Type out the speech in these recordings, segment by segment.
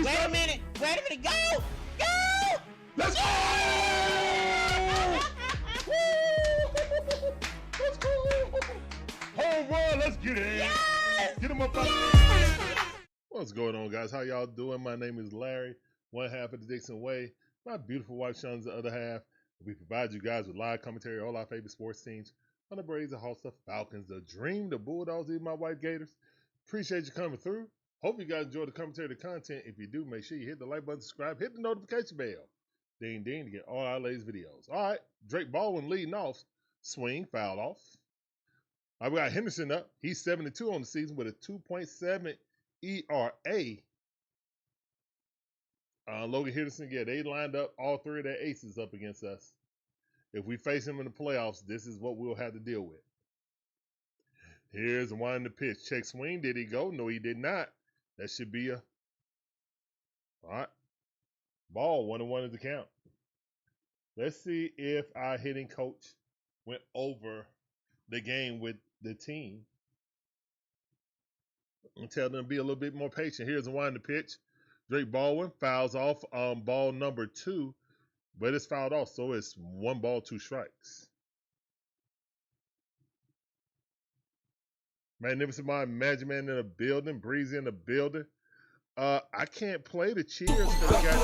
Wait a minute, go! Go! Let's go! Let's go! Home run, let's get it. Yes! Get him up out yes! What's going on, guys? How y'all doing? My name is Larry, one half of the DIXON Way. My beautiful wife, Sean's the other half. We provide you guys with live commentary on all our favorite sports teams. On the Braves, the Hawks, the Falcons, the Dream, the Bulldogs, even my wife, Gators. Appreciate you coming through. Hope you guys enjoy the commentary, the content. If you do, make sure you hit the like button, subscribe, hit the notification bell. Ding, ding, to get all our latest videos. All right, Drake Baldwin leading off. Swing, foul off. All right, we got Henderson up. He's 72 on the season with a 2.7 ERA. Logan Henderson, yeah, they lined up all three of their aces up against us. If we face him in the playoffs, this is what we'll have to deal with. Here's the one in the pitch. Check swing. Did he go? No, he did not. That should be a... All right. Ball, 1-1 is the count. Let's see if our hitting coach went over the game with the team. And tell them to be a little bit more patient. Here's the one in the pitch. Drake Baldwin fouls off ball number 2, but it's fouled off, so it's 1 ball, 2 strikes. Magnificent Mind, Magic Man in the building, Breezy in the building. I can't play the cheers because I got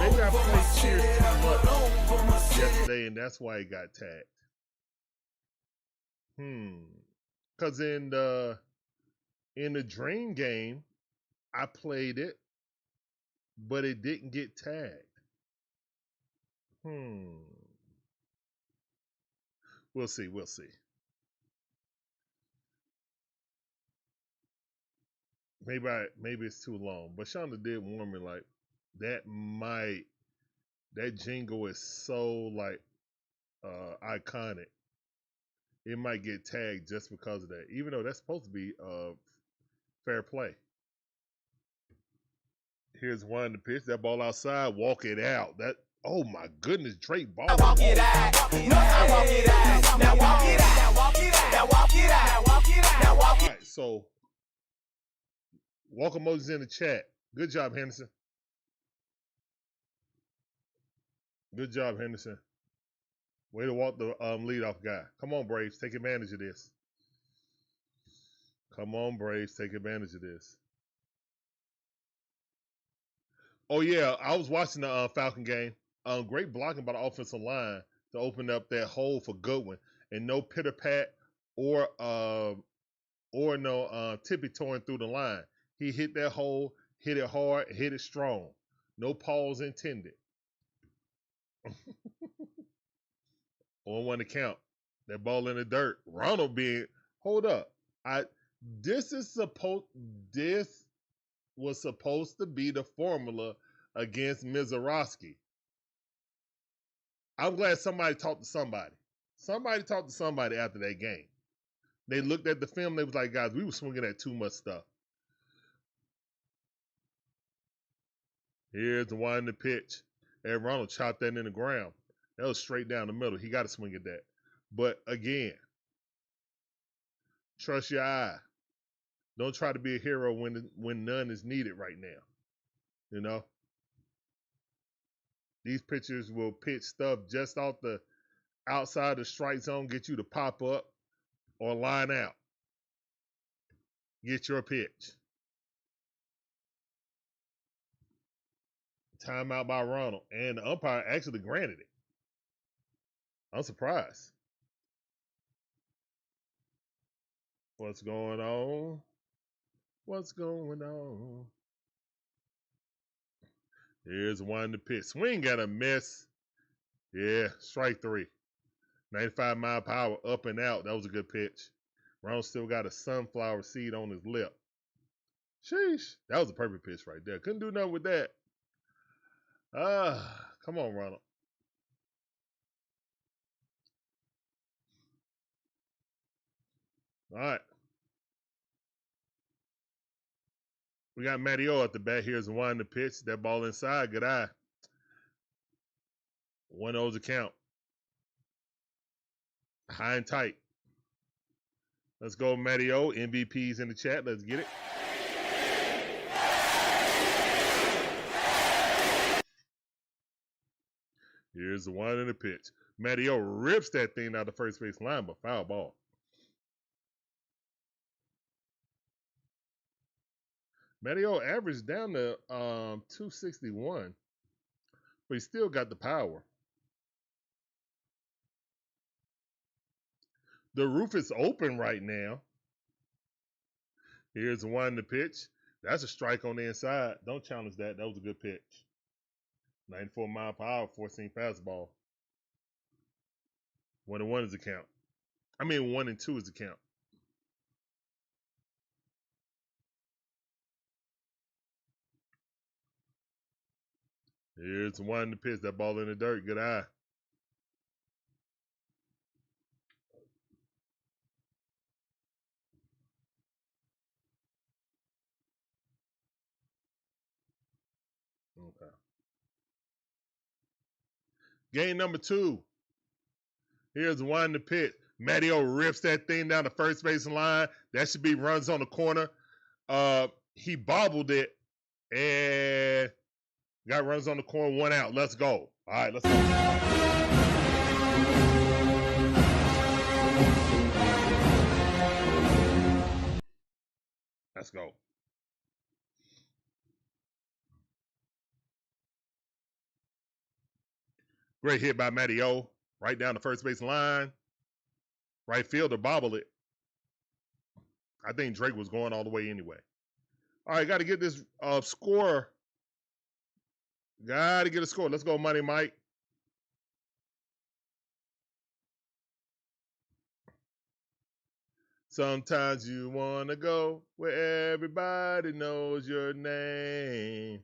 maybe I played cheers too much yesterday, and that's why it got tagged. Because in the Dream game, I played it, but it didn't get tagged. We'll see. We'll see. Maybe it's too long. But Shonda did warn me like that jingle is so like iconic. It might get tagged just because of that, even though that's supposed to be fair play. Here's one in the pitch. That ball outside. Walk it out. That, oh my goodness, Drake Ball. Walk it out. Now walk it out. Now walk it out. Now walk it out. Now walk it out. Now walk it out. Now walk it out. All right, so walk emojis in the chat. Good job, Henderson. Good job, Henderson. Way to walk the leadoff guy. Come on, Braves. Take advantage of this. Come on, Braves. Take advantage of this. Oh, yeah. I was watching the Falcon game. Great blocking by the offensive line to open up that hole for Goodwin. And no pitter-pat or no tippy-toeing through the line. He hit that hole, hit it hard, hit it strong. No pause intended. 1-1 to count. That ball in the dirt. Ronald being, hold up. This was supposed to be the formula against Mizorowski. I'm glad somebody talked to somebody. Somebody talked to somebody after that game. They looked at the film. They was like, guys, we were swinging at too much stuff. Here's the one in the pitch. And Ronald chopped that in the ground. That was straight down the middle. He got to swing at that. But again, trust your eye. Don't try to be a hero when none is needed right now. You know? These pitchers will pitch stuff just off the outside the strike zone, get you to pop up or line out. Get your pitch. Timeout by Ronald. And the umpire actually granted it. I'm surprised. What's going on? What's going on? Here's one to pitch. Swing got a miss. Yeah, strike 3. 95 mile per hour up and out. That was a good pitch. Ronald still got a sunflower seed on his lip. Sheesh. That was a perfect pitch right there. Couldn't do nothing with that. Come on, Ronald. All right. We got Matty O at the bat. Here's one to pitch. That ball inside. Good eye. 1-0's a count. High and tight. Let's go, Matty O. MVP's in the chat. Let's get it. Here's the one in the pitch. Matty O rips that thing out the first base line, but foul ball. Matty O averaged down to 261, but he still got the power. The roof is open right now. Here's the one in the pitch. That's a strike on the inside. Don't challenge that. That was a good pitch. 94 mile per hour, 14 fastball. 1-1 is the count. I mean, 1-2 is the count. Here's the one to pitch. That ball in the dirt. Good eye. Okay. Game number 2. Here's one to pitch. Matty O rips that thing down the first base line. That should be runs on the corner. He bobbled it and got runs on the corner. 1 out. Let's go. All right, let's go. Let's go. Great hit by Matty O. Right down the first base line. Right fielder bobbled it. I think Drake was going all the way anyway. All right, got to get this score. Got to get a score. Let's go, Money Mike. Sometimes you want to go where everybody knows your name.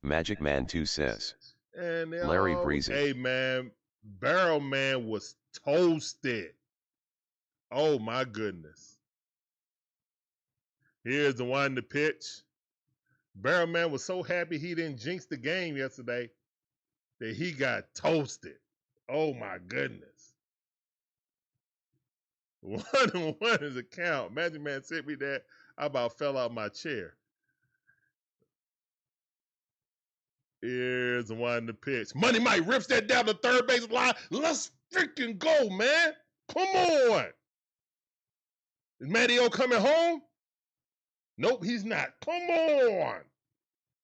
Magic Man 2 says. And Larry Breezy. Hey, man. Barrel Man was toasted. Oh, my goodness. Here's the one to pitch. Barrel Man was so happy he didn't jinx the game yesterday that he got toasted. Oh, my goodness. 1-1 is a count. Magic Man sent me that. I about fell out my chair. Here's the one to pitch. Money Mike rips that down the third base line. Let's freaking go, man. Come on. Is Matty O coming home? Nope, he's not. Come on.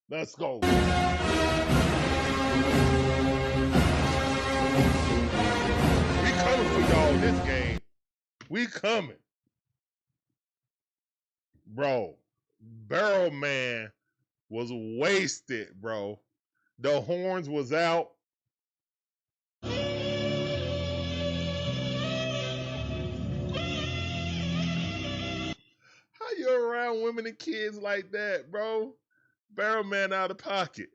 Let's go. We coming for y'all this game. We coming. Bro, Barrel Man was wasted, bro. The horns was out. How you around women and kids like that, bro? Barrel Man out of pocket.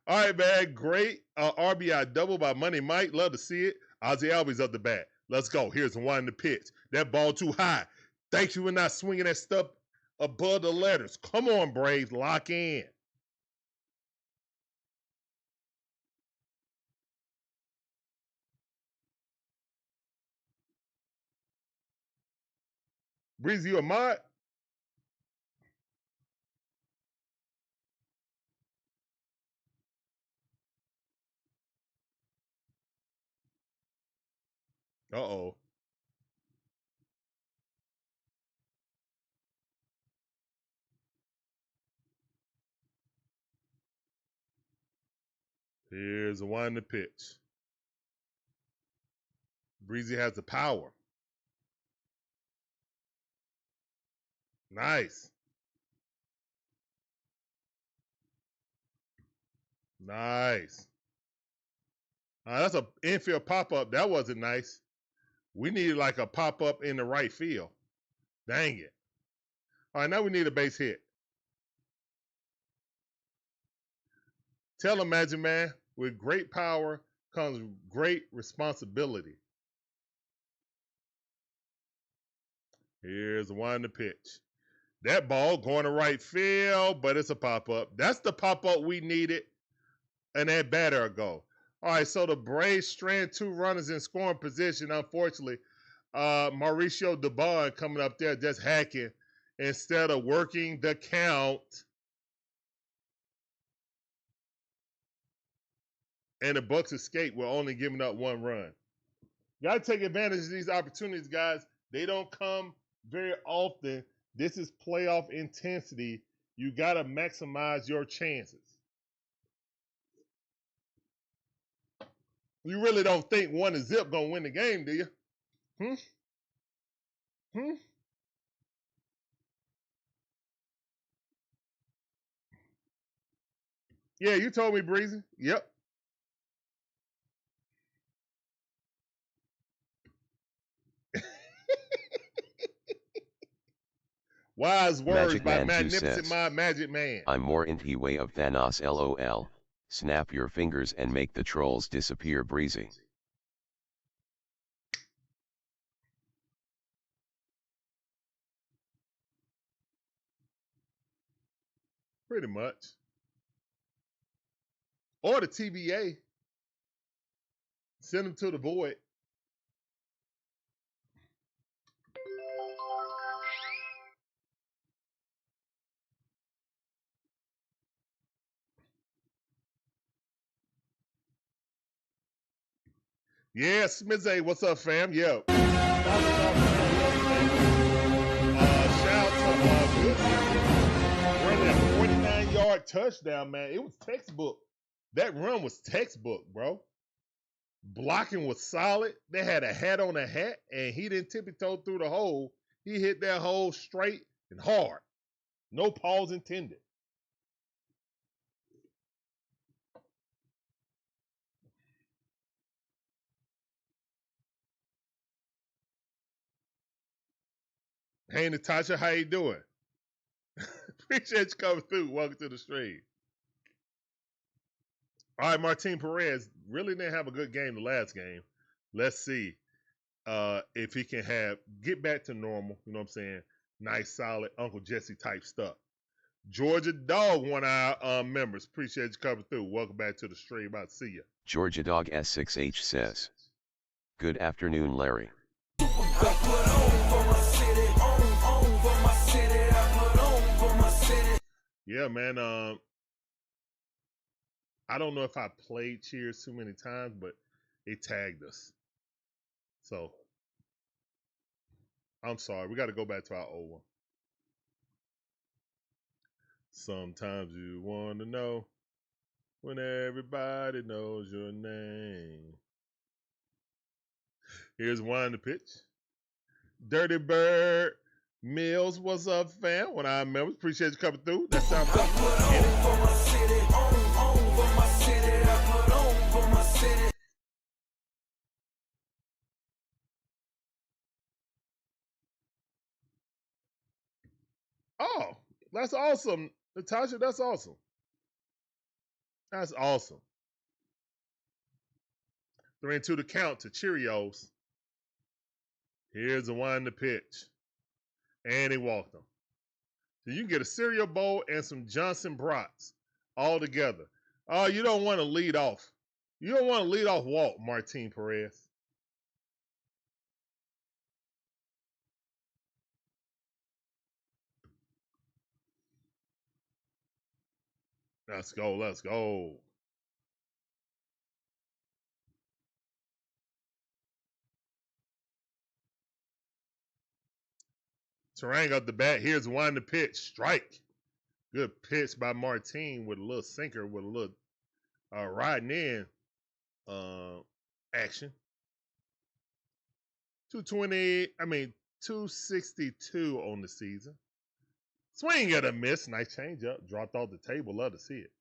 All right, man. Great RBI double by Money Mike. Love to see it. Ozzie Albies up the bat. Let's go. Here's the one to pitch. That ball too high. Thanks you for not swinging that stuff above the letters. Come on, Braves. Lock in. Breezy, you a mod? Uh-oh. Here's the one to pitch. Breezy has the power. Nice. Nice. That's an infield pop-up. That wasn't nice. We needed like a pop-up in the right field. Dang it. All right, now we need a base hit. Tell him, Magic Man, with great power comes great responsibility. Here's one to pitch. That ball going to right field, but it's a pop-up. That's the pop-up we needed an at-batter ago. All right, so the Braves strand 2 runners in scoring position. Unfortunately, Mauricio Dubon coming up there just hacking instead of working the count. And the Bucks escape with only giving up 1 run. Got to take advantage of these opportunities, guys. They don't come very often. This is playoff intensity. You got to maximize your chances. You really don't think 1-0 going to win the game, do you? Yeah, you told me, Breezy. Yep. Wise words Magic by Man 2 Magnificent says, My Magic Man. I'm more into way of Thanos LOL. Snap your fingers and make the trolls disappear breezy. Pretty much. Or the TBA. Send them to the void. Yeah, Smizzy, what's up, fam? Yeah. Shout out to Good running that 49-yard touchdown, man. It was textbook. That run was textbook, bro. Blocking was solid. They had a hat on a hat, and he didn't tippy-toe through the hole. He hit that hole straight and hard. No pause intended. Hey, Natasha, how you doing? Appreciate you coming through. Welcome to the stream. All right, Martin Perez really didn't have a good game the last game. Let's see if he can get back to normal. You know what I'm saying? Nice, solid Uncle Jesse type stuff. Georgia Dog, one of our members. Appreciate you coming through. Welcome back to the stream. About to see you. Georgia Dog S6H says, good afternoon, Larry. Yeah, man. I don't know if I played Cheers too many times, but it tagged us. So I'm sorry. We got to go back to our old one. Sometimes you want to know when everybody knows your name. Here's one to pitch. Dirty Bird Mills, what's up, fam? When I members, appreciate you coming through. That sounds good. Oh, that's awesome, Natasha. That's awesome. That's awesome. 3-2 to count to Cheerios. Here's the one to pitch. And he walked them. So you can get a cereal bowl and some Johnson brats all together. Oh, you don't want to lead off. You don't want to lead off walk, Martin Perez. Let's go. Let's go. Terang up the bat. Here's one to pitch. Strike. Good pitch by Martin with a little sinker with a little riding in action. 262 on the season. Swing and a miss. Nice change up. Dropped off the table. Love to see it.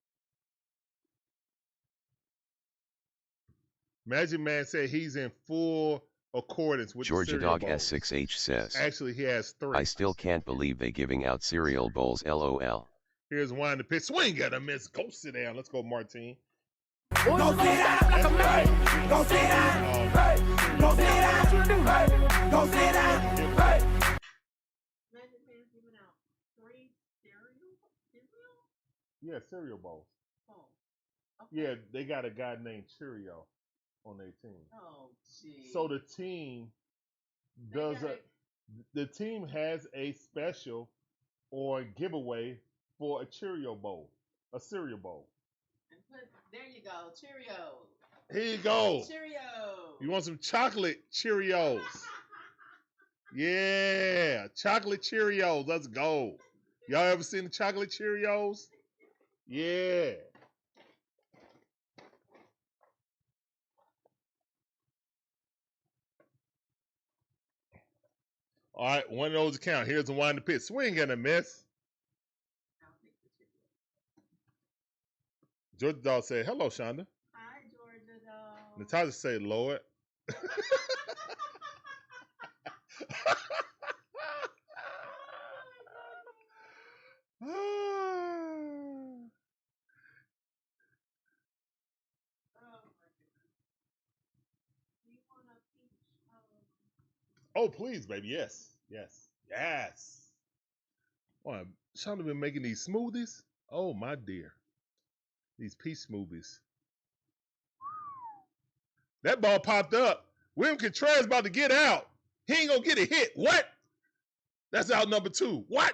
Magic Man said he's in full accordance with Georgia the cereal Dog bowls. S6H says, Actually, he has 3. I still can't believe they giving out cereal bowls LOL. Here's one to pitch. Swing and a miss. Go sit down. Let's go, Martine. Go sit down like a man. Go sit down. Hey. Go sit down. Hey. Go sit down. Hey. Magic Man's giving out 3 cereal? Yeah, cereal bowls. Oh. Okay. Yeah, they got a guy named Cheerio on their team. Oh, gee. So the team the team has a special or giveaway for a Cheerio bowl, a cereal bowl. There you go, Cheerios. Here you go. Cheerios. You want some chocolate Cheerios? Yeah, chocolate Cheerios. Let's go. Y'all ever seen the chocolate Cheerios? Yeah. All right, one of those count. Here's the one to pitch. Swing and a miss. Georgia Dog said, hello, Shonda. Hi, Georgia Dog. Natasha said, Lord. Oh, please, baby. Yes. Yes. Yes. Oh, Shonda been making these smoothies. Oh, my dear. These peach smoothies. That ball popped up. William Contreras about to get out. He ain't going to get a hit. What? That's out number 2. What?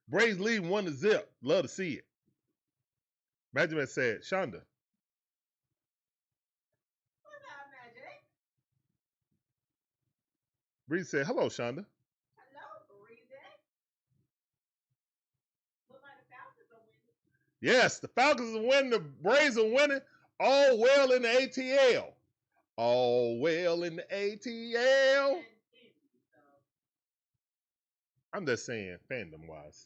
Braves lead 1-0. Love to see it. Benjamin said, Shonda. What's up, Magic? Breeze said, hello, Shonda. Hello, Breezy. Look like the Falcons are winning. Yes, the Falcons are winning. The Braves are winning. All well in the ATL. All well in the ATL. I'm just saying, fandom-wise.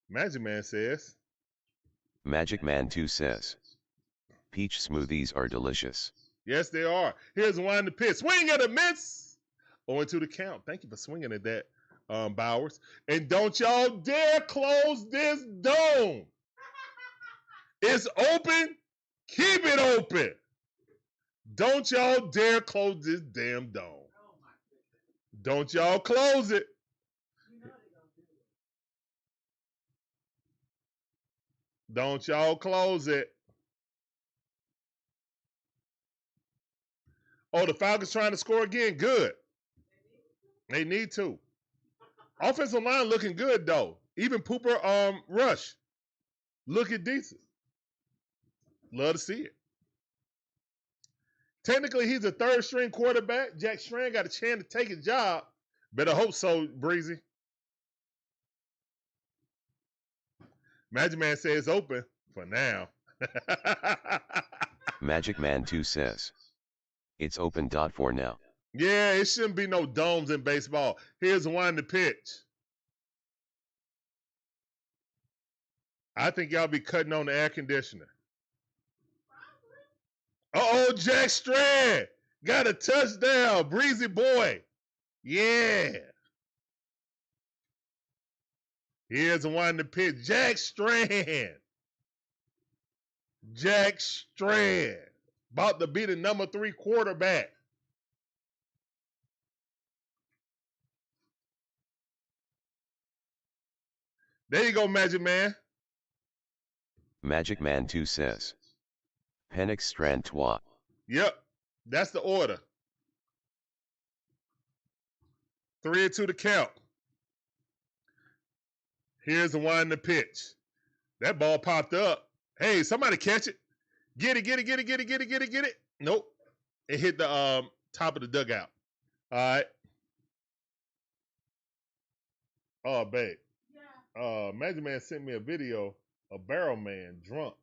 Magic Man says. Magic Man 2 says, peach smoothies are delicious. Yes, they are. Here's one in the pitch. Swing and a miss. 0-2 the count. Thank you for swinging at that, Bowers. And don't y'all dare close this dome. It's open. Keep it open. Don't y'all dare close this damn dome. Oh, my goodness. Don't y'all close it. You know they're going to do it. Don't y'all close it. Oh, the Falcons trying to score again. Good. They need to. Offensive line looking good, though. Even Pooper Rush looking decent. Love to see it. Technically, he's a third-string quarterback. Jack Strand got a chance to take his job. Better hope so, Breezy. Magic Man says it's open for now. Magic Man 2 says, it's open. For now. Yeah, it shouldn't be no domes in baseball. Here's one to pitch. I think y'all be cutting on the air conditioner. Uh-oh, Jack Strand got a touchdown. Breezy boy. Yeah. Here's one to pitch. Jack Strand. Jack Strand. About to be the number 3 quarterback. There you go, Magic Man. Magic Man 2 says, Penix Strand Trois. Yep, that's the order. 3-2 to count. Here's the one to pitch. That ball popped up. Hey, somebody catch it. Get it. Nope. It hit the top of the dugout. All right. Oh, babe. Yeah. Magic Man sent me a video of Barrel Man drunk.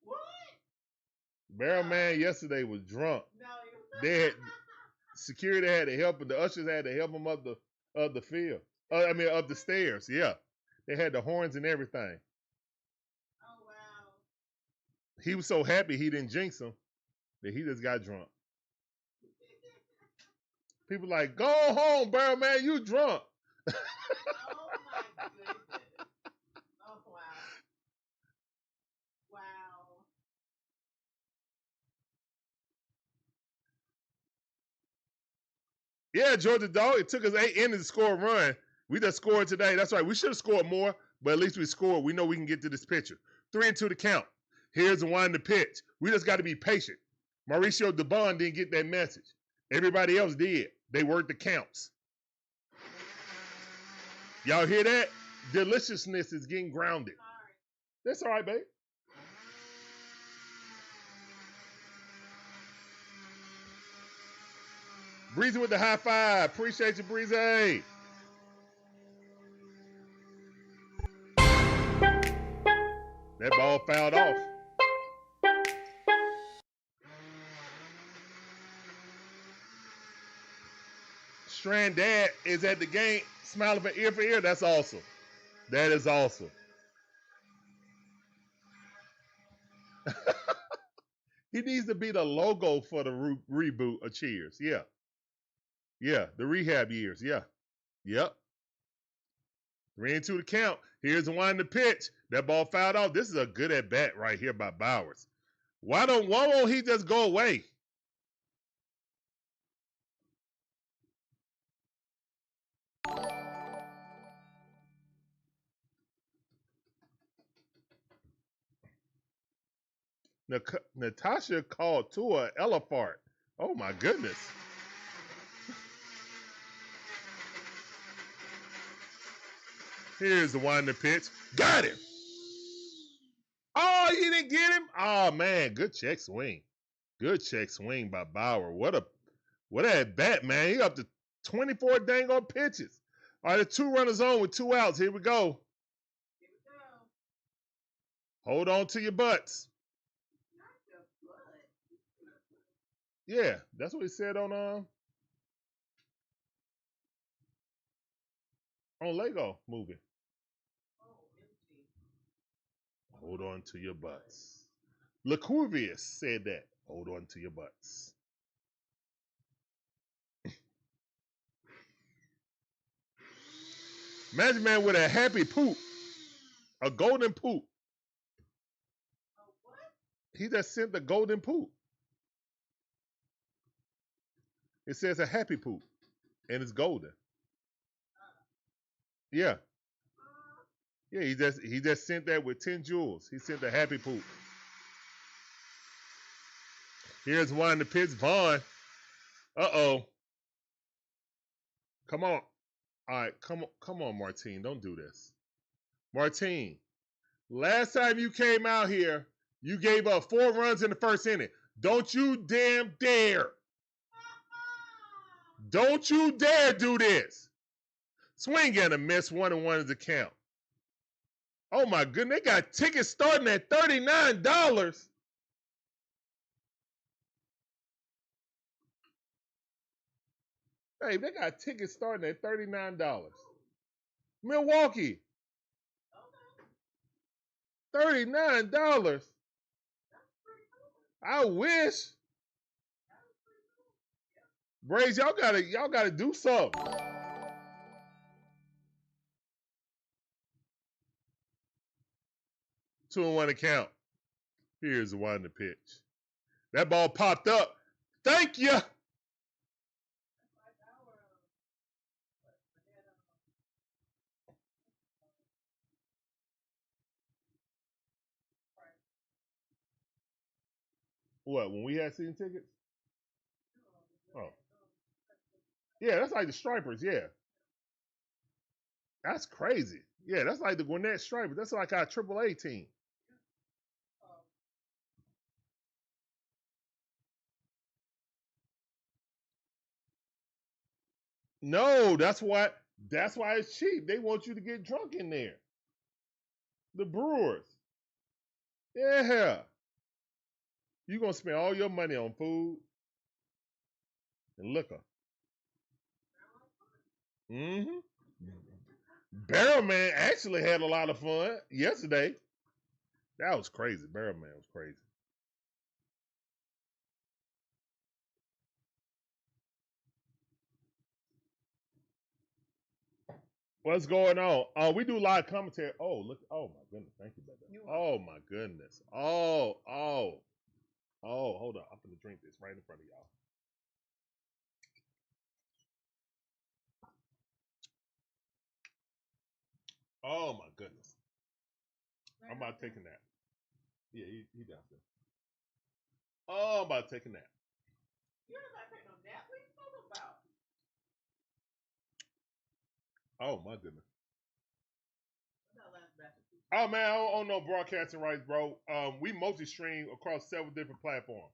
What? Barrel Man yesterday was drunk. No, you They had security had to help, and the ushers had to help them up the field. Up the stairs. Yeah, they had the horns and everything. Oh, wow. He was so happy he didn't jinx him that he just got drunk. People like, go home, bro, man, you drunk. Oh, my goodness. Oh, wow. Wow. Yeah, Georgia dog. It took us 8 innings to score a run. We just scored today. That's right. We should have scored more, but at least we scored. We know we can get to this pitcher. 3-2 to count. Here's the one to pitch. We just got to be patient. Mauricio DeBon didn't get that message. Everybody else did. They worked the counts. Y'all hear that? Deliciousness is getting grounded. Sorry. That's all right, babe. Breezy with the high five. Appreciate you, Breezy. That ball fouled off. Strand Dad is at the game smiling from ear for ear. That's awesome. That is awesome. He needs to be the logo for the reboot of Cheers. Yeah. Yeah, the rehab years. Yeah. Yep. 3-2 to count. Here's the one to pitch. That ball fouled off. This is a good at bat right here by Bowers. Why won't he just go away? Natasha called Tua Elefart. Oh my goodness. Here's the one to pitch. Got him. Oh, you didn't get him? Oh man, good check swing. Good check swing by Bauer. What a bat, man. He up to 24 dang on pitches. All right, the 2 runners on with 2 outs. Here we go. Here we go. Hold on to your butts. Not your butt. Yeah, that's what he said on Lego movie. Oh, empty. Hold on to your butts. Lecouvius said that. Hold on to your butts. Magic Man with a happy poop. A golden poop. Oh, what? He just sent the golden poop. It says a happy poop. And it's golden. Yeah. Yeah, he just sent that with 10 jewels. He sent the happy poop. Here's one to pitch. Vaughn. Uh-oh. Come on. All right, come on, Martine. Don't do this. Martine, last time you came out here, you gave up 4 runs in the first inning. Don't you damn dare. Don't you dare do this. Swing and a miss. 1-1 is the count. Oh my goodness, they got tickets starting at $39. Hey, they got tickets starting at $39. Milwaukee. $39. I wish. Braves, y'all gotta do something. Two and 1 to count. Here's the one to pitch. That ball popped up. Thank you. What, when we had season tickets? Oh. Yeah, that's like the Stripers, yeah. That's crazy. Yeah, that's like the Gwinnett Stripers. That's like our AAA team. No, that's why it's cheap. They want you to get drunk in there. The Brewers. Yeah. You're going to spend all your money on food. and liquor. Mm-hmm. Barrel Man actually had a lot of fun yesterday. That was crazy. Barrel Man was crazy. What's going on? We do live commentary. Oh, look. Oh, my goodness. Thank you, baby. Oh, my goodness. Oh. Hold on. I'm going to drink this right in front of y'all. Oh, my goodness. I'm about to take a nap. Yeah, he downstairs. Oh, I'm about to take a nap. You're not about to take no nap. What are you talking about? Oh, my goodness. What's that last batch of pizza? Oh, man, I don't own no broadcasting rights, bro. We multi-stream across several different platforms.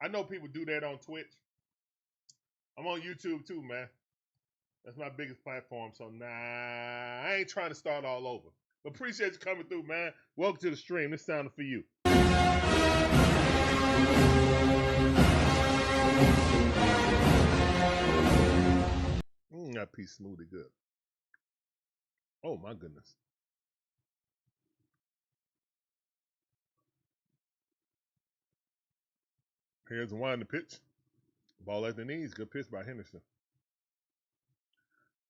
I know people do that on Twitch. I'm on YouTube, too, man. That's my biggest platform. So, nah, I ain't trying to start all over. But appreciate you coming through, man. Welcome to the stream. This sounded for you. That piece smoothie good. Oh, my goodness. Here's the one in the pitch. Ball at the knees. Good pitch by Henderson.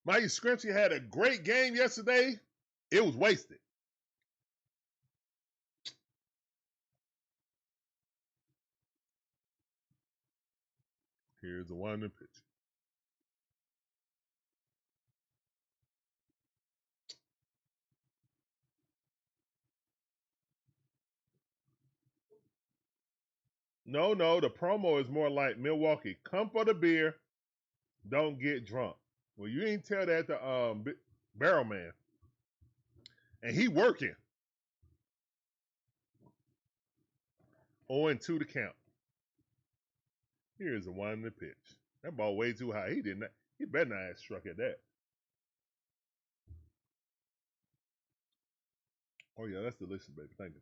Mikey Scrimsey had a great game yesterday. It was wasted. Here's the one in the pitch. No, the promo is more like Milwaukee. Come for the beer, don't get drunk. Well, you ain't tell that to Barrel Man. And he working. 0-2 to count. Here's the one in the pitch. That ball way too high. He better not have struck at that. Oh yeah, that's delicious, baby. Thank you.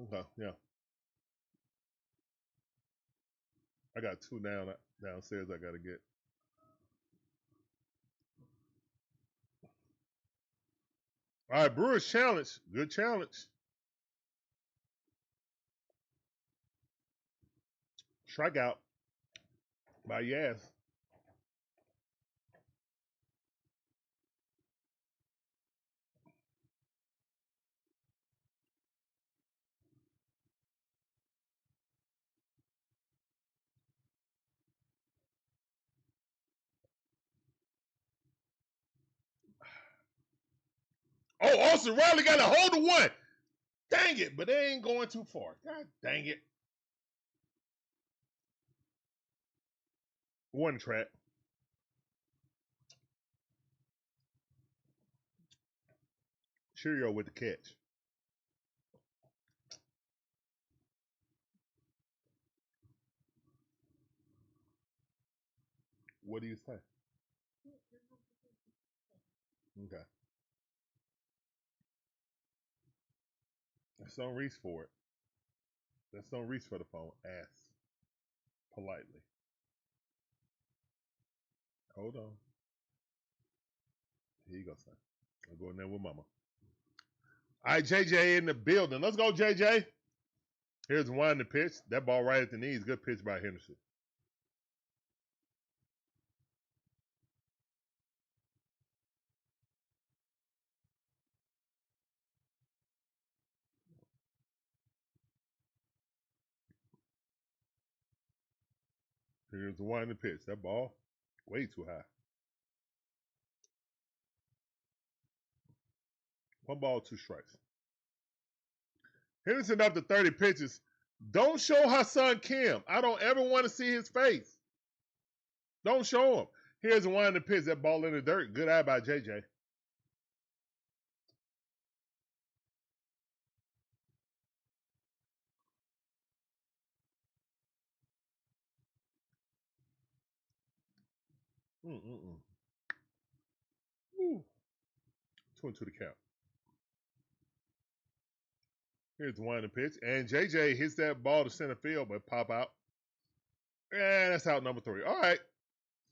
Okay, yeah. I got two downstairs I gotta get. All right, Brewers challenge. Good challenge. Strikeout by Yaz. Oh, Olson Riley got a hold of one. Dang it, but they ain't going too far. God dang it. One track. Cheerio with the catch. What do you say? Okay. Let's don't reach for it. Let's don't reach for the phone. Ask politely. Hold on. Here you go, son. I'll go in there with mama. All right, JJ in the building. Let's go, JJ. Here's one in the pitch. That ball right at the knees. Good pitch by Henderson. Here's the one in the pitch. That ball way too high. One ball, two strikes. Henderson up to 30 pitches. Don't show her son Kim. I don't ever want to see his face. Don't show him. Here's the one in the pitch. That ball in the dirt. Good eye by JJ. Woo. 2-2 the count. Here's the 1 pitch. And JJ hits that ball to center field, but pop out. And that's out number 3. All right.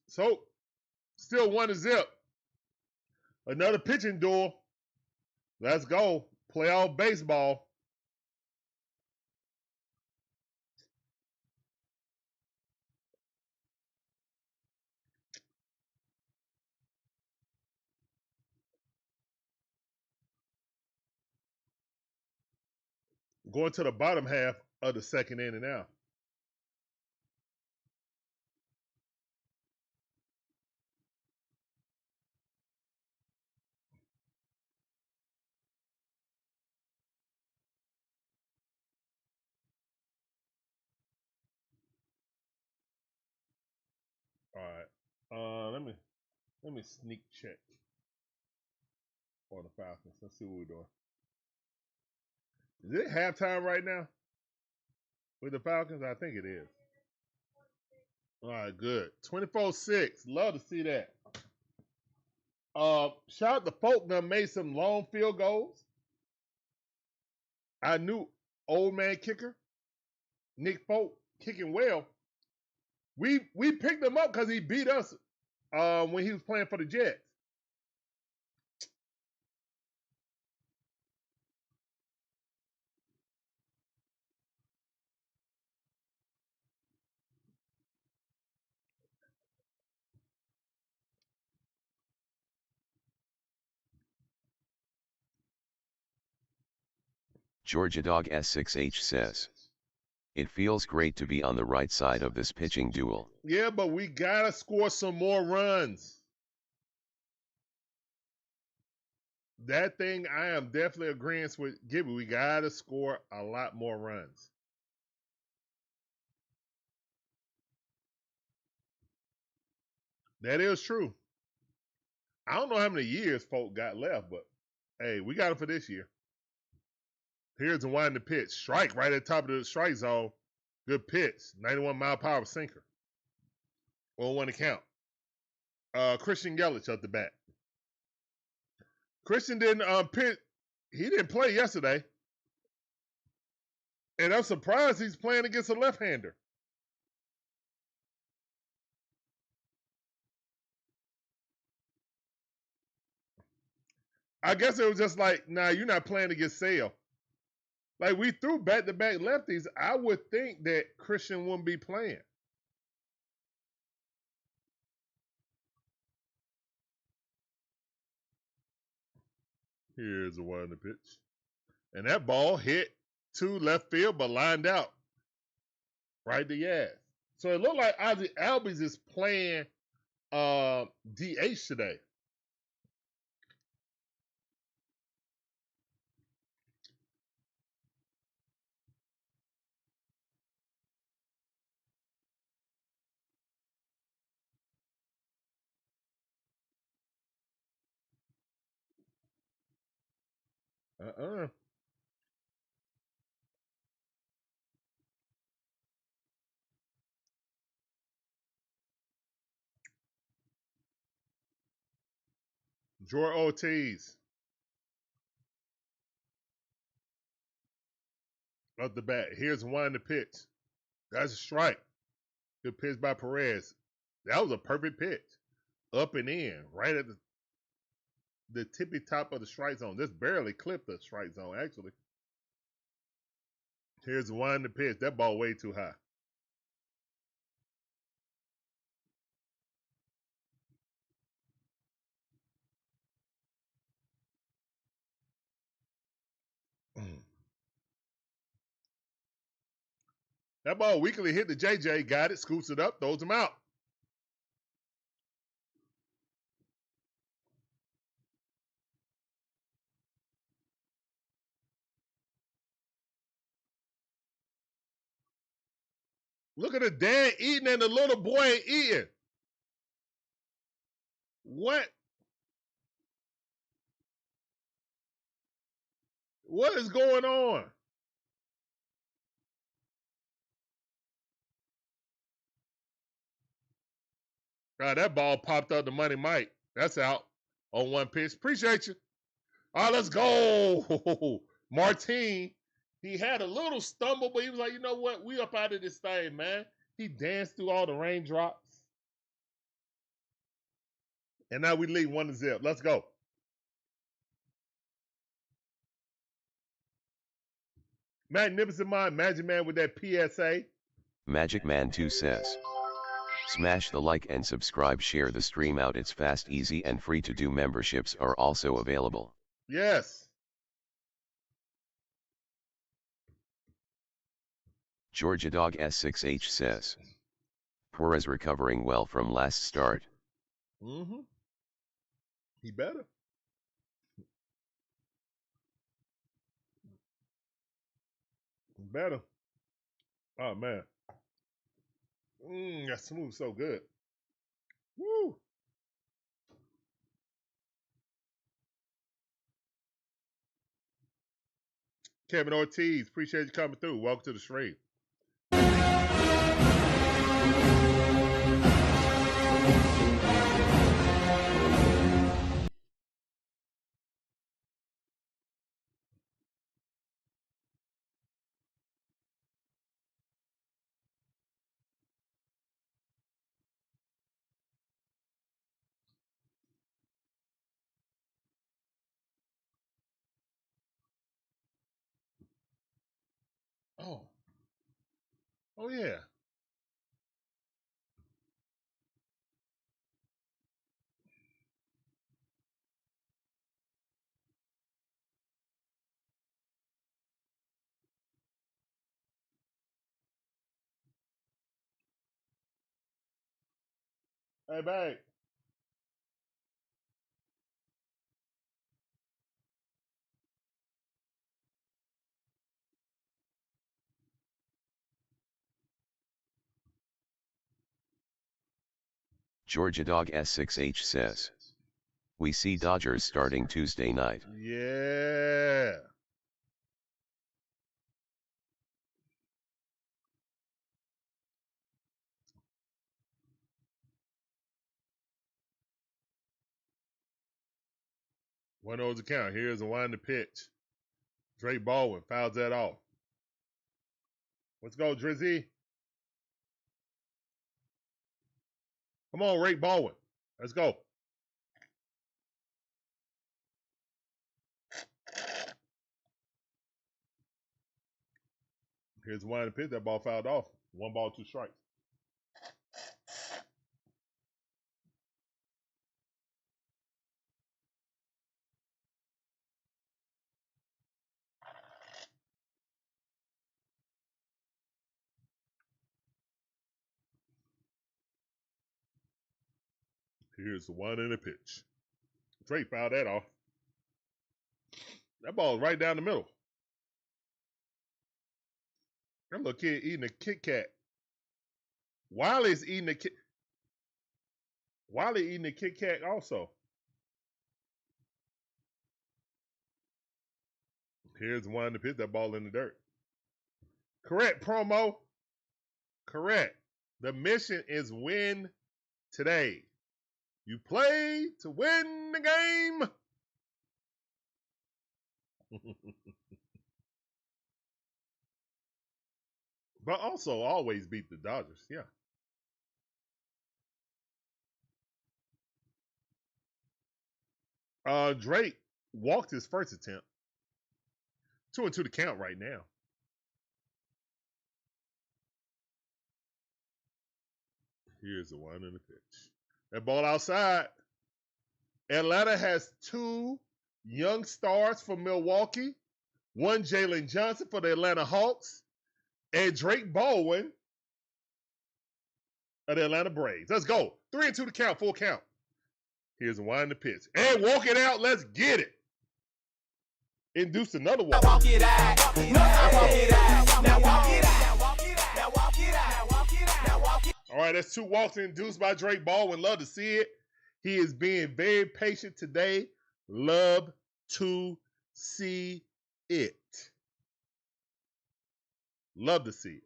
So, still 1-0. Another pitching duel. Let's go. Playoff baseball. Going to the bottom half of the second inning now. All right. Let me sneak check for the Falcons. Let's see what we're doing. Is it halftime right now with the Falcons? I think it is. All right, good. 24-6. Love to see that. Shout out to folk that made some long field goals. I knew old man kicker, Nick Folk, kicking well. We picked him up because he beat us when he was playing for the Jets. Georgia Dog S6H says, "It feels great to be on the right side of this pitching duel." Yeah, but we gotta score some more runs. That thing, I am definitely agreeing with Gibby. We gotta score a lot more runs. That is true. I don't know how many years folk got left, but hey, we got it for this year. Here's the wind the pitch. Strike right at the top of the strike zone. Good pitch. 91-mile-per-hour sinker. 0-1 to count. Christian Yelich up the bat. Christian didn't pitch. He didn't play yesterday. And I'm surprised he's playing against a left-hander. I guess it was just like, nah, you're not playing against Sale. Like, we threw back-to-back lefties. I would think that Christian wouldn't be playing. Here's the one in the pitch. And that ball hit to left field, but lined out. Right to Yaz. So it looked like Ozzie Albies is playing DH today. Jorge Ortiz. Up the bat. Here's one in the pitch. That's a strike. Good pitch by Perez. That was a perfect pitch. Up and in. Right at the tippy top of the strike zone. Just barely clipped the strike zone, actually. Here's the one in the pitch. That ball way too high. That ball weakly hit the JJ. Got it. Scoots it up. Throws him out. Look at the dad eating and the little boy ain't eating. What? What is going on? That ball popped up to Money Mike. That's out on one pitch. Appreciate you. All right, let's go. Martin, he had a little stumble, but he was like, you know what? We up out of this thing, man. He danced through all the raindrops. And now we lead 1-0. Let's go. Magnificent Mind, Magic Man with that PSA. Magic Man 2 says, smash the like and subscribe, share the stream out. It's fast, easy and free to do. Memberships are also available. Yes. Georgia Dog S6H says, Perez recovering well from last start. Mm-hmm. He better. Better. Oh, man. That smooth so good. Woo. Kevin Ortiz, appreciate you coming through. Welcome to the stream. Oh. Oh, yeah. Hey, babe. Georgia Dog S6H says, we see Dodgers starting Tuesday night. Yeah. One over the count. Here's a wind the pitch. Drake Baldwin fouls that off. Let's go, Drizzy. Come on, Drake Baldwin. Let's go. Here's the wind the pitch. That ball fouled off. 1 ball, 2 strikes. Here's the one in the pitch. Drake fouled that off. That ball is right down the middle. That little kid eating a Kit Kat. Wiley's eating a Kit. Wiley eating a Kit Kat also. Here's the one in the pitch. That ball in the dirt. Correct, promo. Correct. The mission is win today. You play to win the game. But also always beat the Dodgers. Yeah. Drake walked his first attempt. 2-2 to count right now. Here's the one in the pitch. That ball outside. Atlanta has 2 young stars for Milwaukee. 1 Jalen Johnson for the Atlanta Hawks. And Drake Baldwin of the Atlanta Braves. Let's go. 3-2 to count. Full count. Here's the one in the pitch. And walk it out. Let's get it. Induced another walk. Walk it out. Now walk it out. Now walk it out. Now walk it out. Now walk it out. All right, that's 2 walks induced by Drake Baldwin. Love to see it. He is being very patient today. Love to see it. Love to see it.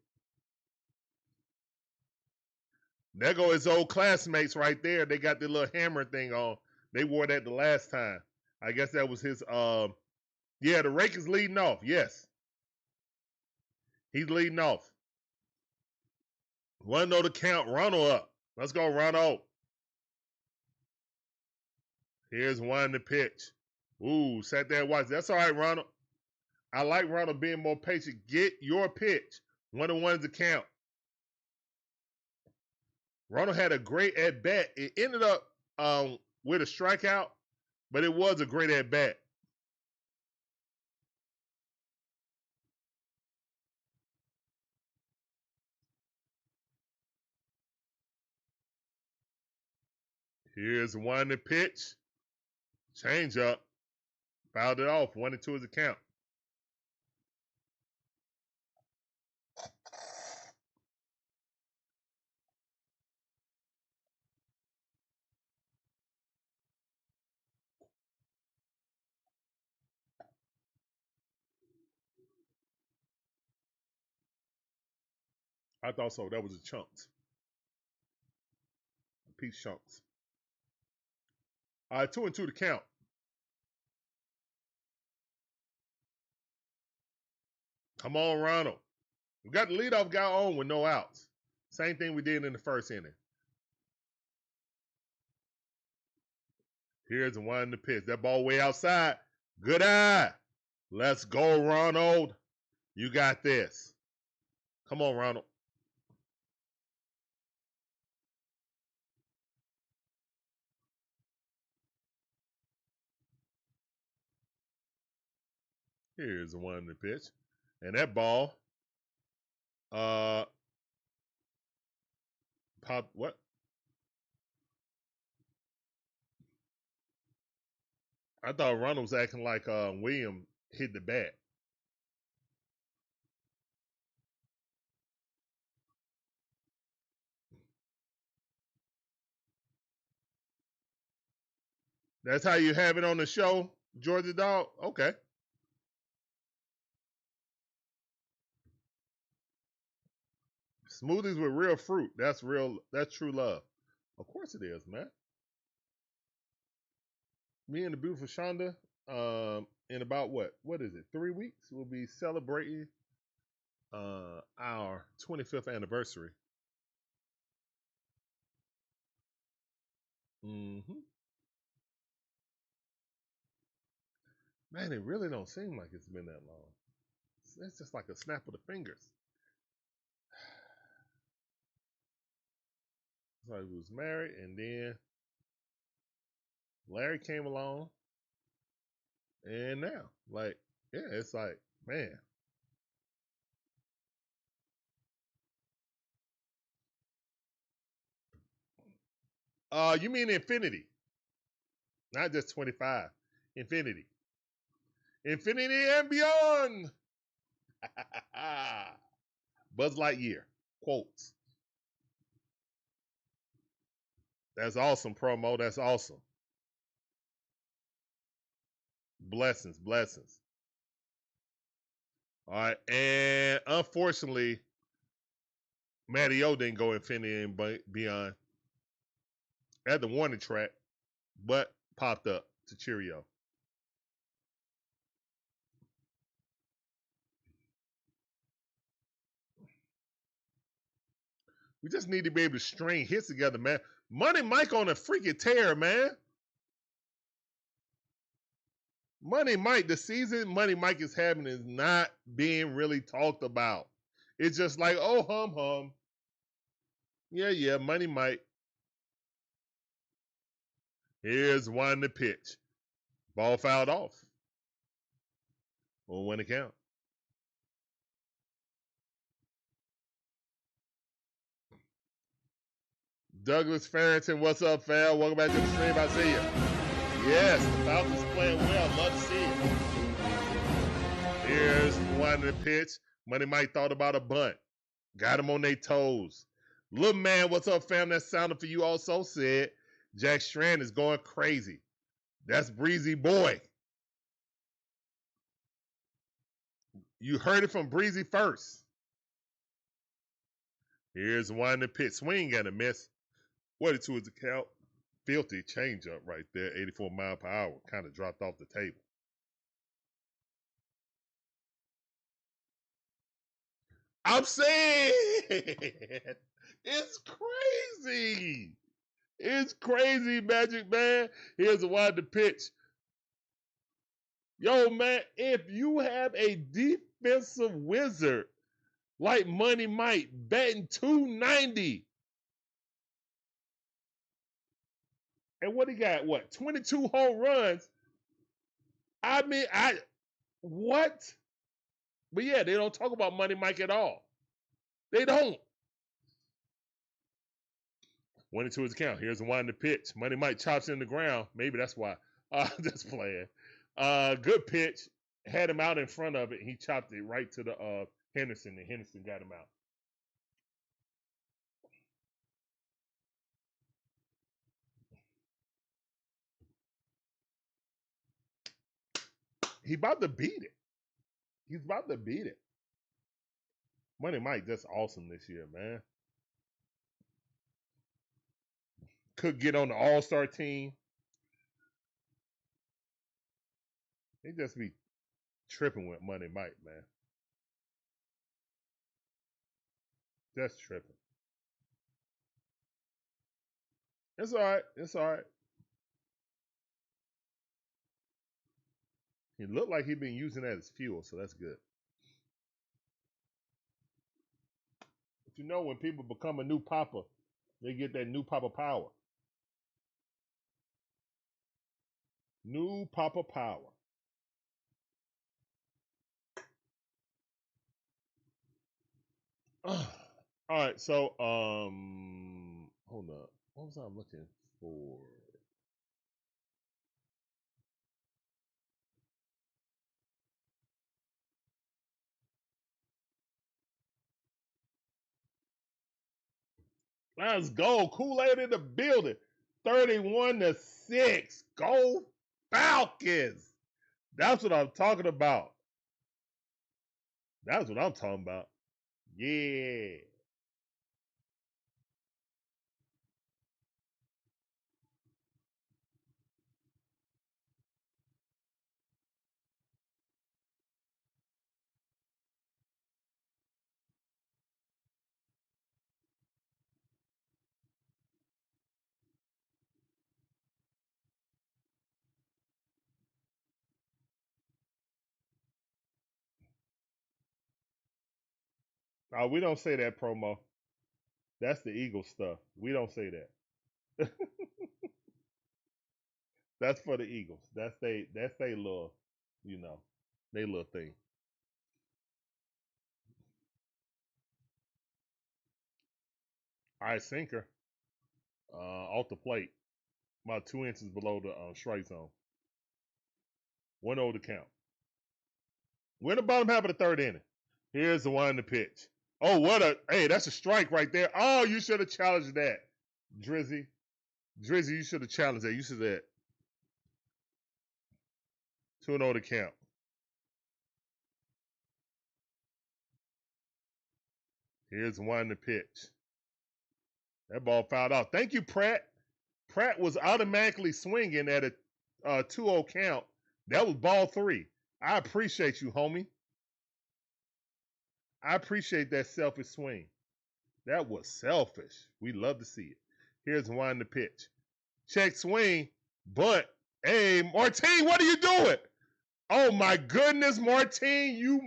There go his old classmates right there. They got the little hammer thing on. They wore that the last time. I guess that was his. Yeah, the rake is leading off. Yes, he's leading off. 1-0 to count. Ronald up. Let's go, Ronald. Here's one to pitch. Ooh, sat there and watched. That's all right, Ronald. I like Ronald being more patient. Get your pitch. 1-1 to count. Ronald had a great at bat. It ended up with a strikeout, but it was a great at bat. Here's one to pitch. Change up. Fouled it off. 1-2 is the count. I thought so. That was a chunks. Piece chunks. All right, 2-2 to count. Come on, Ronald. We got the leadoff guy on with no outs. Same thing we did in the first inning. Here's the one to pitch. That ball way outside. Good eye. Let's go, Ronald. You got this. Come on, Ronald. Here's the one to pitch. And that ball popped what? I thought Ronald was acting like William hit the bat. That's how you have it on the show, Georgia Dog? Okay. Smoothies with real fruit. That's true love. Of course it is, man. Me and the beautiful Shonda, in about what is it, 3 weeks, we'll be celebrating our 25th anniversary. Man, it really don't seem like it's been that long. It's just like a snap of the fingers. So he was married, and then Larry came along, and now, like, yeah, it's like, man. You mean infinity? Not just 25. Infinity. Infinity and beyond. Buzz Lightyear. Quotes. That's awesome, promo. That's awesome. Blessings, blessings. All right, and unfortunately, Matty O didn't go infinity and beyond at the warning track, but popped up to Cheerio. We just need to be able to string hits together, man. Money Mike on a freaking tear, man. Money Mike, the season Money Mike is having is not being really talked about. It's just like, oh, hum. Yeah, Money Mike. Here's one to pitch. Ball fouled off. 1-1 to count. Douglas Farrington, what's up, fam? Welcome back to the stream. I see you. Yes, the Falcons playing well. Love to see it. Here's one to pitch. Money Mike thought about a bunt. Got him on their toes. Little man, what's up, fam? That sounded for you also said. Jack Strand is going crazy. That's Breezy Boy. You heard it from Breezy first. Here's one to pitch. Swing and a miss. 42 is the count. filthy changeup right there, 84 mile per hour, kind of dropped off the table. I'm saying it's crazy. It's crazy, Magic Man. Here's a wide to pitch. Yo, man, if you have a defensive wizard like Money Mike batting 290, and what he got, 22 home runs? I mean, what? But yeah, they don't talk about Money Mike at all. They don't. 1-2 is the count. Here's the one to pitch. Money Mike chops in the ground. Maybe that's why. Just playing. Good pitch. Had him out in front of it. He chopped it right to the Henderson, and Henderson got him out. He about to beat it. He's about to beat it. Money Mike just awesome this year, man. Could get on the All-Star team. They just be tripping with Money Mike, man. Just tripping. It's all right. It's all right. He looked like he'd been using that as fuel, so that's good. But you know, when people become a new papa, they get that new papa power. New papa power. All right, so hold up. What was I looking for? Let's go. Kool-Aid in the building. 31-6. Go Falcons. That's what I'm talking about. That's what I'm talking about. Yeah. Oh, we don't say that, promo. That's the Eagle stuff. We don't say that. That's for the Eagles. That's they little, they little thing. All right, sinker. Off the plate. About 2 inches below the strike zone. 1-0 to count. We're in the bottom half of the third inning. Here's the one to pitch. Oh, hey, that's a strike right there. Oh, you should have challenged that. Drizzy, you should have challenged that. You should have. 2-0 to count. Here's one to pitch. That ball fouled off. Thank you, Pratt. Pratt was automatically swinging at a 2-0 count. That was ball 3. I appreciate you, homie. I appreciate that selfish swing. That was selfish. We love to see it. Here's one to pitch. Check swing, but hey, Martin, what are you doing? Oh my goodness, Martin, you.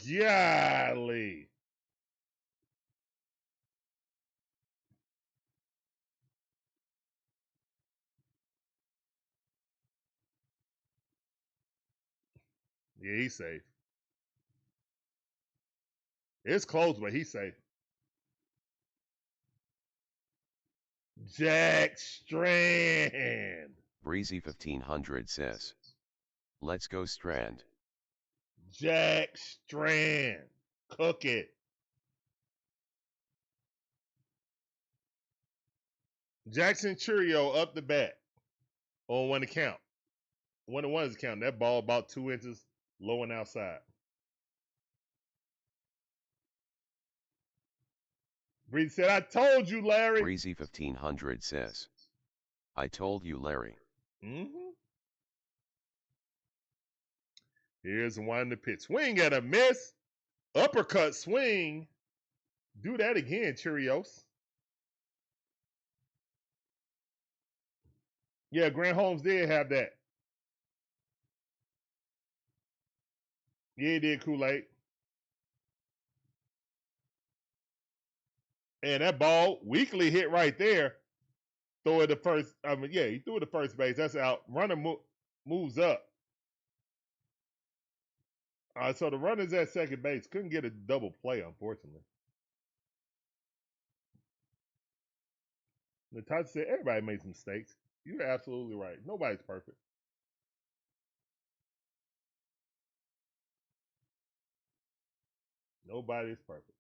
Golly. Yeah, he's safe. It's close, but he's safe. Jack Strand. Breezy 1500 says, "Let's go Strand." Jack Strand. Cook it. Jackson Churio up the bat. On 1 to count. 1-1 is counting. That ball about 2 inches low and outside. Breezy said, I told you, Larry. Breezy 1500 says, I told you, Larry. Here's one to pitch. Swing and a miss. Uppercut swing. Do that again, Cheerios. Yeah, Grant Holmes did have that. Yeah, he did, Kool-Aid. And that ball weakly hit right there. Throw it to first. I mean, yeah, he threw it to first base. That's out. Runner moves up. So the runner's at second base. Couldn't get a double play, unfortunately. Natasha said, everybody makes mistakes. You're absolutely right. Nobody's perfect. Nobody's perfect.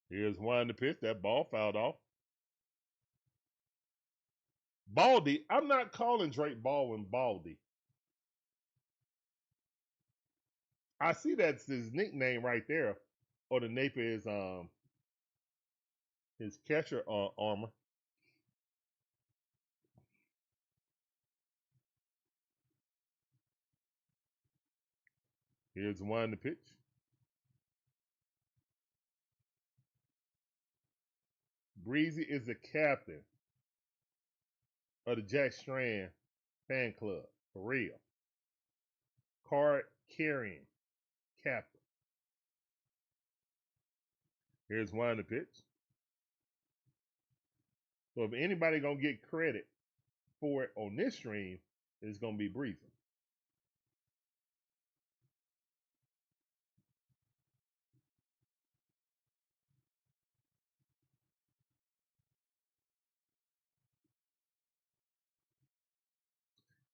Here's one to pitch. That ball fouled off. Baldy. I'm not calling Drake Baldwin Baldy. I see that's his nickname right there. Or the nape is his catcher armor. Here's one to pitch. Breezy is the captain of the Jack Strand fan club. For real. Card carrying captain. Here's one to pitch. So if anybody gonna get credit for it on this stream, it's gonna be Breezy.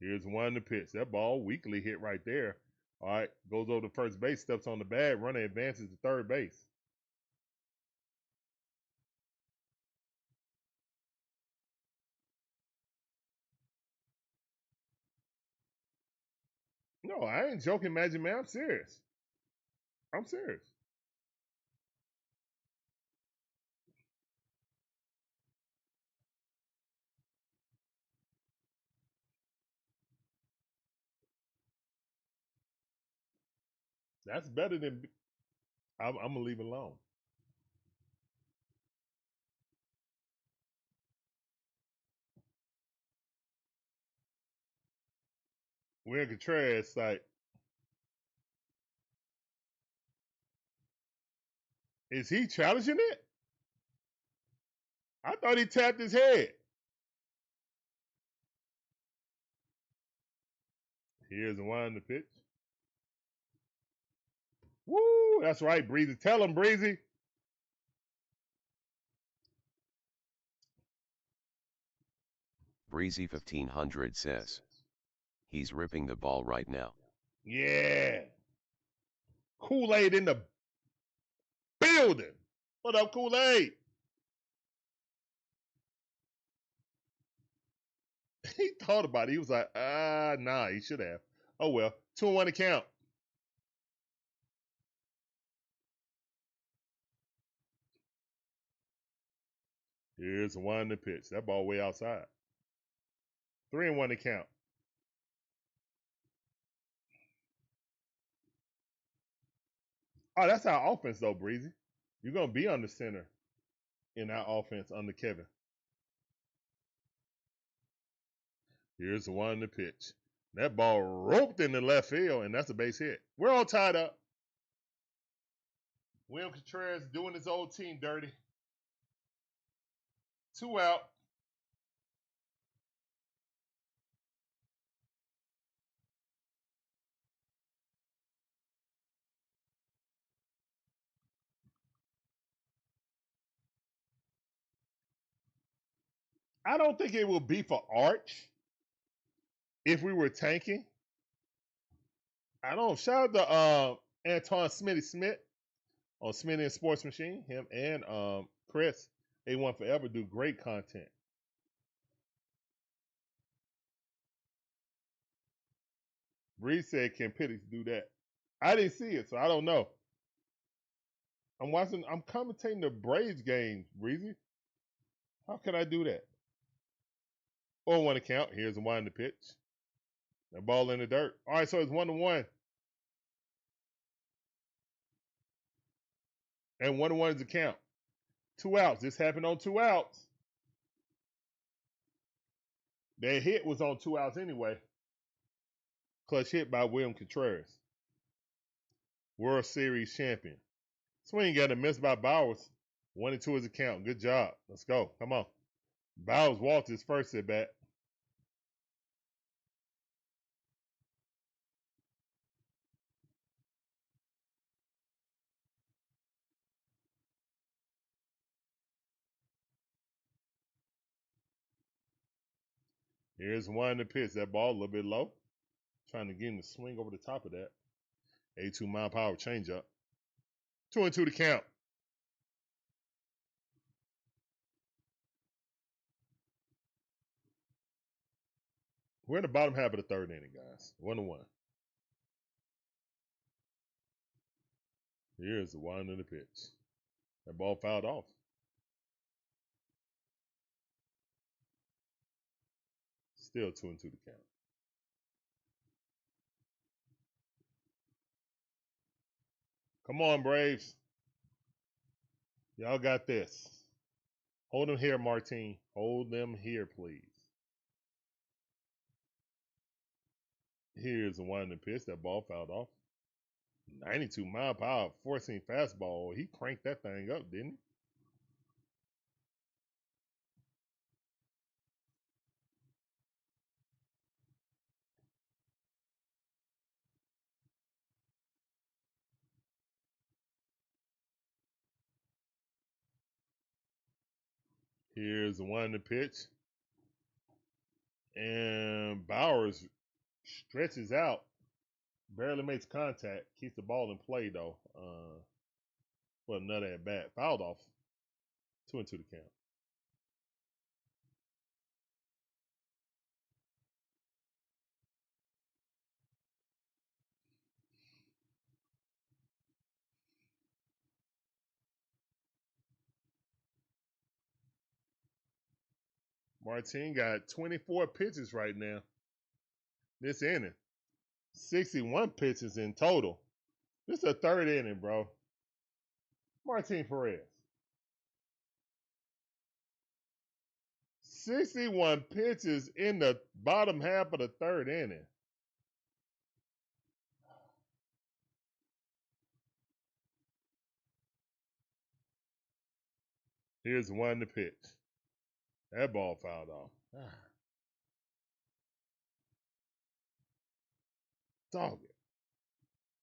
Here's one to pitch. That ball weakly hit right there. All right, goes over to first base, steps on the bag, runner advances to third base. No, I ain't joking, Magic Man. I'm serious. I'm serious. That's better than. I'm gonna leave it alone. We're in Contreras site. Is he challenging it? I thought he tapped his head. Here's the one to pitch. Woo! That's right, Breezy. Tell him, Breezy. Breezy 1500 says, he's ripping the ball right now. Yeah. Kool-Aid in the building. What up, Kool-Aid? He thought about it. He was like, nah, he should have. Oh, well. 2-1 to count. Here's one to pitch. That ball way outside. 3-1 to count. Oh, that's our offense, though, Breezy. You're going to be on the center in our offense under Kevin. Here's the one to pitch. That ball roped in the left field, and that's a base hit. We're all tied up. William Contreras doing his old team dirty. 2 out. I don't think it will be for Arch if we were tanking. I don't shout out to Antoine Smitty Smith on Smitty and Sports Machine. Him and Chris, A1 Forever, do great content. Bree said, "Can Pittix do that?" I didn't see it, so I don't know. I'm commentating the Braves games, Breezy. How can I do that? Or one account. Here's a wind the pitch. The ball in the dirt. All right, so it's 1-1. And 1-1 is the count. 2 outs. This happened on 2 outs. That hit was on 2 outs anyway. Clutch hit by William Contreras. World Series champion. Swing got a miss by Bowers. 1-2 is the count. Good job. Let's go. Come on. Bowers walked his first at bat. Here's one to pitch. That ball a little bit low. Trying to get him to swing over the top of that. 82 mile per hour changeup. 2-2 to count. We're in the bottom half of the third inning, guys. 1-1. Here's the wind of the pitch. That ball fouled off. Still 2-2 to count. Come on, Braves. Y'all got this. Hold them here, Martin. Hold them here, please. Here's the wind and pitch. That ball fouled off. 92 mile per hour, 14 fastball. He cranked that thing up, didn't he? Here's the one to pitch. And Bowers stretches out. Barely makes contact. Keeps the ball in play, though. For another at bat. Fouled off. 2-2 to count. Martin got 24 pitches right now. This inning. 61 pitches in total. This is a third inning, bro. Martin Perez. 61 pitches in the bottom half of the third inning. Here's one to pitch. That ball fouled off. Dog it.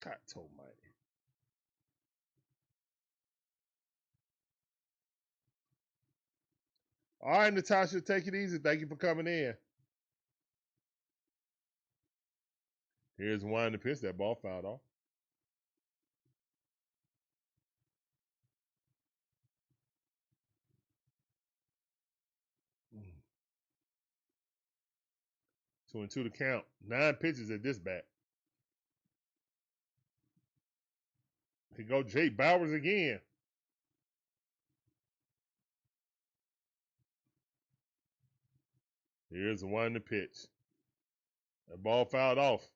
God almighty. All right, Natasha, take it easy. Thank you for coming in. Here's one to pitch. That ball fouled off. Two and two to count. 9 pitches at this bat. Here go Jake Bowers again. Here's the one to pitch. That ball fouled off.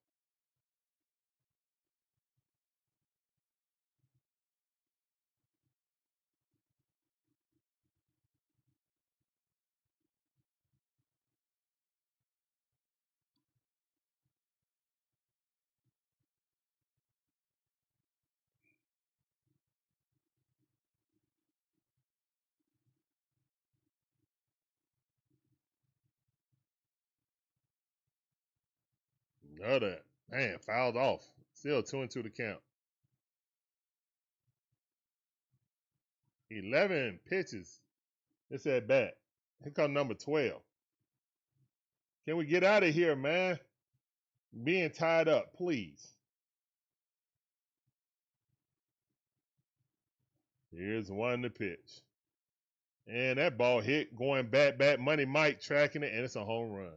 Another, man, fouled off. Still 2 and 2 to count. 11 pitches. It's at bat. Here comes number 12. Can we get out of here, man? Being tied up, please. Here's one to pitch. And that ball hit, going back, Money Mike tracking it, and it's a home run.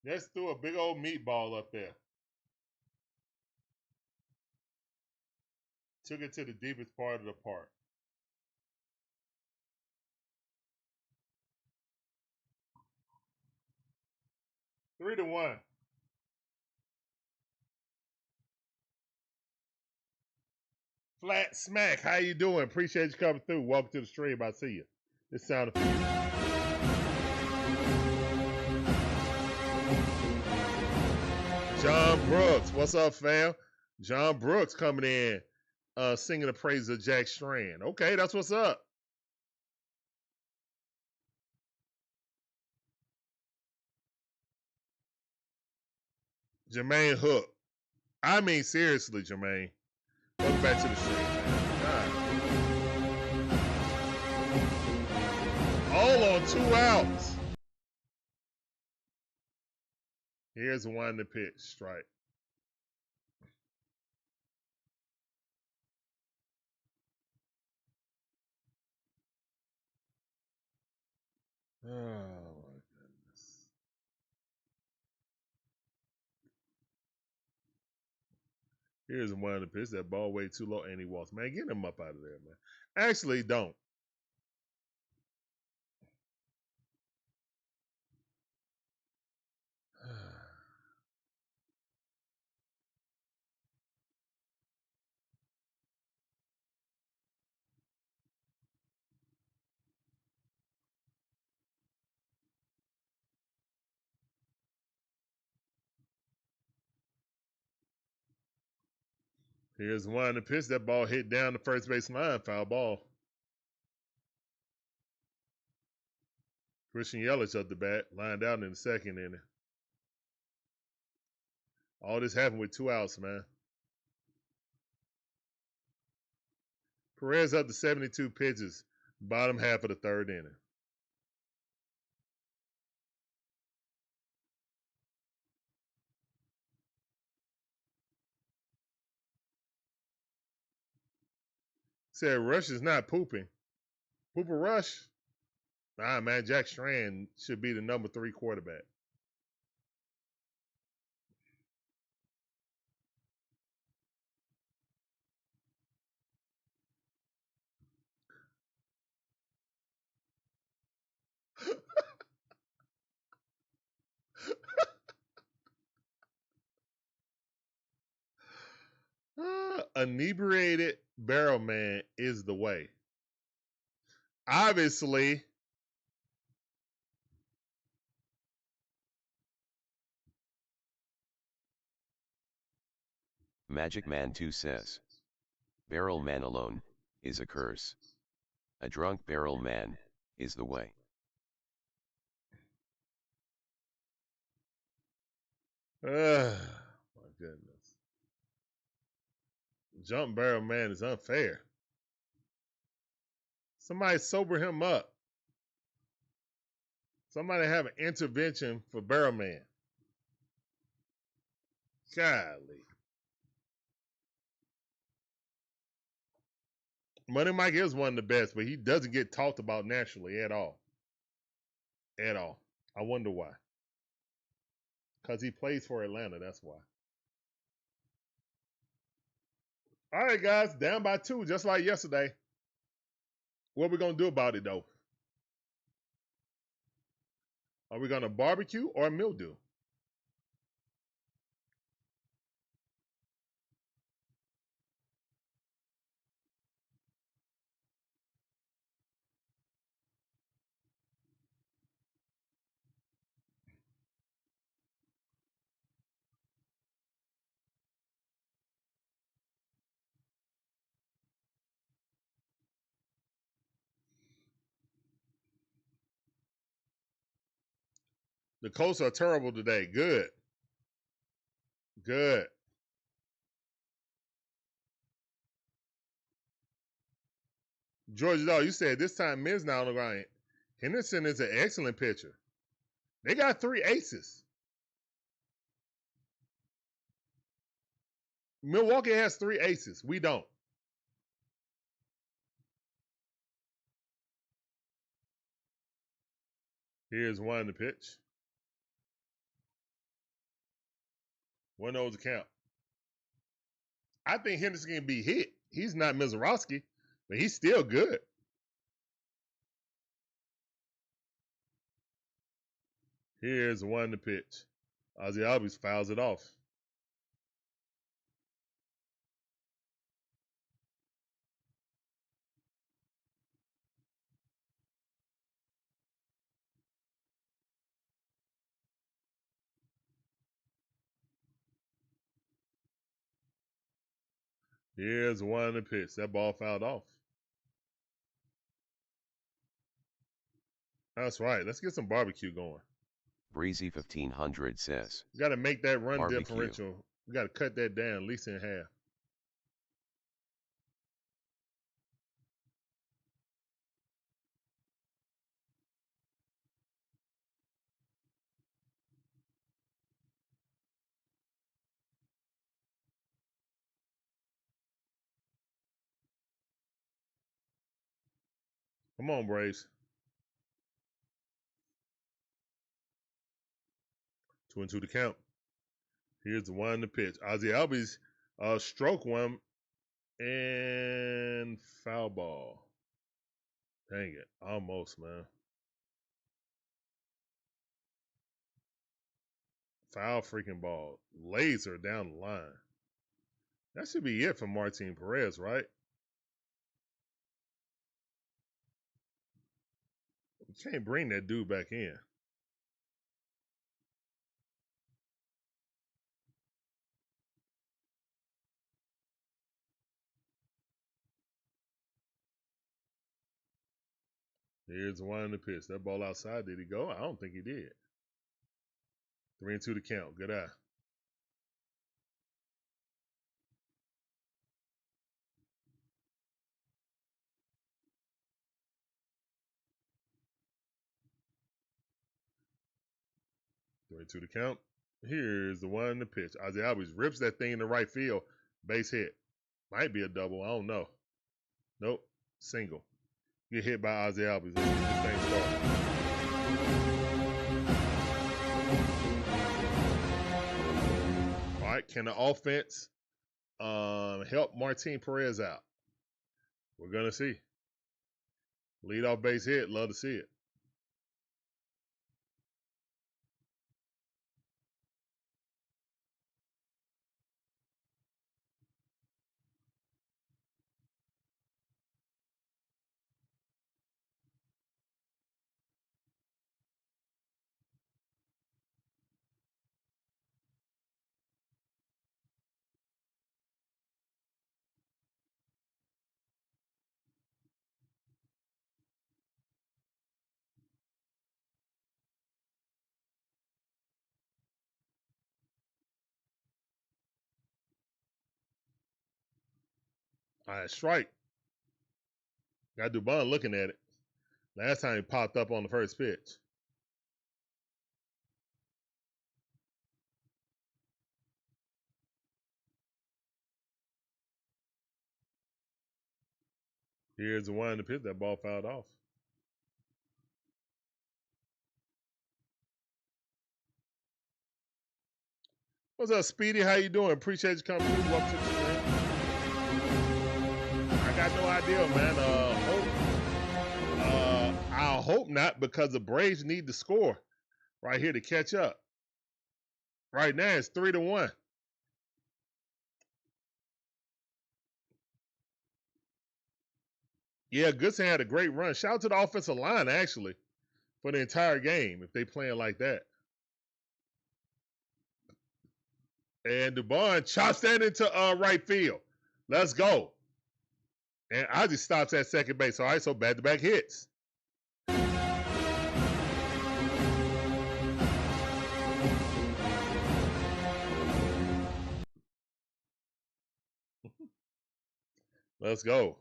Just threw a big old meatball up there. Took it to the deepest part of the park. Three to one. Flat Smack, how you doing? Appreciate you coming through. Welcome to the stream. I see you. This sounded for you. John Brooks, what's up, fam? John Brooks coming in, singing the praises of Jack Strand. Okay, that's what's up. Jermaine Hook. I mean, seriously, Jermaine. Welcome back to the stream, man. God. All on 2 outs. Here's one to pitch, strike. Oh, my goodness. Here's one to pitch. That ball way too low, and he walks. Man, get him up out of there, man. Actually, don't. Here's one to pitch. That ball hit down the first base line. Foul ball. Christian Yelich up the bat. Lined out in the second inning. All this happened with 2 outs, man. Perez up to 72 pitches. Bottom half of the third inning. Said Rush is not pooping. Pooper Rush? Nah, man, Jack Strand should be the number 3 quarterback. Inebriated barrel man is the way. Obviously, Magic Man 2 says, barrel man alone is a curse. A drunk barrel man is the way. my goodness. Jump barrel man is unfair. Somebody sober him up. Somebody have an intervention for barrel man. Golly. Money Mike is one of the best, but he doesn't get talked about nationally at all. At all. I wonder why. Because he plays for Atlanta, that's why. All right, guys, down by 2, just like yesterday. What are we going to do about it, though? Are we going to barbecue or mildew? The Colts are terrible today. Good. Good. George Dawg, you said this time Miz now on the ground. Henderson is an excellent pitcher. They got 3 aces. Milwaukee has 3 aces. We don't. Here's 1 to pitch. 1-0 to count. I think Henderson can be hit. He's not Mizorowski, but he's still good. Here's 1 to pitch. Ozzie Albies fouls it off. Here's 1 to pitch. That ball fouled off. That's right. Let's get some barbecue going. Breezy 1500 says. You got to make that run Barbecue. differential. You got to cut that down at least in half. Come on, Braves. 2-2 to count. Here's the 1 to pitch. Ozzie Albies stroke 1 and foul ball. Dang it. Almost, man. Foul freaking ball. Laser down the line. That should be it for Martin Perez, right? We can't bring that dude back in. Here's 1 to pitch. That ball outside, did he go? I don't think he did. 3-2 to count. Good eye. To the count. Here's the 1 to pitch. Ozzie Albies rips that thing in the right field. Base hit. Might be a double. I don't know. Nope. Single. Get hit by Ozzie Albies. Let's get this thing started. All right. Can the offense help Martin Perez out? We're going to see. Leadoff base hit. Love to see it. All right, strike. Got Dubon looking at it. Last time he popped up on the first pitch. Here's the 1 to pitch. That ball fouled off. What's up, Speedy? How you doing? Appreciate you coming through. Welcome to the stream. I got no idea, man. I hope not, because the Braves need to score right here to catch up. Right now, it's 3-1. Yeah, Goodson had a great run. Shout out to the offensive line, actually, for the entire game, if they playing like that. And Dubon chops that into right field. Let's go. And Ozzie stops at second base. All right, so back-to-back hits. Let's go.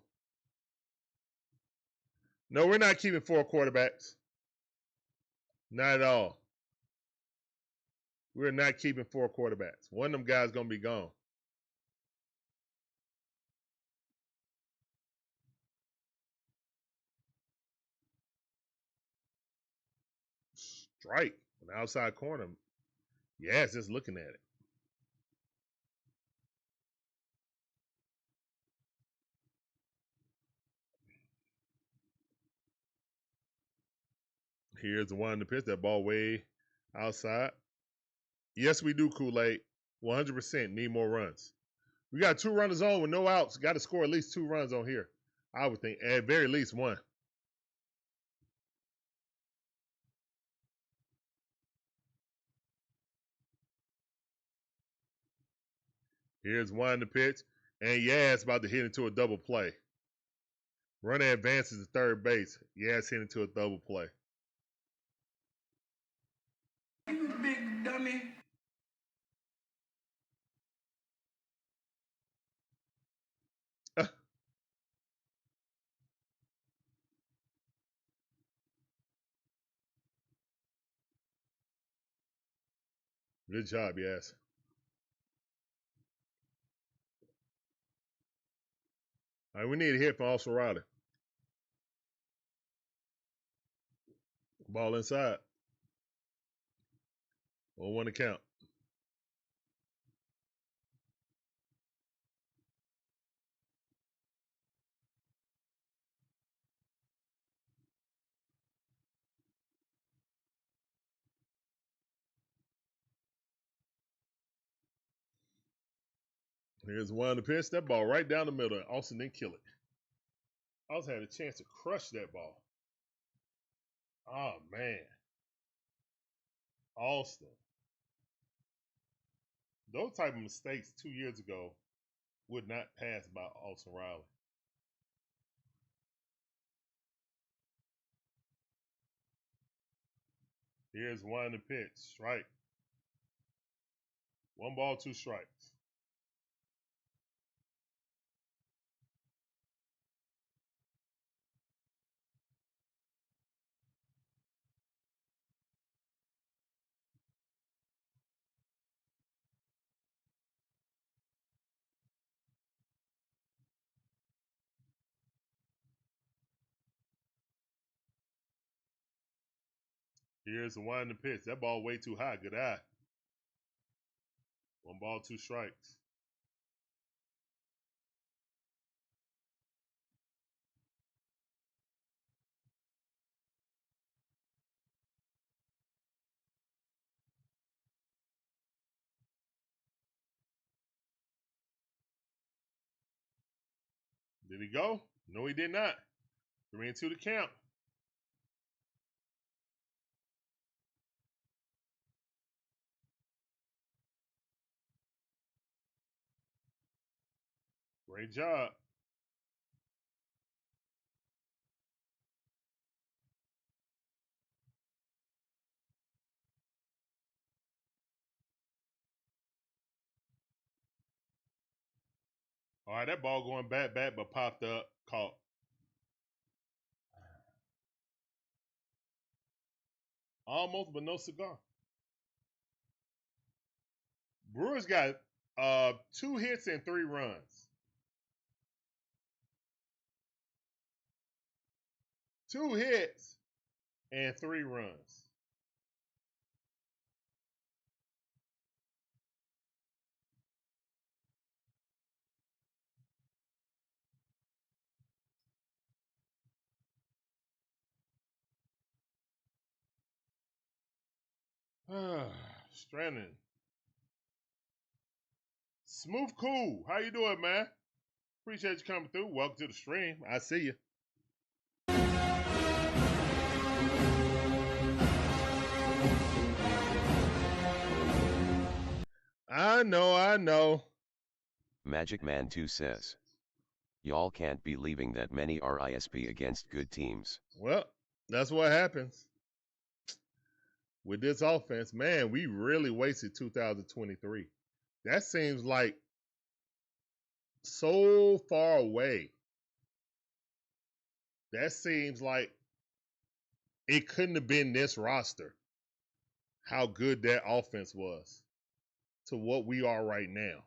No, we're not keeping 4 quarterbacks. Not at all. We're not keeping 4 quarterbacks. One of them guys going to be gone. Strike. An outside corner. Yes, just looking at it. Here's the one to pitch. That ball way outside. Yes, we do, Kool-Aid. 100% need more runs. We got 2 runners on with no outs. Got to score at least 2 runs on here. I would think at very least 1. Here's one to pitch. And yeah, it's about to hit into a double play. Runner advances to third base. Yeah, it's hitting into a double play. You big dummy. Good job, yes. All right, we need a hit from Olson Riley. Ball inside. 0-1 to count. Here's one to pitch. That ball right down the middle. Olson didn't kill it. Olson had a chance to crush that ball. Oh, man. Austin. Those type of mistakes 2 years ago would not pass by Olson Riley. Here's one to pitch. Strike. 1 ball, 2 strikes. Here's the one to pitch. That ball way too high. Good eye. 1 ball, 2 strikes. Did he go? No, he did not. 3-2 to count. Great job. All right, that ball going back, but popped up, caught. Almost, but no cigar. Brewers got 2 hits and 3 runs. 2 hits and 3 runs. Stranding. Smooth Cool. How you doing, man? Appreciate you coming through. Welcome to the stream. I see you. I know. Magic Man 2 says, y'all can't be leaving that many RISP against good teams. Well, that's what happens with this offense. Man, we really wasted 2023. That seems like so far away. That seems like it couldn't have been this roster. How good that offense was to what we are right now.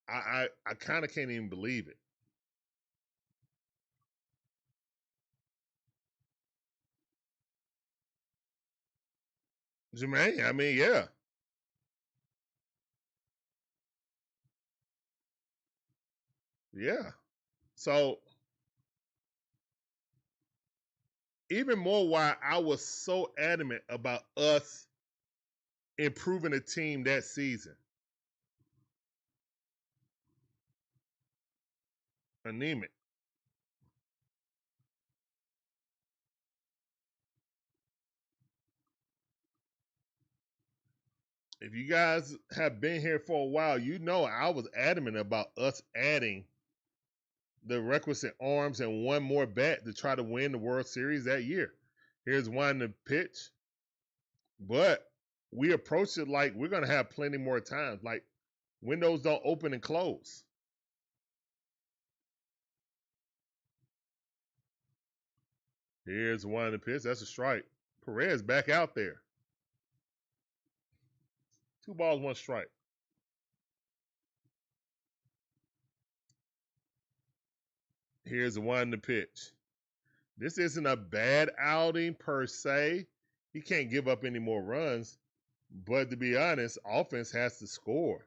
I kind of can't even believe it. Jermaine, I mean, yeah. Yeah. So even more why I was so adamant about us improving the team that season. Anemic. If you guys have been here for a while, you know I was adamant about us adding the requisite arms and one more bat to try to win the World Series that year. Here's one to pitch. But we approached it like we're going to have plenty more times. Like windows don't open and close. Here's one to pitch. That's a strike. Perez back out there. 2 balls, 1 strike. Here's the one to pitch. This isn't a bad outing per se. He can't give up any more runs. But to be honest, offense has to score.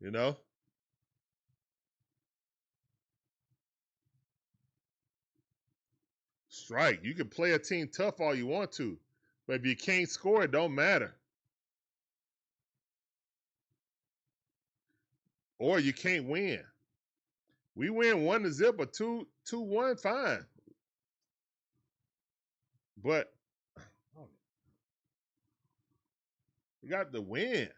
You know? Strike. You can play a team tough all you want to. But if you can't score, it don't matter. Or you can't win. We win 1-0 or 2-1, fine. But you got the win.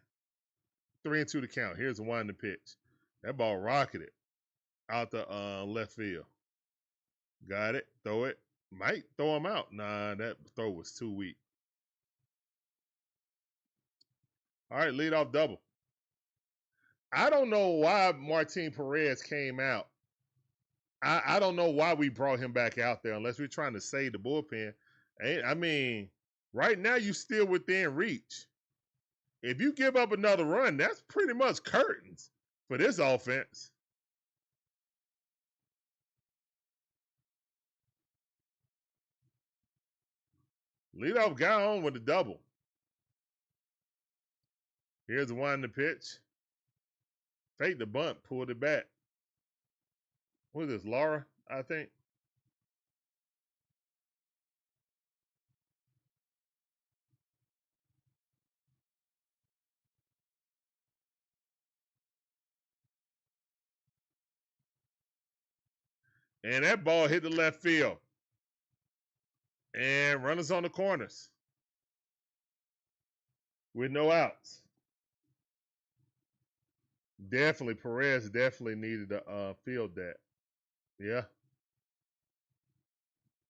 3-2 to count. Here's the one to pitch. That ball rocketed out the left field. Got it. Throw it. Might throw him out. Nah, that throw was too weak. All right, leadoff double. I don't know why Martin Perez came out. I don't know why we brought him back out there unless we're trying to save the bullpen. I mean, right now you still within reach. If you give up another run, that's pretty much curtains for this offense. Leadoff guy on with the double. Here's the one to pitch. Fake the bunt, pulled it back. What is this, Laura, I think? And that ball hit the left field. And runners on the corners. With no outs. Definitely, Perez definitely needed to field that. Yeah.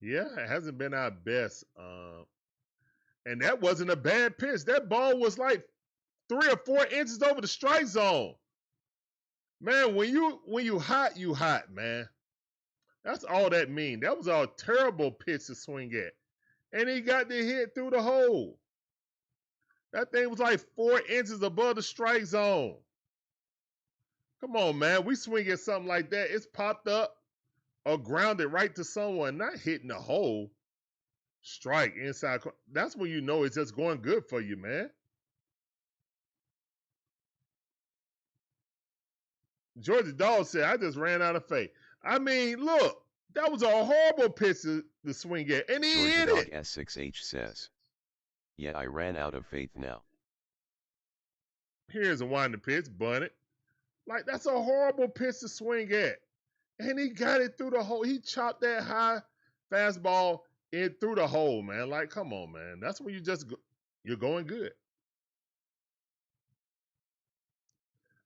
Yeah, it hasn't been our best. And that wasn't a bad pitch. That ball was like 3 or 4 inches over the strike zone. Man, when you hot, man. That's all that means. That was a terrible pitch to swing at. And he got the hit through the hole. That thing was like 4 inches above the strike zone. Come on, man. We swing at something like that. It's popped up or grounded right to someone, not hitting the hole. Strike inside. That's when you know it's just going good for you, man. Georgia Dawg said, I just ran out of faith. I mean, look, that was a horrible pitch to swing at, and he hit it. Georgia S6H says, yeah, I ran out of faith now. Here's a winding pitch, bunted. Like, that's a horrible pitch to swing at. And he got it through the hole. He chopped that high fastball in through the hole, man. Like, come on, man. That's when you're going good.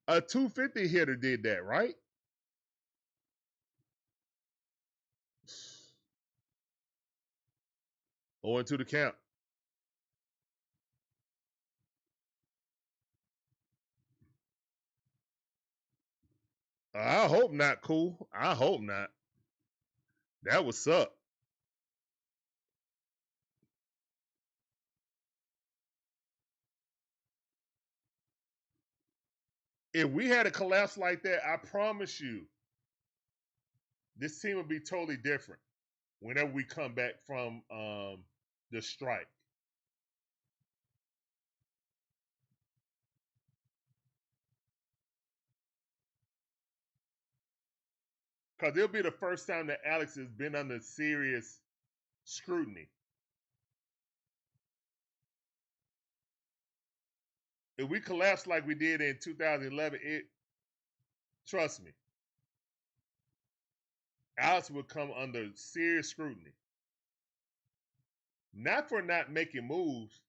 A 250 hitter did that, right? Going to the count. I hope not, cool. I hope not. That would suck. If we had a collapse like that, I promise you, this team would be totally different whenever we come back from the strike. Because it'll be the first time that Alex has been under serious scrutiny. If we collapse like we did in 2011, trust me, Alex will come under serious scrutiny. Not for not making moves,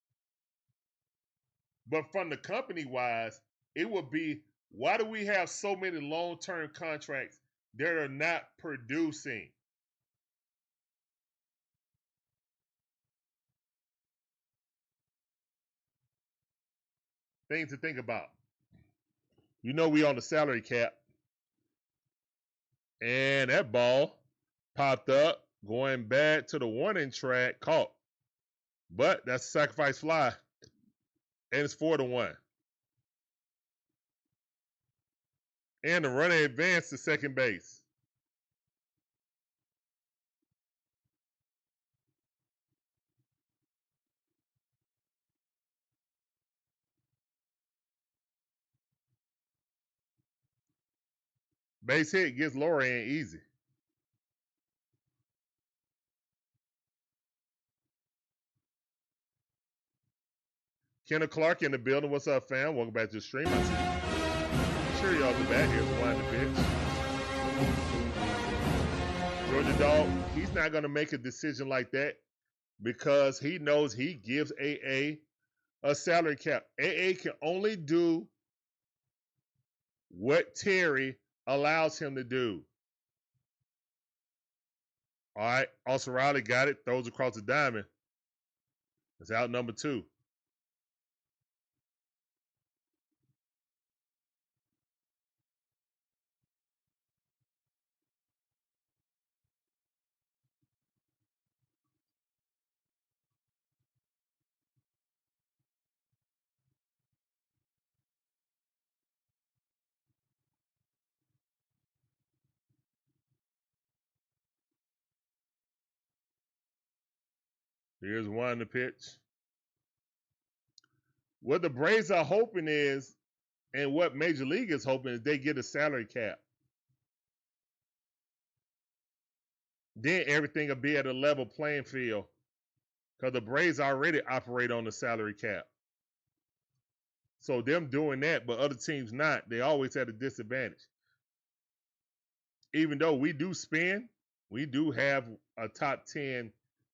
but from the company wise, it would be, why do we have so many long-term contracts that are not producing? Things to think about. You know we on the salary cap. And that ball popped up, going back to the warning track, caught. But that's a sacrifice fly. And it's 4-1. And the runner advanced to second base. Base hit gets lower and easy. Kenneth Clark in the building. What's up, fam? Welcome back to the stream. I see. Sure, y'all the bat. Here's one the pitch. Georgia Dog, he's not going to make a decision like that because he knows he gives AA a salary cap. AA can only do what Terry allows him to do. All right, Austin Riley got it, throws across the diamond. It's out number 2. Here's one the pitch. What the Braves are hoping is, and what Major League is hoping, is they get a salary cap. Then everything will be at a level playing field because the Braves already operate on the salary cap. So them doing that, but other teams not, they always at a disadvantage. Even though we do spend, we do have a top 10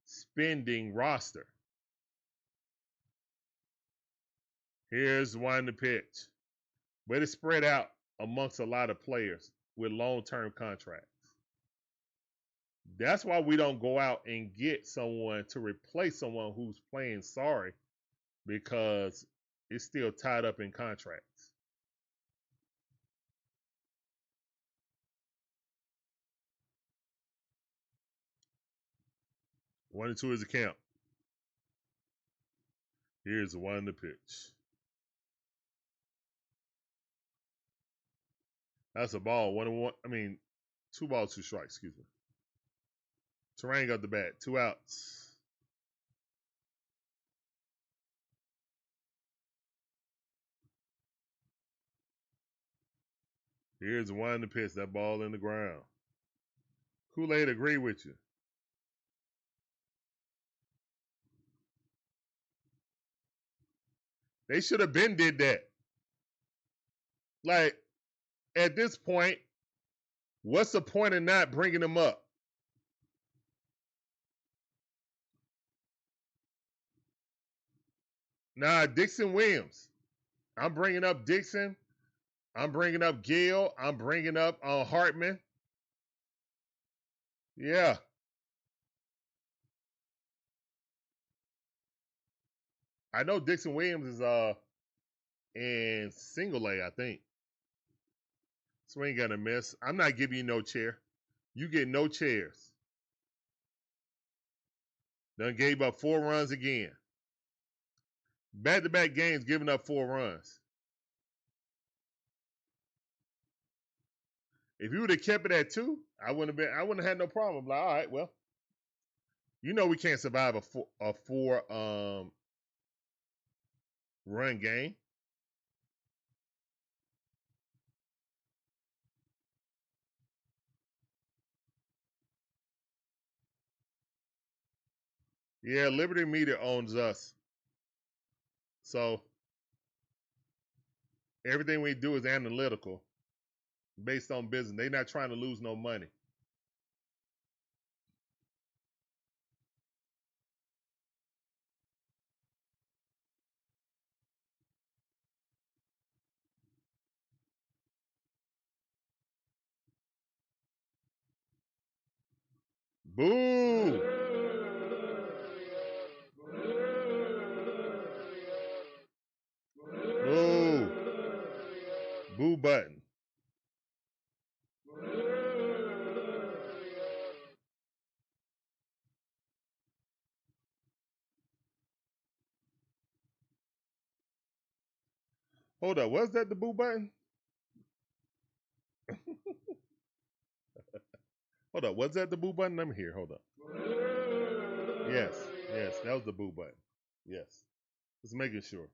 spending roster. Here's one to pitch. But it's spread out amongst a lot of players with long-term contracts. That's why we don't go out and get someone to replace someone who's playing sorry, because it's still tied up in contracts. One and 2 is the count. Here's the one to pitch. That's a ball. 1-1. I mean, 2 balls, 2 strikes. Excuse me. Terrain got the bat. 2 outs. Here's one to pitch. That ball in the ground. Kool-Aid agree with you. They should have been did that. Like, at this point, what's the point of not bringing them up? Nah, Dixon Williams. I'm bringing up Dixon. I'm bringing up Gale. I'm bringing up Hartman. Yeah. I know Dixon Williams is in single A, I think. Swing and a miss. I'm not giving you no chair. You get no chairs. Done gave up 4 runs again. Back-to-back games giving up 4 runs. If you would have kept it at 2, I wouldn't have had no problem. Like, all right, well, you know we can't survive a four run game. Yeah, Liberty Media owns us. So everything we do is analytical, based on business. They're not trying to lose no money. Boo! Boo! Boo button. Hold up, was that the boo button? Hold up, was that the boo button? Let me hear. Hold up. Yes, that was the boo button. Yes. Just making sure.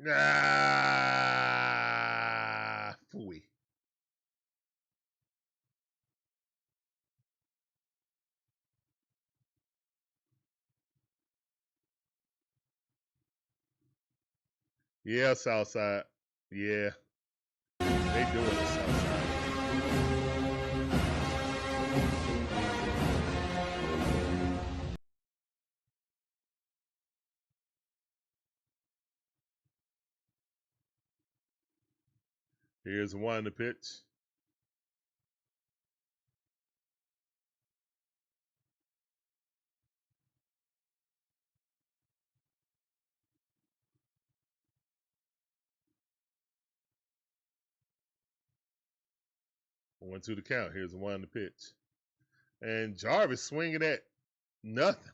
Ah, phooey. Yeah, Southside. Yeah, they doing it, Southside. Here's one to pitch. One to the count. Here's one to pitch. And Jarvis swinging at nothing.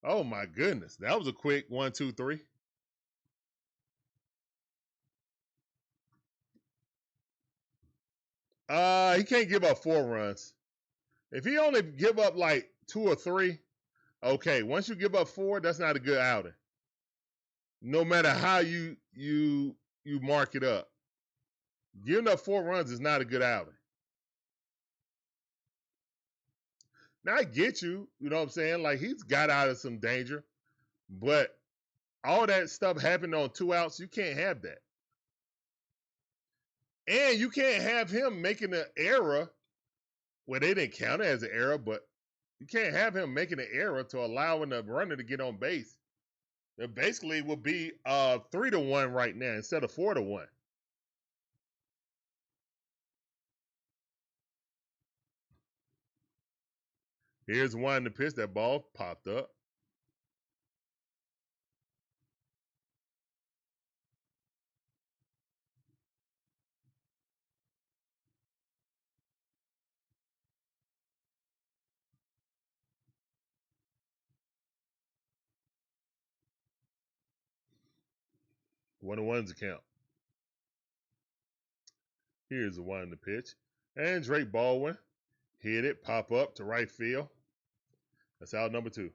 Oh my goodness. That was a quick 1, 2, 3. He can't give up 4 runs. If he only give up like 2 or 3, okay. Once you give up 4, that's not a good outing. No matter how you mark it up. Giving up 4 runs is not a good outing. Now I get you, you know what I'm saying? Like he's got out of some danger, but all that stuff happened on 2 outs. You can't have that. And you can't have him making an error. Well, they didn't count it as an error, but you can't have him making an error to allowing the runner to get on base. It basically would be 3-1 right now instead of 4-1. Here's one to pitch. That ball popped up. One and one's a count. Here's the one to pitch. And Drake Baldwin hit it, pop up to right field. That's out number 2.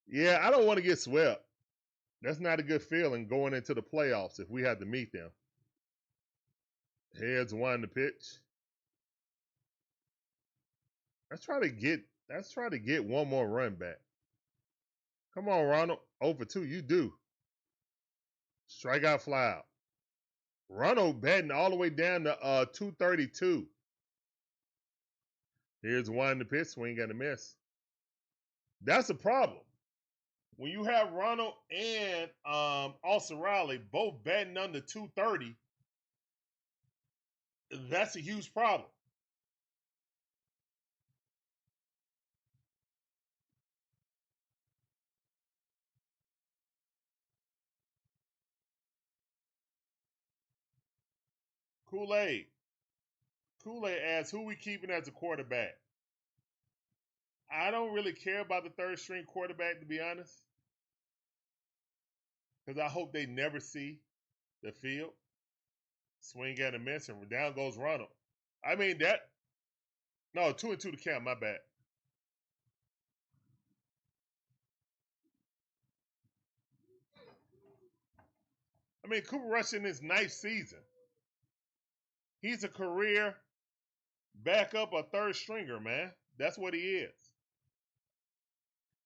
Yeah, I don't want to get swept. That's not a good feeling going into the playoffs if we had to meet them. Here's one to pitch. Let's try to get one more run back. Come on, Ronald. Over 2. You do. Strikeout, fly out. Ronald batting all the way down to 232. Here's one to pitch. Swing and a miss. That's a problem. When you have Ronald and Olson Riley both batting under 230, that's a huge problem. Kool-Aid asks, who we keeping as a quarterback? I don't really care about the third string quarterback, to be honest, because I hope they never see the field. Swing and a miss, and down goes Ronald. I mean, 2-2 to count, my bad. I mean, Cooper Rush in his 9th season. He's a career backup or third stringer, man. That's what he is.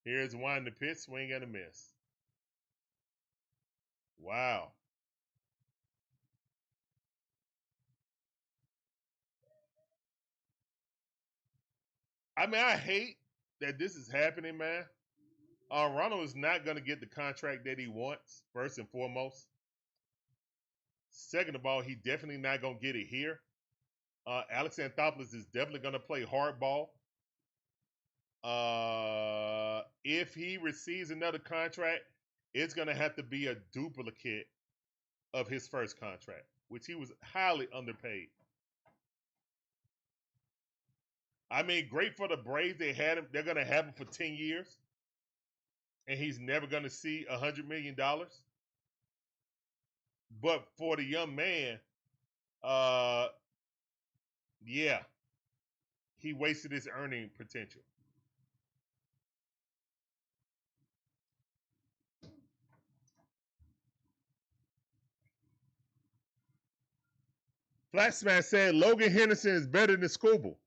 Here's one to pitch, swing and a miss. Wow. I mean, I hate that this is happening, man. Ronald is not going to get the contract that he wants, first and foremost. Second of all, he definitely not going to get it here. Alex Anthopoulos is definitely going to play hardball. If he receives another contract, it's going to have to be a duplicate of his first contract, which he was highly underpaid. I mean, great for the Braves. They had him. They're going to have him for 10 years. And he's never going to see $100 million. But for the young man, yeah, he wasted his earning potential. Flatsman said Logan Henderson is better than Scooble.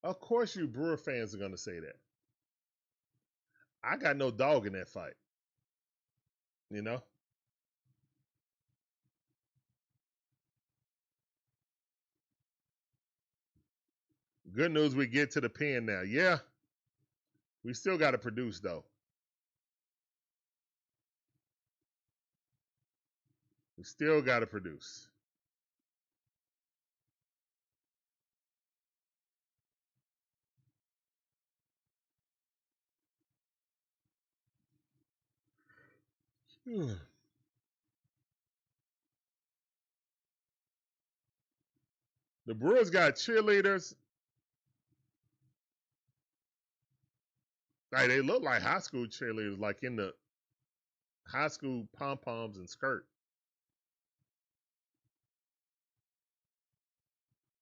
Of course you Brewer fans are going to say that. I got no dog in that fight. You know? Good news, we get to the pen now. Yeah. We still got to produce, though. We still got to produce. The Brewers got cheerleaders. Like, they look like high school cheerleaders, like in the high school pom-poms and skirt.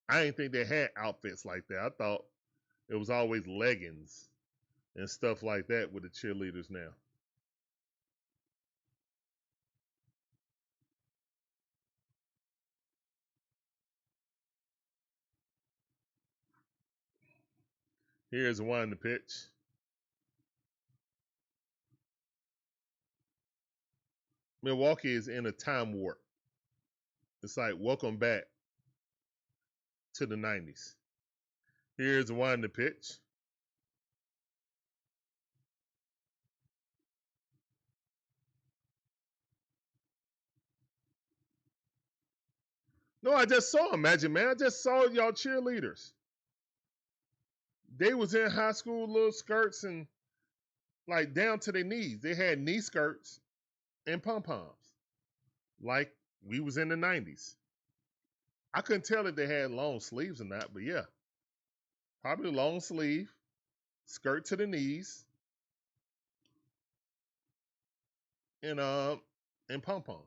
I didn't think they had outfits like that. I thought it was always leggings and stuff like that with the cheerleaders now. Here's one to pitch. Milwaukee is in a time warp. It's like, welcome back to the 90s. Here's one to pitch. No, I just saw them, Magic Man. I just saw y'all cheerleaders. They was in high school little skirts and like down to their knees. They had knee skirts and pom-poms like we was in the 90s. I couldn't tell if they had long sleeves or not, but yeah. Probably long sleeve, skirt to the knees, and pom-poms.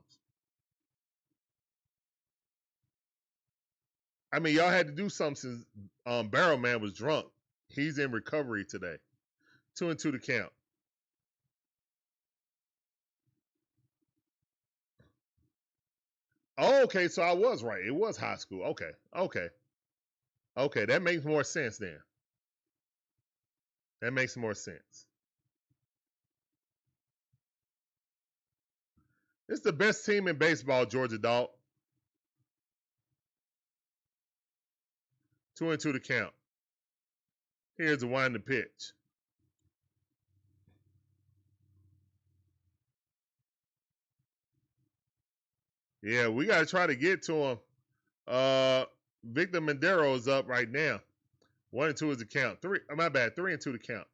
I mean, y'all had to do something since Barrel Man was drunk. He's in recovery today. 2-2 to count. Oh, okay, so I was right. It was high school. Okay, that makes more sense then. That makes more sense. It's the best team in baseball, Georgia Dog. 2-2 to count. Here's the wind the pitch. Yeah, we got to try to get to him. Victor Madero is up right now. 1-2 is the count. 3-2 to count.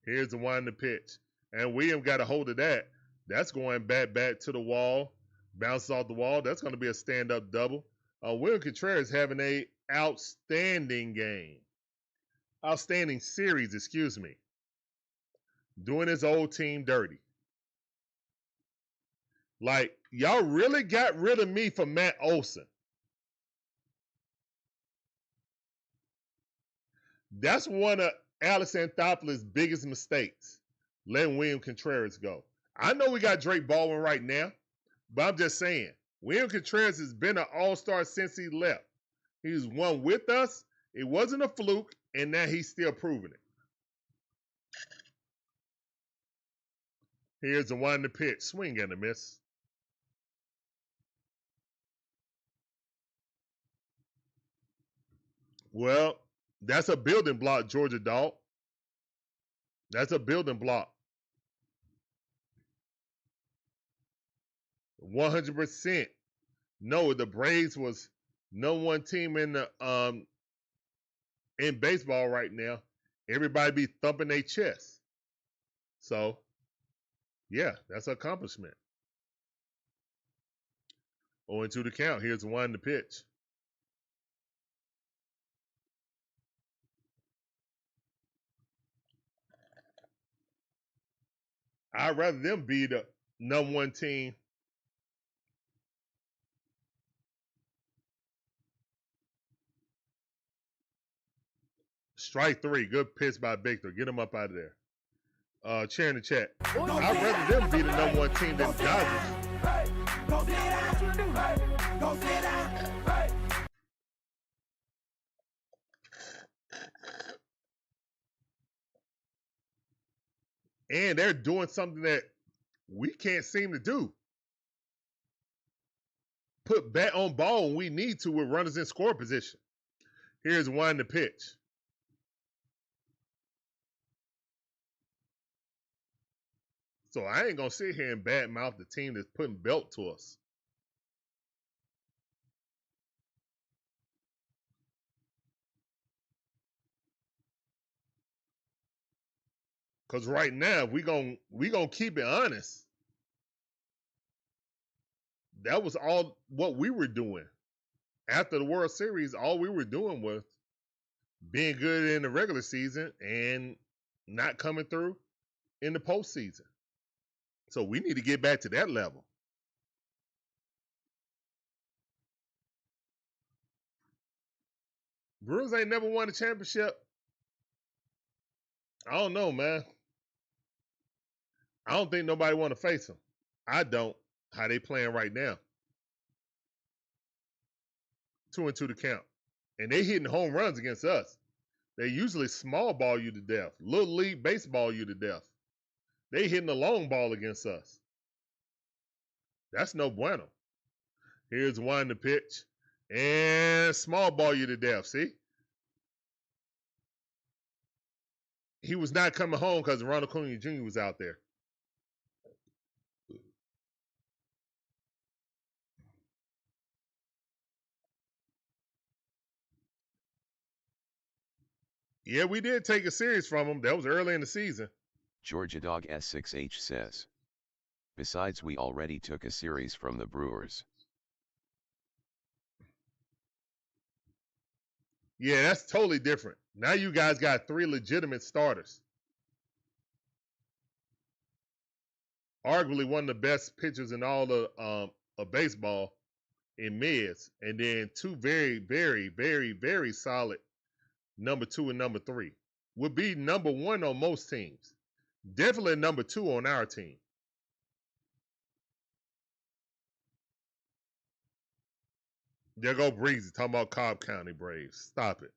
Here's the wind the pitch. And William got a hold of that. That's going back to the wall. Bounces off the wall. That's going to be a stand-up double. William Contreras having a outstanding game. Outstanding series, excuse me. Doing his old team dirty. Like, y'all really got rid of me for Matt Olson. That's one of Alex Anthopoulos' biggest mistakes, letting William Contreras go. I know we got Drake Baldwin right now, but I'm just saying, William Contreras has been an all-star since he left. He's won with us. It wasn't a fluke, and now he's still proving it. Here's the one to pitch. Swing and a miss. Well, that's a building block, Georgia Dog. That's a building block. 100%. No, the Braves was #1 team in the in baseball right now. Everybody be thumping their chest. So, yeah, that's an accomplishment. 0-2 to count. Here's the one to pitch. I'd rather them be the #1 team. Strike 3. Good pitch by Victor. Get him up out of there. Chair in the chat. I'd rather them be the #1 team than the Dodgers. Go sit down. Go sit down. And they're doing something that we can't seem to do. Put bat on ball when we need to with runners in score position. Here's one to pitch. So I ain't going to sit here and badmouth the team that's putting belt to us. Because right now, we gonna keep it honest. That was all what we were doing. After the World Series, all we were doing was being good in the regular season and not coming through in the postseason. So we need to get back to that level. Brewers ain't never won a championship. I don't know, man. I don't think nobody want to face them. I don't. How they playing right now. 2-2 to count. And they hitting home runs against us. They usually small ball you to death. Little league baseball you to death. They hitting the long ball against us. That's no bueno. Here's one to pitch. And small ball you to death. See? He was not coming home because Ronald Acuna Jr. was out there. Yeah, we did take a series from him. That was early in the season. Georgia Dog S6H says. Besides, we already took a series from the Brewers. Yeah, that's totally different. Now you guys got 3 legitimate starters. Arguably one of the best pitchers in all of baseball in mids. And then 2 very, very, very, very solid #2 and #3. Would be #1 on most teams. Definitely #2 on our team. There go Breezy talking about Cobb County Braves. Stop it.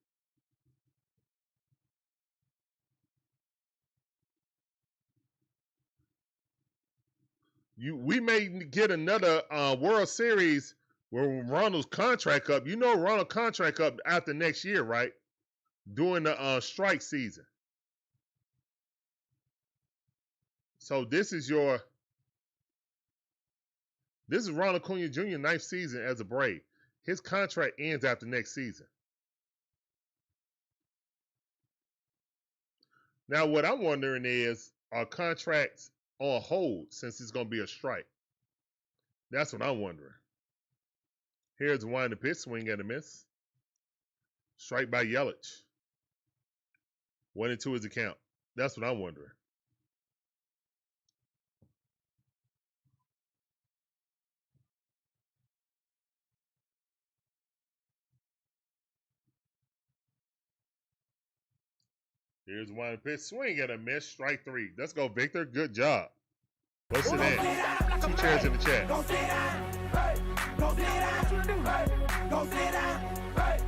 We may get another World Series where Ronald's contract up. You know Ronald's contract up after next year, right? During the strike season. So this is Ronald Acuna Jr. 9th season as a Brave. His contract ends after next season. Now, what I'm wondering is, are contracts on hold since it's going to be a strike? That's what I'm wondering. Here's the wind, the pitch, swing and a miss. Strike by Yelich. 1-2 is the count. That's what I'm wondering. Here's one pitch, swing and a miss, strike 3. Let's go, Victor. Good job. Let's sit down. 2 chairs in the chat. Go sit down. Hey. Go sit down. Hey. Go sit down. Hey.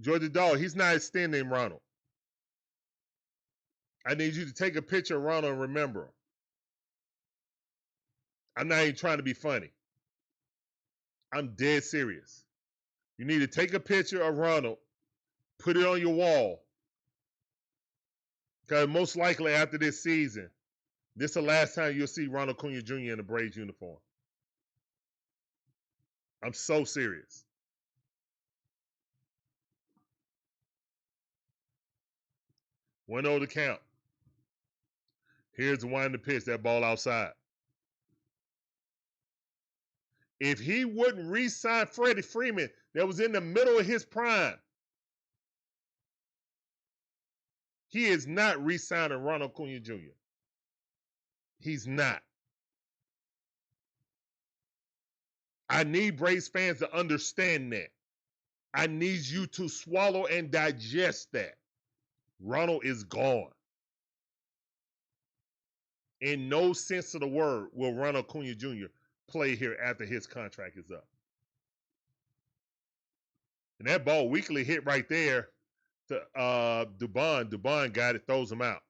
Georgia Dog, he's not extending Ronald. I need you to take a picture of Ronald and remember him. I'm not even trying to be funny. I'm dead serious. You need to take a picture of Ronald, put it on your wall. Because most likely after this season, this is the last time you'll see Ronald Acuna Jr. in a Braves uniform. I'm so serious. One over the count. Here's the wind, the pitch, that ball outside. If he wouldn't re-sign Freddie Freeman, that was in the middle of his prime, he is not re-signing Ronald Acuna Jr. He's not. I need Braves fans to understand that. I need you to swallow and digest that. Ronald is gone. In no sense of the word will Ronald Acuna Jr. play here after his contract is up. And that ball weakly hit right there to Dubon. Dubon got it, throws him out.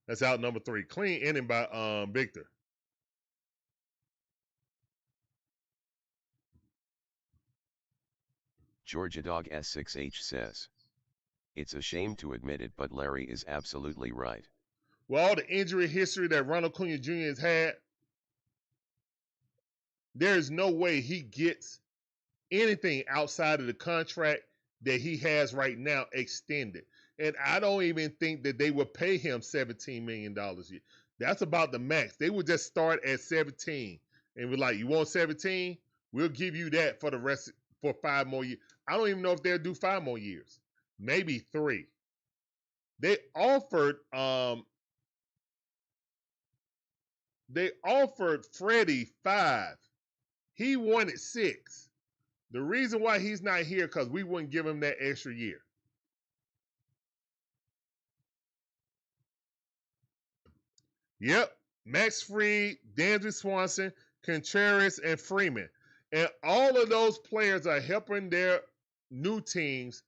That's out number 3. Clean inning by Victor. Georgia Dog S6H says, "It's a shame to admit it, but Larry is absolutely right. With all the injury history that Ronald Acuna Jr. has had, there is no way he gets anything outside of the contract that he has right now extended. And I don't even think that they would pay him $17 million a year. That's about the max. They would just start at 17 and be like, you want 17? We'll give you that for the rest, for 5 more years. I don't even know if they'll do 5 more years. Maybe 3. They offered Freddie 5. He wanted 6. The reason why he's not here because we wouldn't give him that extra year. Yep. Max Fried, Dansby Swanson, Contreras, and Freeman. And all of those players are helping their new teams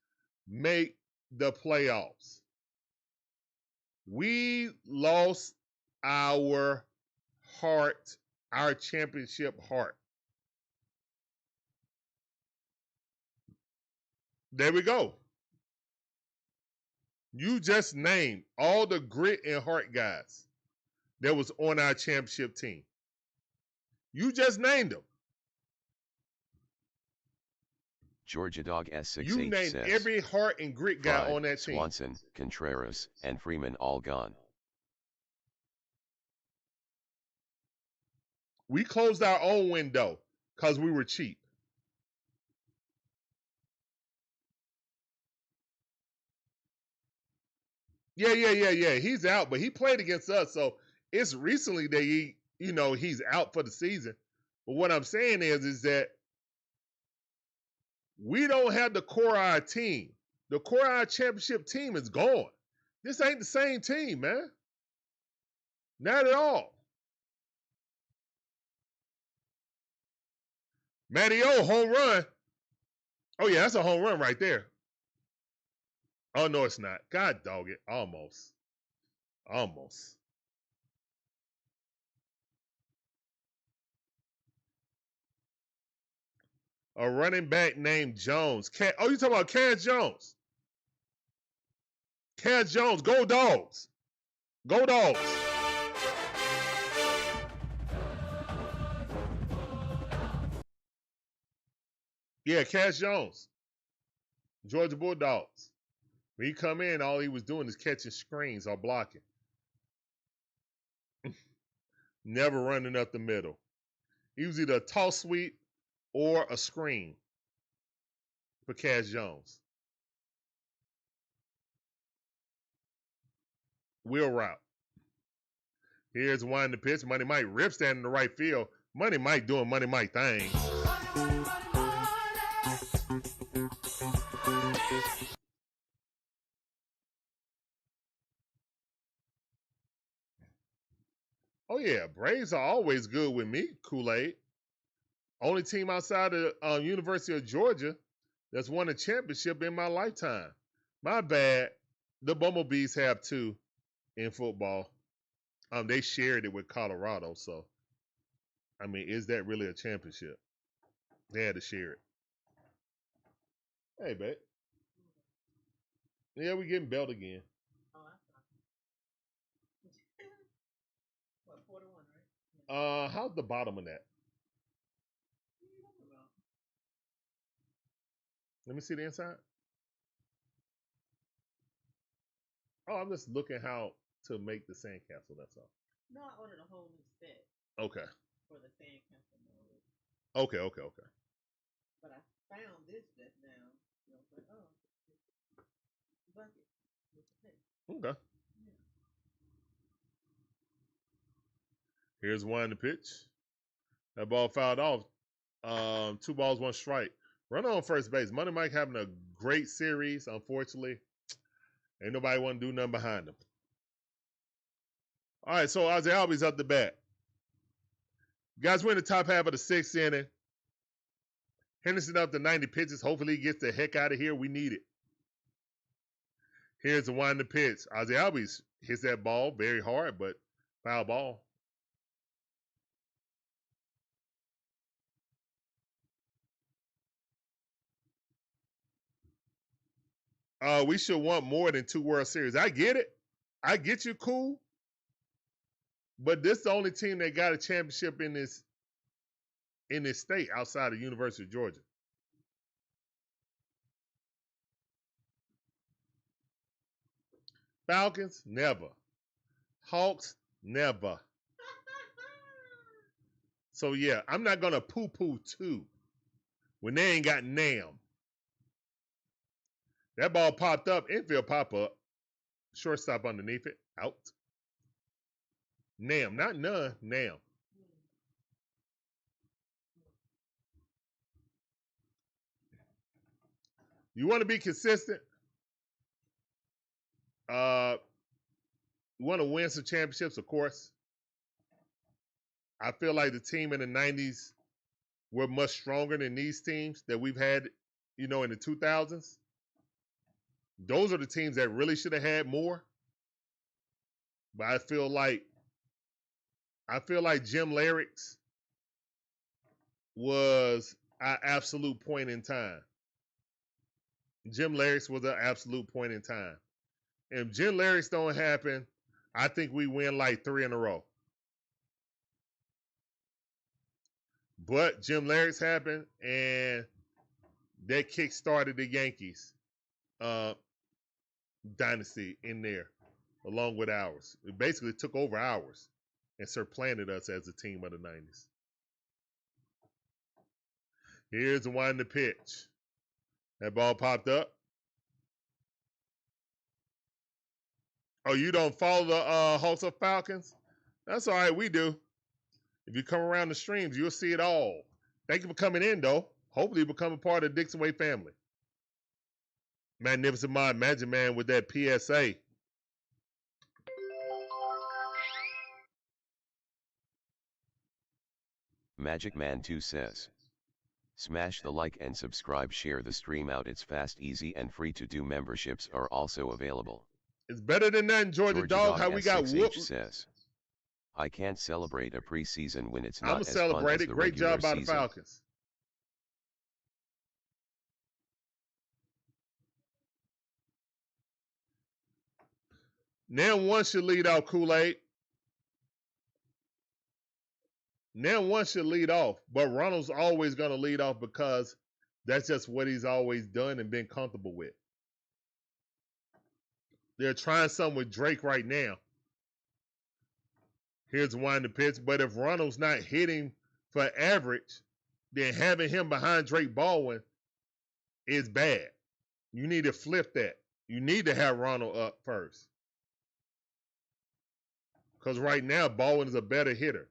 make the playoffs. We lost our heart, our championship heart. There we go. You just named all the grit and heart guys that was on our championship team. You just named them. Georgia Dog S6H You named says, every heart and grit guy Fried, on that team. Swanson, Contreras, and Freeman all gone. We closed our own window because we were cheap. Yeah. He's out, but he played against us, so it's recently that he's out for the season. But what I'm saying is that we don't have the core of our team. The core of our championship team is gone. This ain't the same team, man. Not at all. Matty O, home run. Oh, yeah, that's a home run right there. Oh, no, it's not. God dog it. Almost. Almost. A running back named Jones. Oh, you talking about Cass Jones? Cass Jones. Go Dogs. Go Dogs. Yeah, Cass Jones. Georgia Bulldogs. When he come in, all he was doing is catching screens or blocking. Never running up the middle. He was either a toss sweep or a screen for Cass Jones. Wheel route. Here's one in the pitch. Money Mike Rip standing in the right field. Money Mike doing Money Mike things. Oh, yeah. Braves are always good with me, Kool-Aid. Only team outside of University of Georgia that's won a championship in my lifetime. My bad. The Bumblebees have two in football. They shared it with Colorado, so I mean, is that really a championship? They had to share it. Hey, babe. Yeah, we getting belt again. Oh, I thought. What, 4-1, right? How's the bottom of that? What are you talking about? Let me see the inside. Oh, I'm just looking how to make the sandcastle, that's all. No, I ordered a whole new set Okay. for the sandcastle mode. Okay. But I found this just now. So I was like, oh, bucket with the pig. Okay. Yeah. Here's one in the pitch. That ball fouled off. 2 balls, 1 strike. Runner on first base. Money Mike having a great series. Unfortunately, ain't nobody want to do nothing behind him. All right, so Ozzie Albies up the bat. Guys, we're in the top half of the 6th inning. Henderson up to 90 pitches. Hopefully he gets the heck out of here. We need it. Here's the one in the pitch. Ozzie Albies hits that ball very hard, but foul ball. We should want more than 2 World Series. I get it. I get you, cool. But this is the only team that got a championship in this state outside of University of Georgia. Falcons, never. Hawks, never. So, yeah, I'm not going to poo-poo 2 when they ain't got Nam. That ball popped up. Infield pop-up. Shortstop underneath it. Out. Nam. Not none. Nam. You want to be consistent? You want to win some championships, of course. I feel like the team in the 90s were much stronger than these teams that we've had, in the 2000s. Those are the teams that really should have had more. But I feel like Jim Leyrick's was an absolute point in time. Jim Leyrick's was an absolute point in time. And if Jim Leyrick's don't happen, I think we win like 3 in a row. But Jim Leyrick's happened, and that kick-started the Yankees dynasty in there, along with ours. It basically took over ours and supplanted us as a team of the 90s. Here's the one in the pitch. That ball popped up. Oh, you don't follow the Hawks or Falcons? That's all right, we do. If you come around the streams, you'll see it all. Thank you for coming in, though. Hopefully you become a part of the DIXON WAY family. Magnificent Mod Magic Man with that PSA. Magic Man 2 says, smash the like and subscribe, share the stream out. It's fast, easy, and free to do. Memberships are also available. It's better than nothing, Georgia Dog. How we got whooped. Says, I can't celebrate a preseason when it's not I'm going to celebrate it. Great job by the Falcons. Now one should lead off, Kool-Aid. Now one should lead off, but Ronald's always going to lead off because that's just what he's always done and been comfortable with. They're trying something with Drake right now. Here's one the pitch, but if Ronald's not hitting for average, then having him behind Drake Baldwin is bad. You need to flip that. You need to have Ronald up first. Because right now, Baldwin is a better hitter.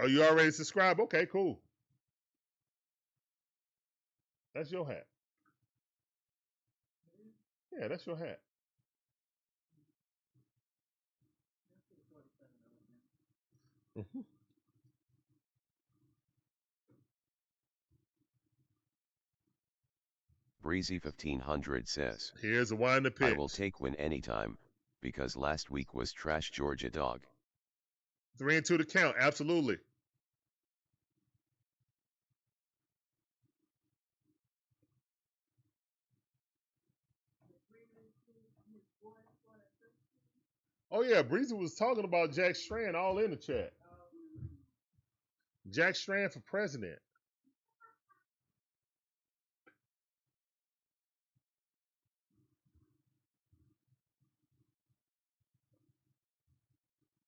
Are you already subscribed? Okay, cool. That's your hat. Yeah, that's your hat. Mm-hmm. Breezy 1500 says, here's a wind the pitch. I will take win anytime, because last week was trash, Georgia Dog. 3-2 to count, absolutely. Oh yeah, Breezy was talking about Jack Strand all in the chat. Jack Strand for president.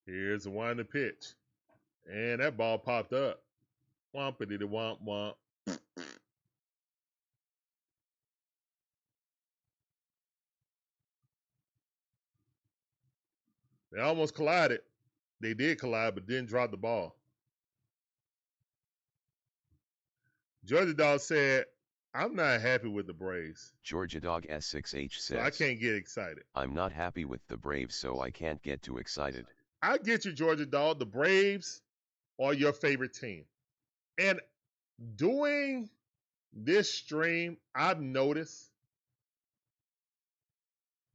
Here's the wind the pitch. And that ball popped up. Wompity the womp womp. They almost collided. They did collide, but didn't drop the ball. Georgia Dog said, I'm not happy with the Braves. Georgia Dog S6H says, So I can't get excited. I'm not happy with the Braves, so I can't get too excited. I get you, Georgia Dog. The Braves are your favorite team. And doing this stream, I've noticed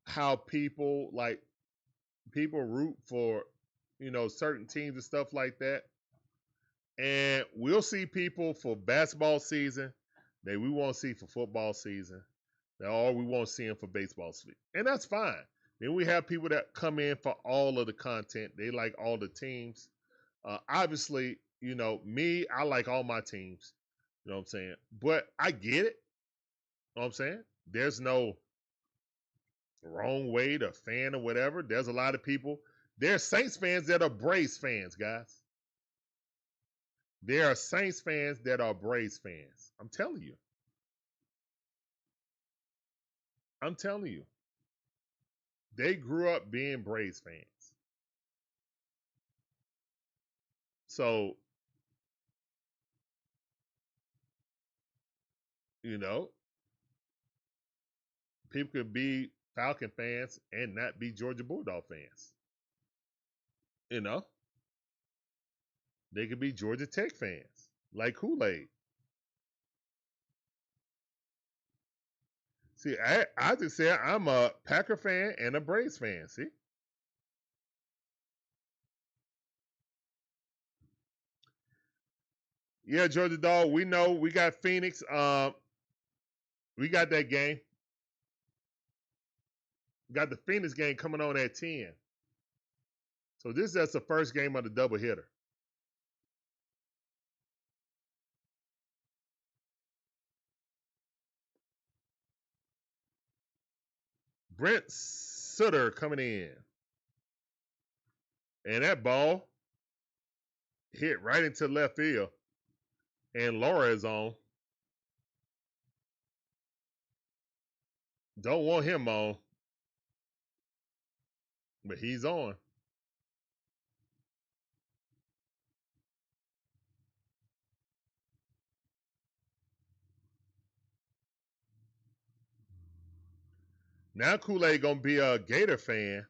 how people root for, certain teams and stuff like that. And we'll see people for basketball season that we won't see for football season, or we won't see them for baseball season. And that's fine. Then we have people that come in for all of the content. They like all the teams. Obviously, me, I like all my teams. You know what I'm saying? But I get it. You know what I'm saying? There's no wrong way to fan or whatever. There's a lot of people. There's Saints fans that are Braves fans, guys. There are Saints fans that are Braves fans. I'm telling you. I'm telling you. They grew up being Braves fans. So, people could be Falcon fans and not be Georgia Bulldog fans. They could be Georgia Tech fans, like Kool-Aid. See, I just said I'm a Packer fan and a Braves fan, see? Yeah, Georgia Dog, we know we got Phoenix. We got that game. Got the Phoenix game coming on at 10. So this is just the first game of the doubleheader. Brent Sutter coming in. And that ball hit right into left field. And Laura is on. Don't want him on. But he's on. Now Kool-Aid gonna be a Gator fan.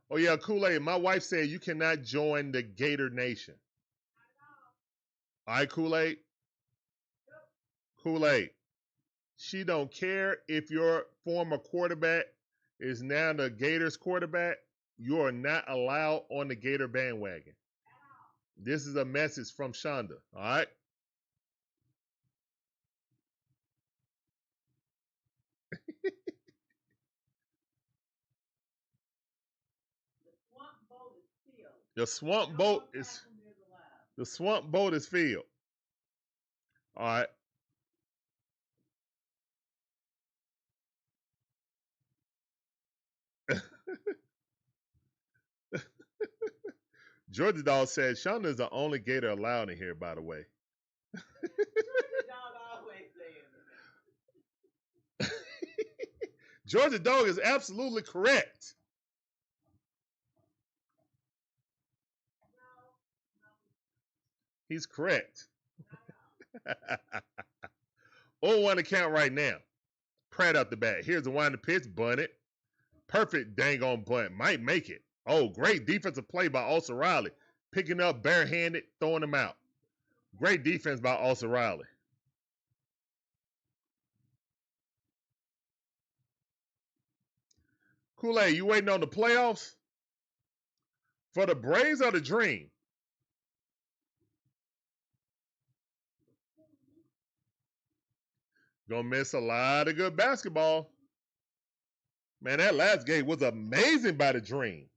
Oh yeah, Kool-Aid. My wife said you cannot join the Gator Nation. All right, Kool-Aid. Kool-Aid. She don't care if your former quarterback is now the Gators quarterback. You are not allowed on the Gator bandwagon. This is a message from Shonda. All right. The swamp boat is filled. All right. Georgia Dog said Shonda is the only Gator allowed in here, by the way. Georgia Dog is absolutely correct. He's correct. 0-1 account right now. Pratt out the bat. Here's the wind the pitch. Bunt it. Perfect dang on bunt. Might make it. Oh, great defensive play by Olson Riley. Picking up barehanded, throwing him out. Great defense by Olson Riley. Kool-Aid, you waiting on the playoffs? For the Braves or the Dream? Gonna miss a lot of good basketball. Man, that last game was amazing by the Dream.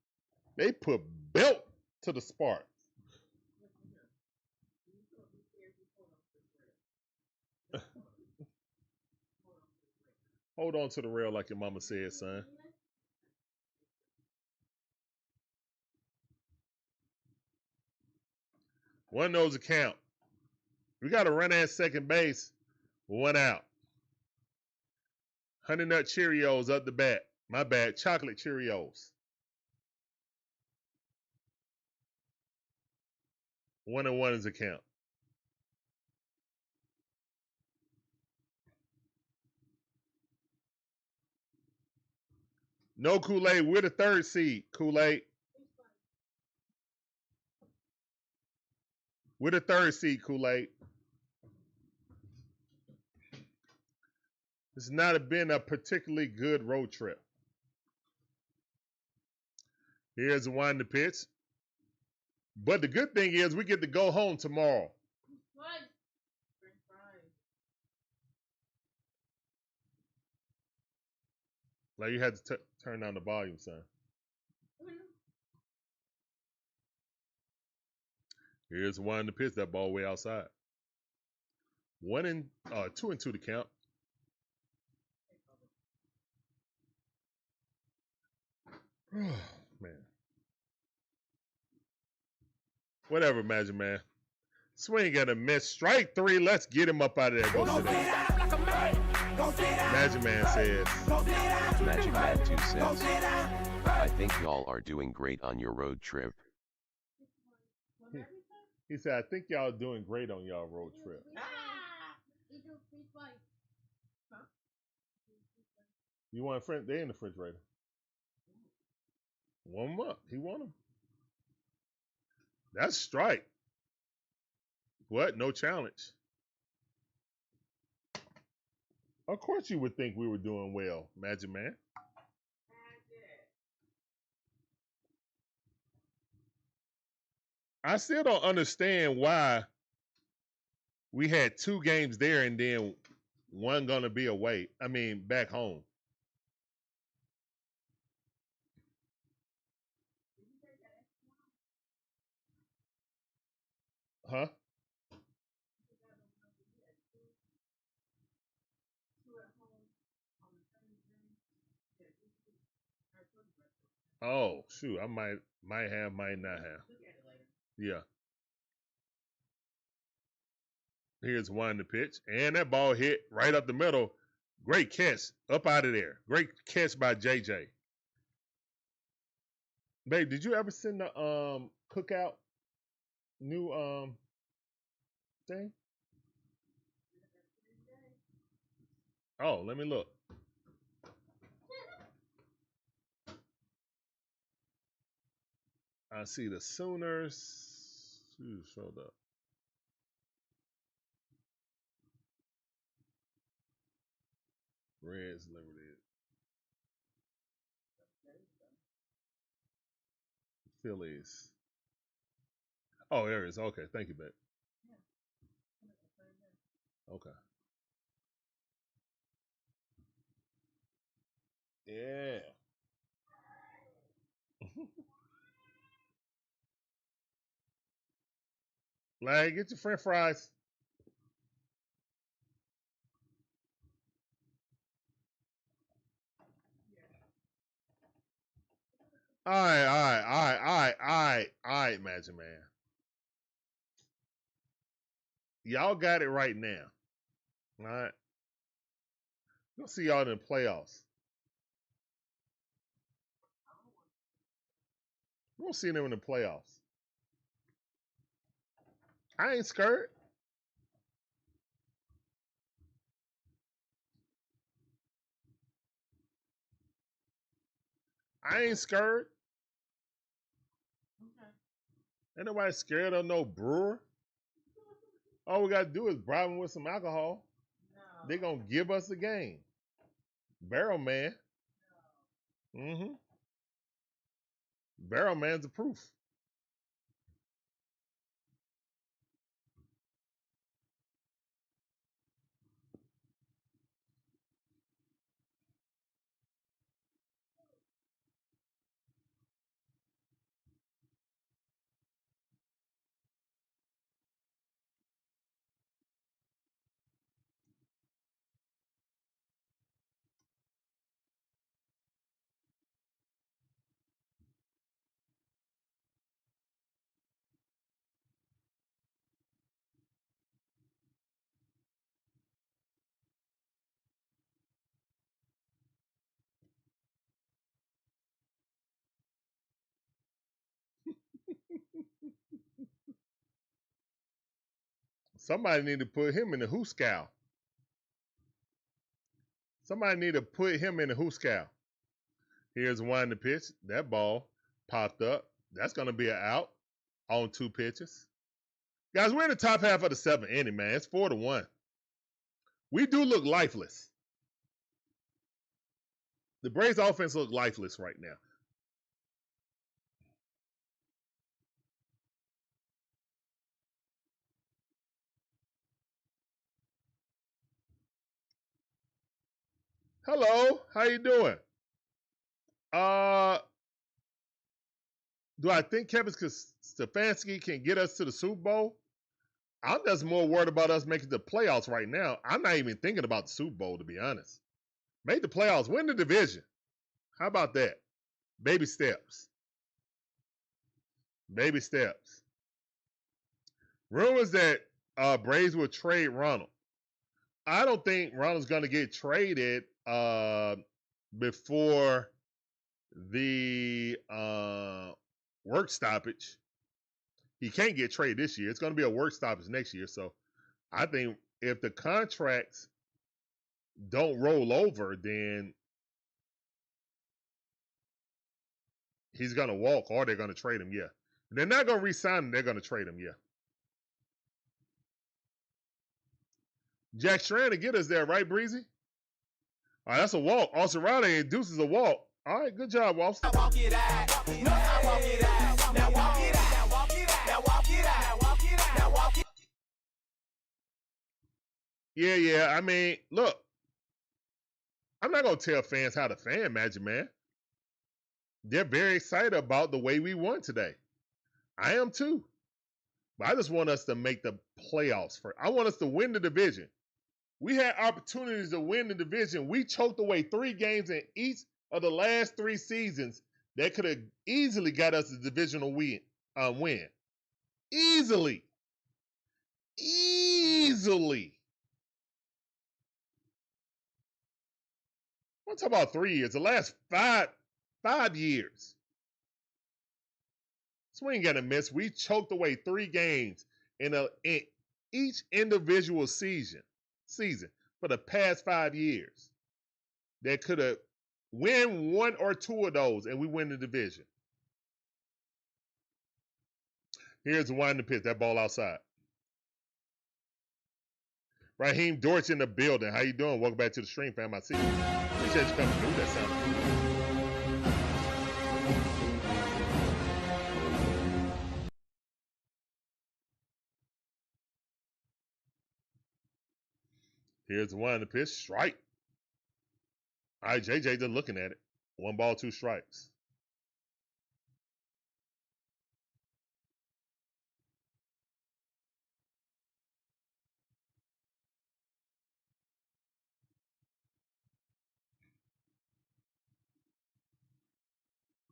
They put belt to the Sparks. Hold on to the rail like your mama said, son. One of those account. We got to run at second base. One out. Honey Nut Cheerios up the bat. My bad. Chocolate Cheerios. 1-1 is a count. No Kool-Aid. We're the third seed, Kool-Aid. We're the third seed, Kool-Aid. It's not been a particularly good road trip. Here's the wind the pitch. But the good thing is we get to go home tomorrow. Like you had to turn down the volume, son. Here's the wind the pitch. That ball way outside. 2-2 to count. Man. Whatever, Magic Man. Swing and a miss. Strike 3. Let's get him up out of there. Go sit down. Magic Man says. Magic Man 2 says. I think y'all are doing great on your road trip. He said, I think y'all are doing great on y'all road trip. You want a friend? They in the refrigerator. Warm them up. He want them. That's strike. What? No challenge. Of course you would think we were doing well, Magic Man. I still don't understand why we had 2 games there and then one gonna be away. I mean, back home. Huh? Oh, shoot. I might have, might not have. Yeah. Here's one the pitch. And that ball hit right up the middle. Great catch. Up out of there. Great catch by JJ. Babe, did you ever send the cookout new thing? Oh, let me look. I see the Sooners. Who showed up? Reds, Liberty, Phillies. Oh, there it is. Okay, thank you, babe. Okay. Yeah. Larry, get your French fries. All right, all right, all right, all right, all right, all right, Magic Man. Y'all got it right now. All right. We'll see y'all in the playoffs. We'll see them in the playoffs. I ain't scared. I ain't scared. Okay. Ain't nobody scared of no Brewer. All we gotta do is bribe them with some alcohol. No. They gonna give us a game. Barrel Man. Mm-hmm. Barrel Man's the proof. Somebody need to put him in the Hooskow. Somebody need to put him in the Hooskow. Here's one to pitch. That ball popped up. That's gonna be an out on 2 pitches. Guys, we're in the top half of the 7th inning, man. It's 4-1. We do look lifeless. The Braves offense look lifeless right now. Hello, how you doing? Do I think Kevin Stefanski can get us to the Super Bowl? I'm just more worried about us making the playoffs right now. I'm not even thinking about the Super Bowl, to be honest. Make the playoffs, win the division. How about that? Baby steps. Baby steps. Rumors that Braves will trade Ronald. I don't think Ronald's going to get traded before the work stoppage. He can't get traded this year. It's going to be a work stoppage next year. So I think if the contracts don't roll over, then he's going to walk or they're going to trade him. Yeah. They're not going to re-sign him. They're going to trade him. Yeah. Jack Strand to get us there, right, Breezy? All right, that's a walk. Austin Riley induces a walk. All right, good job, Austin. Walk it out. No, I walk it out. Now walk it out. Now walk it out. Now walk it out. Now walk it out. Now walk it. Yeah. I mean, look, I'm not gonna tell fans how to fan, Magic Man. They're very excited about the way we won today. I am too. But I just want us to make the playoffs first. I want us to win the division. We had opportunities to win the division. We choked away 3 games in each of the last 3 seasons that could have easily got us a divisional win. Easily. I'm talking about 3 years. The last five years. Swing and a miss. We choked away 3 games in each individual season for the past 5 years. That could have win 1 or 2 of those, and we win the division. Here's the one in the pitch. That ball outside. Raheem Dortch in the building. How you doing? Welcome back to the stream, fam. I see you. Appreciate you coming through. That sounds good. Here's the one in the pitch. Strike. All right, JJ just looking at it. 1 ball, 2 strikes.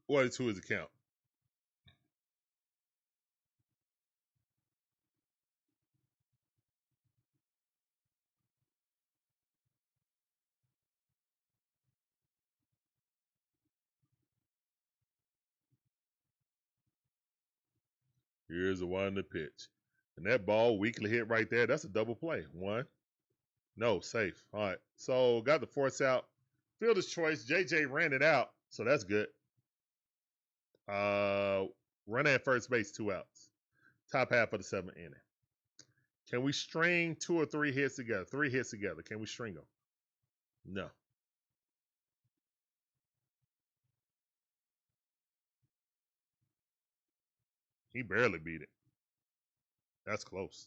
What is 2 is the count? Here's the one in the pitch. And that ball, weakly hit right there. That's a double play. 1. No, safe. All right. So got the force out. Fielder's choice. JJ ran it out. So that's good. Run at first base, 2 outs. Top half of the 7th inning. Can we string 2 or 3 hits together? 3 hits together. Can we string them? No. He barely beat it. That's close.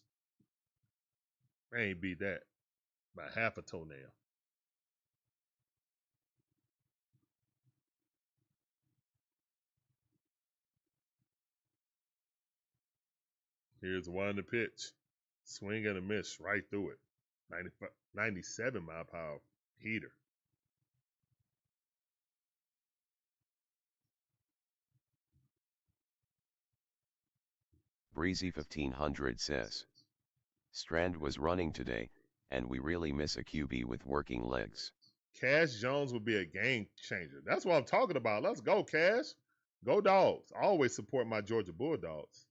I ain't beat that by half a toenail. Here's one in the pitch. Swing and a miss right through it. 97 mile per hour heater. Breezy 1500 says, Strand was running today, and we really miss a QB with working legs. Cash Jones would be a game changer. That's what I'm talking about. Let's go, Cash. Go Dogs. I always support my Georgia Bulldogs.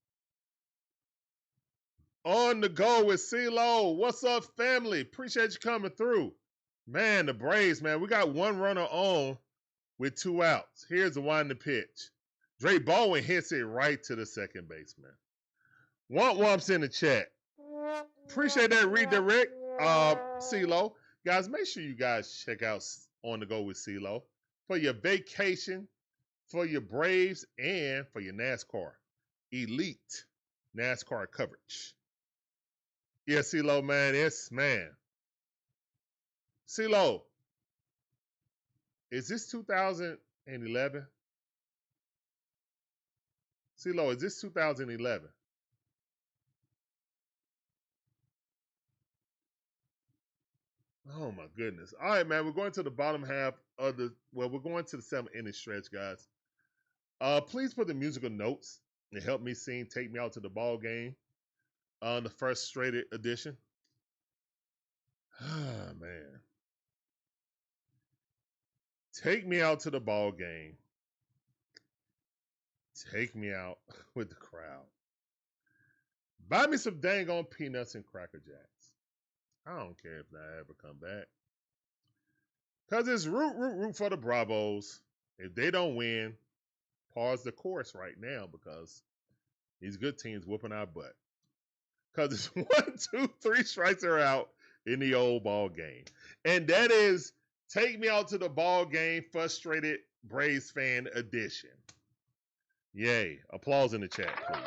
On the go with CeeLo. What's up, family? Appreciate you coming through. Man, the Braves, man. We got 1 runner on with 2 outs. Here's the one in the pitch. Dre Baldwin hits it right to the second baseman. Wumps in the chat. Appreciate that redirect, CeeLo. Guys, make sure you guys check out On the Go with CeeLo for your vacation, for your Braves, and for your NASCAR. Elite NASCAR coverage. Yeah, CeeLo, man. CeeLo, is this 2011? CeeLo, is this 2011? Oh my goodness. All right, man. We're going to the bottom half of we're going to the 7th inning stretch, guys. Please put the musical notes and help me sing Take Me Out to the Ball Game on the frustrated edition. Ah, man. Take me out to the ball game. Take me out with the crowd. Buy me some dang on peanuts and Cracker Jacks. I don't care if I ever come back. Because it's root for the Bravos. If they don't win, pause the course right now because these good teams whooping our butt. Because it's 1, 2, 3 strikes are out in the old ball game. And that is Take Me Out to the Ball Game Frustrated Braves Fan Edition. Yay. Applause in the chat, please.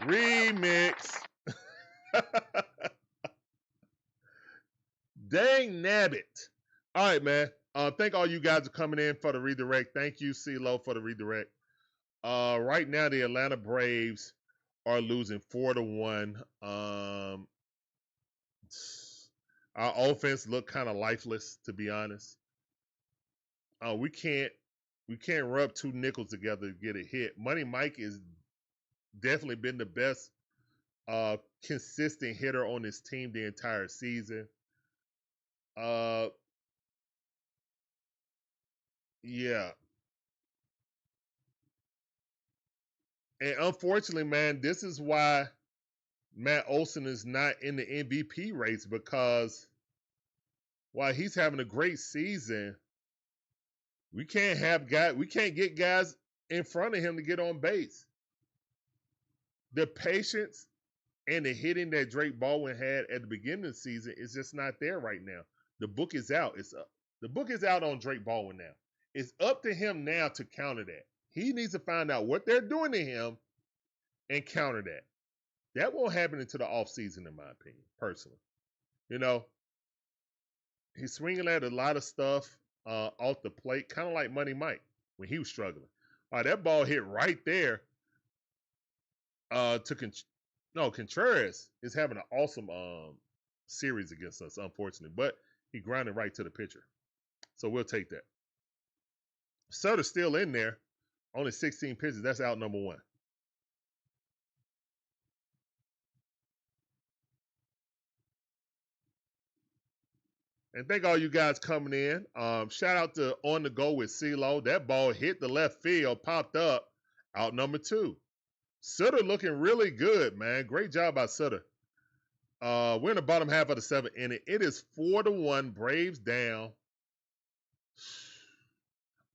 Remix. Dang nabbit. All right, man. Thank all you guys for coming in for the redirect. Thank you, CeeLo, for the redirect. Right now, the Atlanta Braves are losing 4-1. Our offense look kind of lifeless, to be honest. We can't rub 2 nickels together to get a hit. Money Mike has definitely been the best consistent hitter on this team the entire season. Yeah. And unfortunately, man, this is why Matt Olson is not in the MVP race, because while he's having a great season, we can't get guys in front of him to get on base. The patience and the hitting that Drake Baldwin had at the beginning of the season is just not there right now. The book is out. It's up. The book is out on Drake Baldwin now. It's up to him now to counter that. He needs to find out what they're doing to him and counter that. That won't happen until the offseason, in my opinion, personally. You know, he's swinging at a lot of stuff off the plate, kind of like Money Mike when he was struggling. All right, that ball hit right there Contreras is having an awesome series against us, unfortunately, but he grounded right to the pitcher. So we'll take that. Sutter's still in there. Only 16 pitches. That's out number one. And thank all you guys coming in. Shout out to On the Go with CeeLo. That ball hit the left field, popped up, out number two. Sutter looking really good, man. Great job by Sutter. We're in the bottom half of the seventh inning. It is 4-1. Braves down.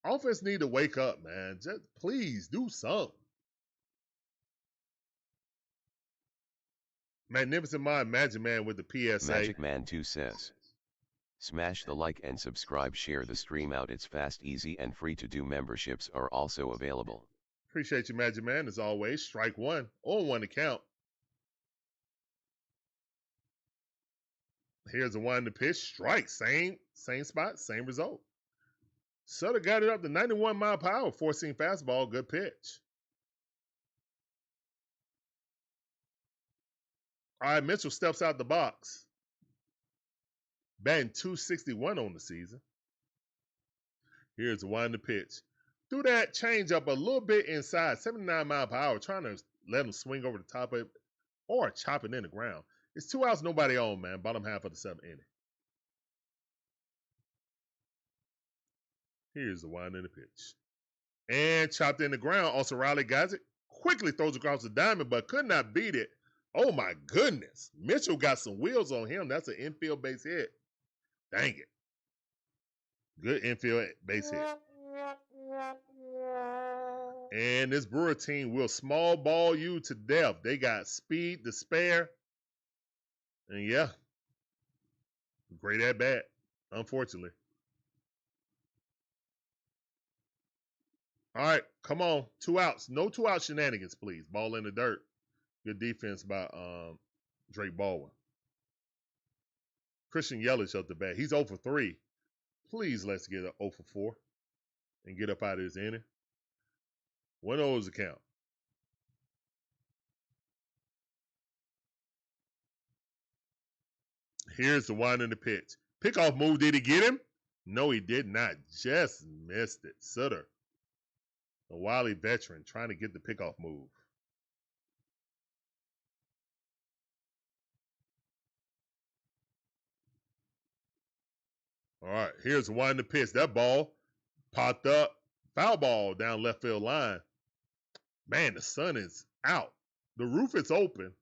Offense need to wake up, man. Just please do something. Magnificent Mind, Magic Man with the PSA. Magic Man 2 says, smash the like and subscribe, share the stream out. It's fast, easy, and free to do. Memberships are also available. Appreciate you, Magic Man, as always. Strike one on one account. Here's a one to pitch. Strike. Same spot, same result. Sutter got it up to 91 mile per hour, four-seam fastball. Good pitch. All right, Mitchell steps out the box. Batting .261 on the season. Here's a one to pitch. Threw that change up a little bit inside, 79 mile per hour, trying to let him swing over the top of it or chop it in the ground. It's 2 outs, nobody on, man. Bottom half of the seventh inning. Here's the wind in the pitch. And chopped in the ground. Also, Riley got it. Quickly throws across the diamond, but could not beat it. Oh, my goodness. Mitchell got some wheels on him. That's an infield base hit. Dang it. Good infield base hit. And this Brewer team will small ball you to death. They got speed to spare. And yeah, great at bat, unfortunately. All right, come on. 2 outs. No 2 out shenanigans, please. Ball in the dirt. Good defense by Drake Baldwin. Christian Yelich up the bat. He's 0 for 3. Please let's get an 0 for 4 and get up out of this inning. 1-0 is the count. Here's the wind in the pitch. Pickoff move. Did he get him? No, he did not. Just missed it. Sutter, a wily veteran, trying to get the pickoff move. All right, here's the wind in the pitch. That ball popped up. Foul ball down left field line. Man, the sun is out. The roof is open.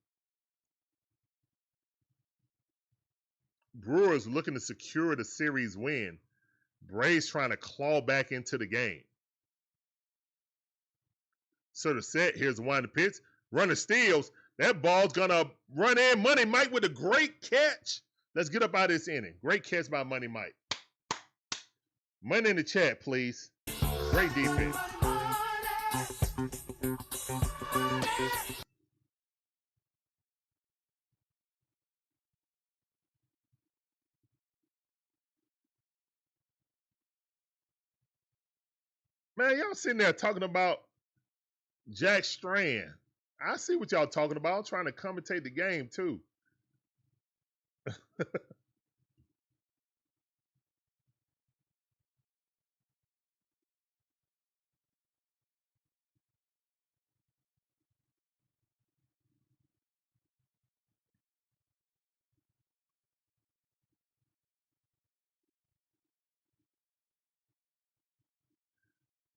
Brewers looking to secure the series win. Braves trying to claw back into the game. Sutter set. Here's the wind in the pitch. Runner steals. That ball's going to run in. Money Mike with a great catch. Let's get up out of this inning. Great catch by Money Mike. Money in the chat, please. Great defense. Man, y'all sitting there talking about Jack Strand. I see what y'all talking about. I'm trying to commentate the game, too.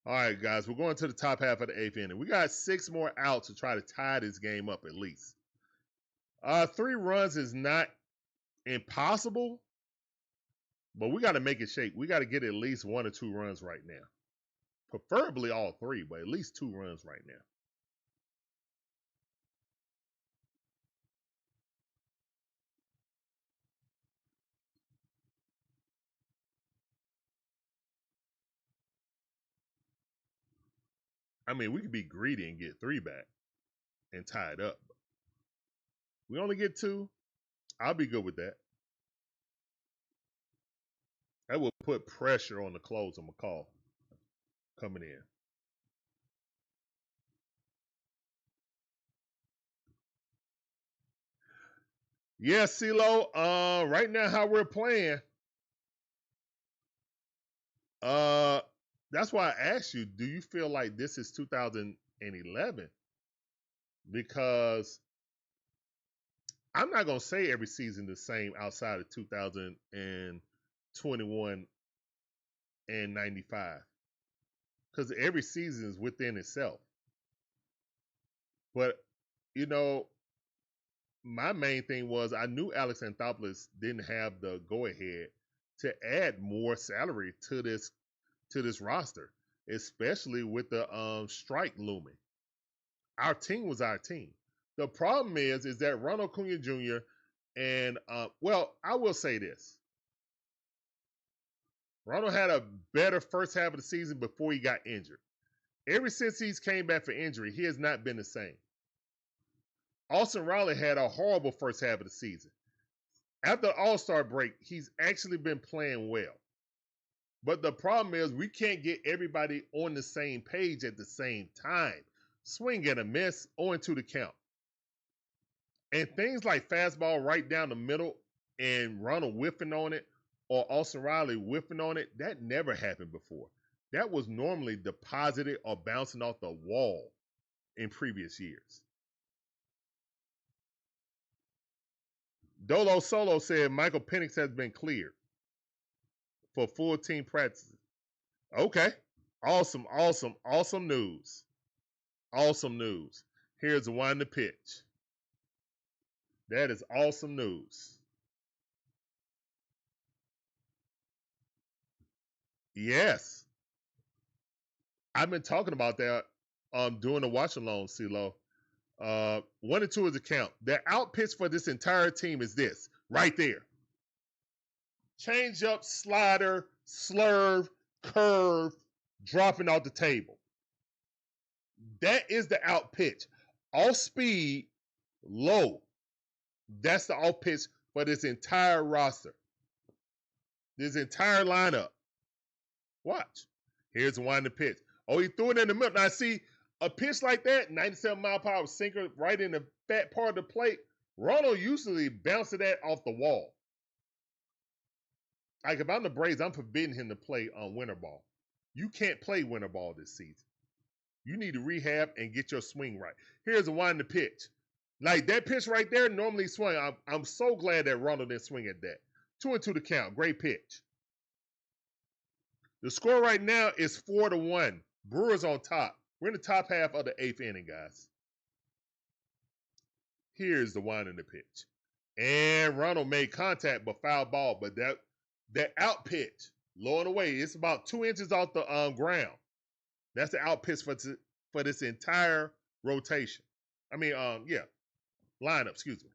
All right, guys, we're going to the top half of the 8th inning. We got 6 more outs to try to tie this game up at least. 3 runs is not impossible, but we got to make it shake. We got to get at least 1 or 2 runs right now. Preferably all 3, but at least 2 runs right now. I mean, we could be greedy and get 3 back and tie it up. We only get 2. I'll be good with that. That will put pressure on the close of McCall coming in. Yeah, CeeLo, right now how we're playing, that's why I asked you, do you feel like this is 2011? Because I'm not going to say every season the same outside of 2021 and 95. Because every season is within itself. But, you know, my main thing was I knew Alex Anthopoulos didn't have the go-ahead to add more salary to this roster, especially with the strike looming. Our team was our team. The problem is that Ronald Acuna Jr. and well, I will say this: Ronald had a better first half of the season before he got injured. Ever since he's came back for injury, he has not been the same. Austin Riley had a horrible first half of the season. After the All-Star break, he's actually been playing well. But the problem is we can't get everybody on the same page at the same time. Swing and a miss, 0-2 the count. And things like fastball right down the middle and Ronald whiffing on it or Austin Riley whiffing on it, that never happened before. That was normally deposited or bouncing off the wall in previous years. Dolo Solo said Michael Penix has been cleared for full team practices. Okay. Awesome news. Awesome news. Here's the one to pitch. That is awesome news. Yes. I've been talking about that during the watch along, CeeLo. 1-2 is the count. The out pitch for this entire team is this, right there. Change up, slider, slurve, curve, dropping off the table. That is the out pitch. Off speed, low. That's the off pitch for this entire roster. This entire lineup. Watch. Here's the one to pitch. Oh, he threw it in the middle. Now, see, a pitch like that, 97-mile-per-hour sinker right in the fat part of the plate, Ronald usually bounces that off the wall. Like, if I'm the Braves, I'm forbidding him to play on winter ball. You can't play winter ball this season. You need to rehab and get your swing right. Here's the one to pitch. Like, that pitch right there normally swing. I'm so glad that Ronald didn't swing at that. 2-2 the count. Great pitch. The score right now is 4-1. Brewers on top. We're in the top half of the 8th inning, guys. Here's the one in the pitch. And Ronald made contact, but foul ball. But that out pitch, low and away, it's about 2 inches off the ground. That's the out pitch for this entire rotation. I mean, lineup, excuse me.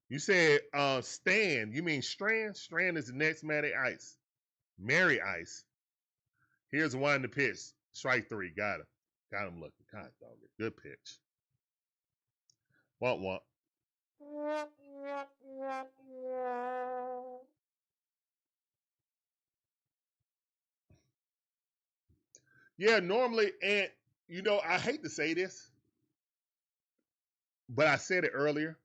You said Stan. You mean Strand? Strand is the next Matty Ice. Mary Ice. Here's the one in the pitch. Strike 3. Got him. Got him looking. God dog it. Good pitch. Want. Yeah, normally, and you know, I hate to say this, but I said it earlier.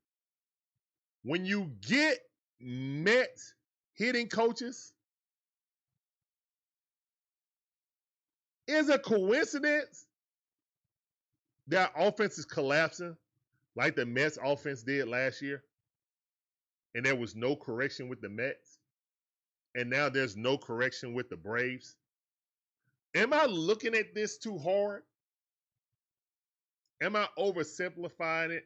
When you get Mets hitting coaches, is a coincidence that offense is collapsing like the Mets offense did last year, and there was no correction with the Mets? and now there's no correction with the Braves. Am I looking at this too hard? Am I oversimplifying it?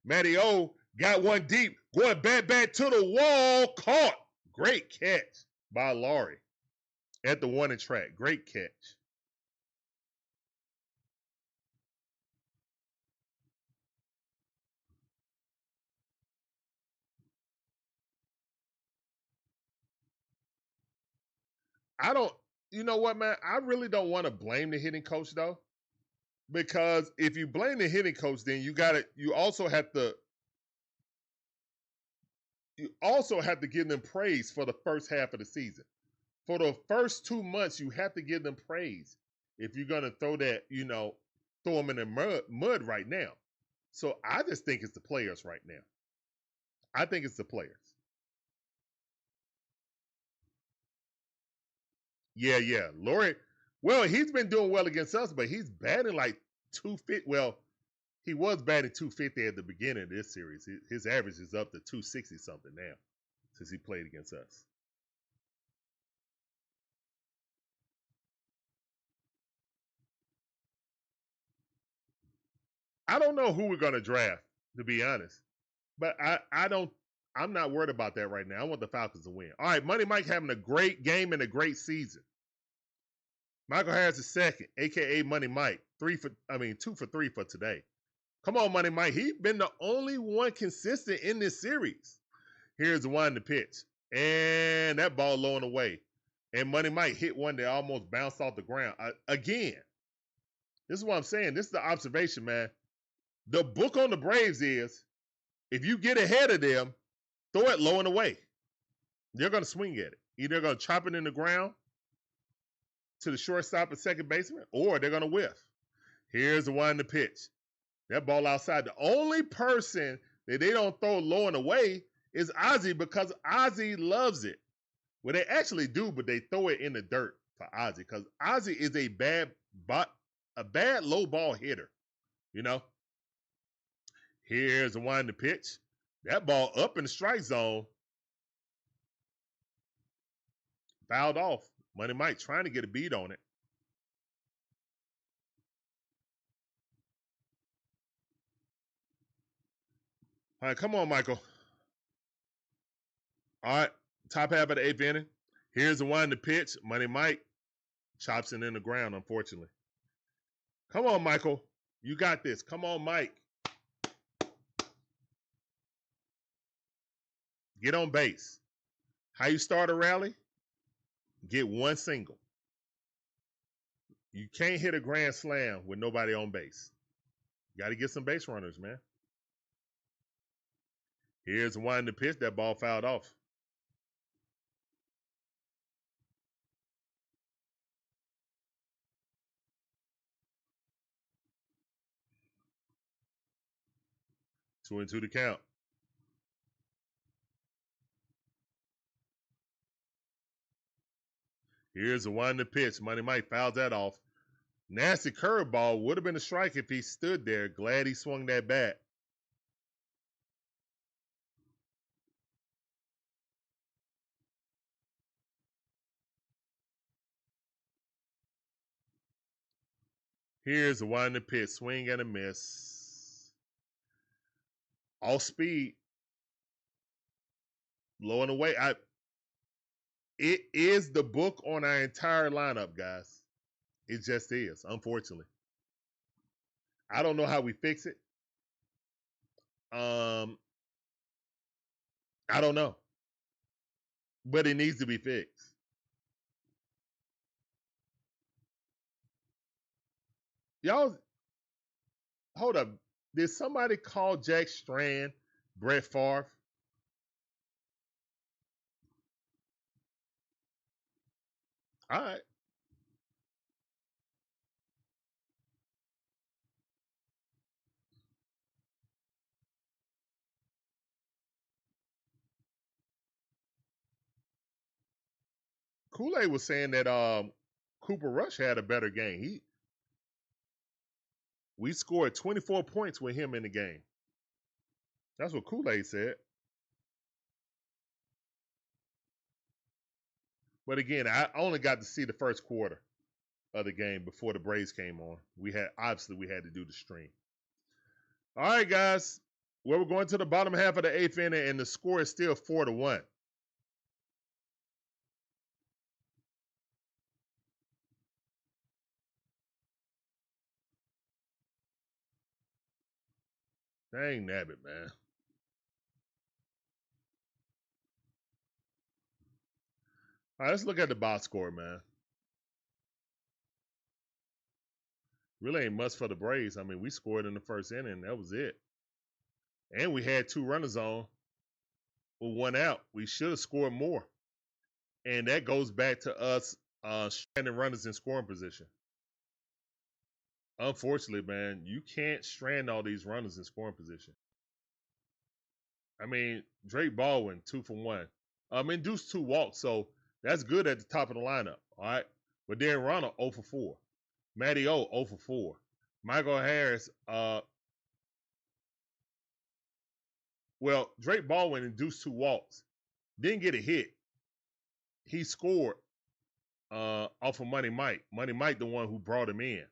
Matty O got one deep, going back to the wall, caught. Great catch by Laurie at the 1 and track. Great catch. You know what, man? I really don't want to blame the hitting coach though, because if you blame the hitting coach, then you also have to give them praise for the first half of the season. For the first 2 months, you have to give them praise if you're gonna throw them in the mud right now. So I just think it's the players right now. I think it's the players. Yeah. Laurie, well, he's been doing well against us, but he's batting like 250. Well, he was batting 250 at the beginning of this series. His average is up to 260 something now since he played against us. I don't know who we're going to draft, to be honest. But I'm not worried about that right now. I want the Falcons to win. All right, Money Mike having a great game and a great season. Michael Harris is second, a.k.a. Money Mike. 2 for 3 for today. Come on, Money Mike. He's been the only one consistent in this series. Here's the one to pitch. And that ball low and away. And Money Mike hit one that almost bounced off the ground. Again, this is what I'm saying. This is the observation, man. The book on the Braves is, if you get ahead of them, throw it low and away. They're going to swing at it. Either they're going to chop it in the ground to the shortstop and second baseman, or they're going to whiff. Here's the one to pitch. That ball outside. The only person that they don't throw low and away is Ozzie, because Ozzie loves it. Well, they actually do, but they throw it in the dirt for Ozzie, because Ozzie is a bad low ball hitter. You know? Here's the one to pitch. That ball up in the strike zone. Fouled off. Money Mike trying to get a beat on it. All right, come on, Michael. All right, top half of the 8th inning. Here's the one to pitch. Money Mike chops it in the ground, unfortunately. Come on, Michael. You got this. Come on, Mike. Get on base. How you start a rally? Get one single. You can't hit a grand slam with nobody on base. You got to get some base runners, man. Here's one to pitch. That ball fouled off. Two and two to count. Here's the one to pitch. Money Mike fouls that off. Nasty curveball. Would have been a strike if he stood there. Glad he swung that bat. Here's the one to pitch. Swing and a miss. Off speed. Low and away. It is the book on our entire lineup, guys. It just is, unfortunately. I don't know how we fix it. I don't know. But it needs to be fixed. Y'all, hold up. Did somebody call Jack Strand Brett Favre? All right. Kool-Aid was saying that Cooper Rush had a better game. We scored 24 points with him in the game. That's what Kool-Aid said. But again, I only got to see the first quarter of the game before the Braves came on. We had to do the stream. All right, guys. Well, we're going to the bottom half of the 8th inning, and the score is still 4-1. Dang nabbit, man. All right, let's look at the box score, man. Really ain't much for the Braves. I mean, we scored in the first inning. That was it. And we had 2 runners on with 1 out. We should have scored more. And that goes back to us stranding runners in scoring position. Unfortunately, man, you can't strand all these runners in scoring position. I mean, Drake Baldwin, 2 for 1. Induced 2 walks, so that's good at the top of the lineup, all right? But then Ronald, 0 for 4. Matty O, 0 for 4. Michael Harris, Drake Baldwin induced 2 walks. Didn't get a hit. He scored off of Money Mike. Money Mike, the one who brought him in.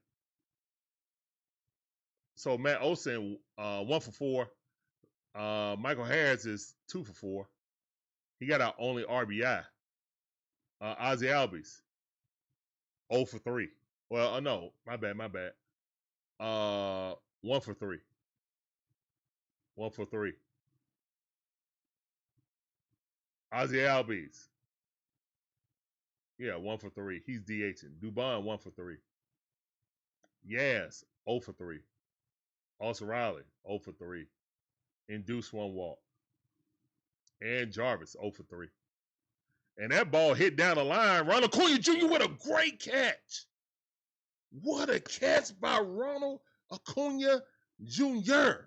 So Matt Olson, 1 for 4. Michael Harris is 2 for 4. He got our only RBI. Ozzie Albies, 0 for 3. Well, no, my bad. 1 for 3. 1 for 3. Ozzie Albies. Yeah, 1 for 3. He's DHing. Dubon, 1 for 3. Yaz, 0 for 3. Austin Riley, 0 for 3. Induced 1 walk. And Jarvis, 0 for 3. And that ball hit down the line. Ronald Acuna Jr. with a great catch. What a catch by Ronald Acuna Jr.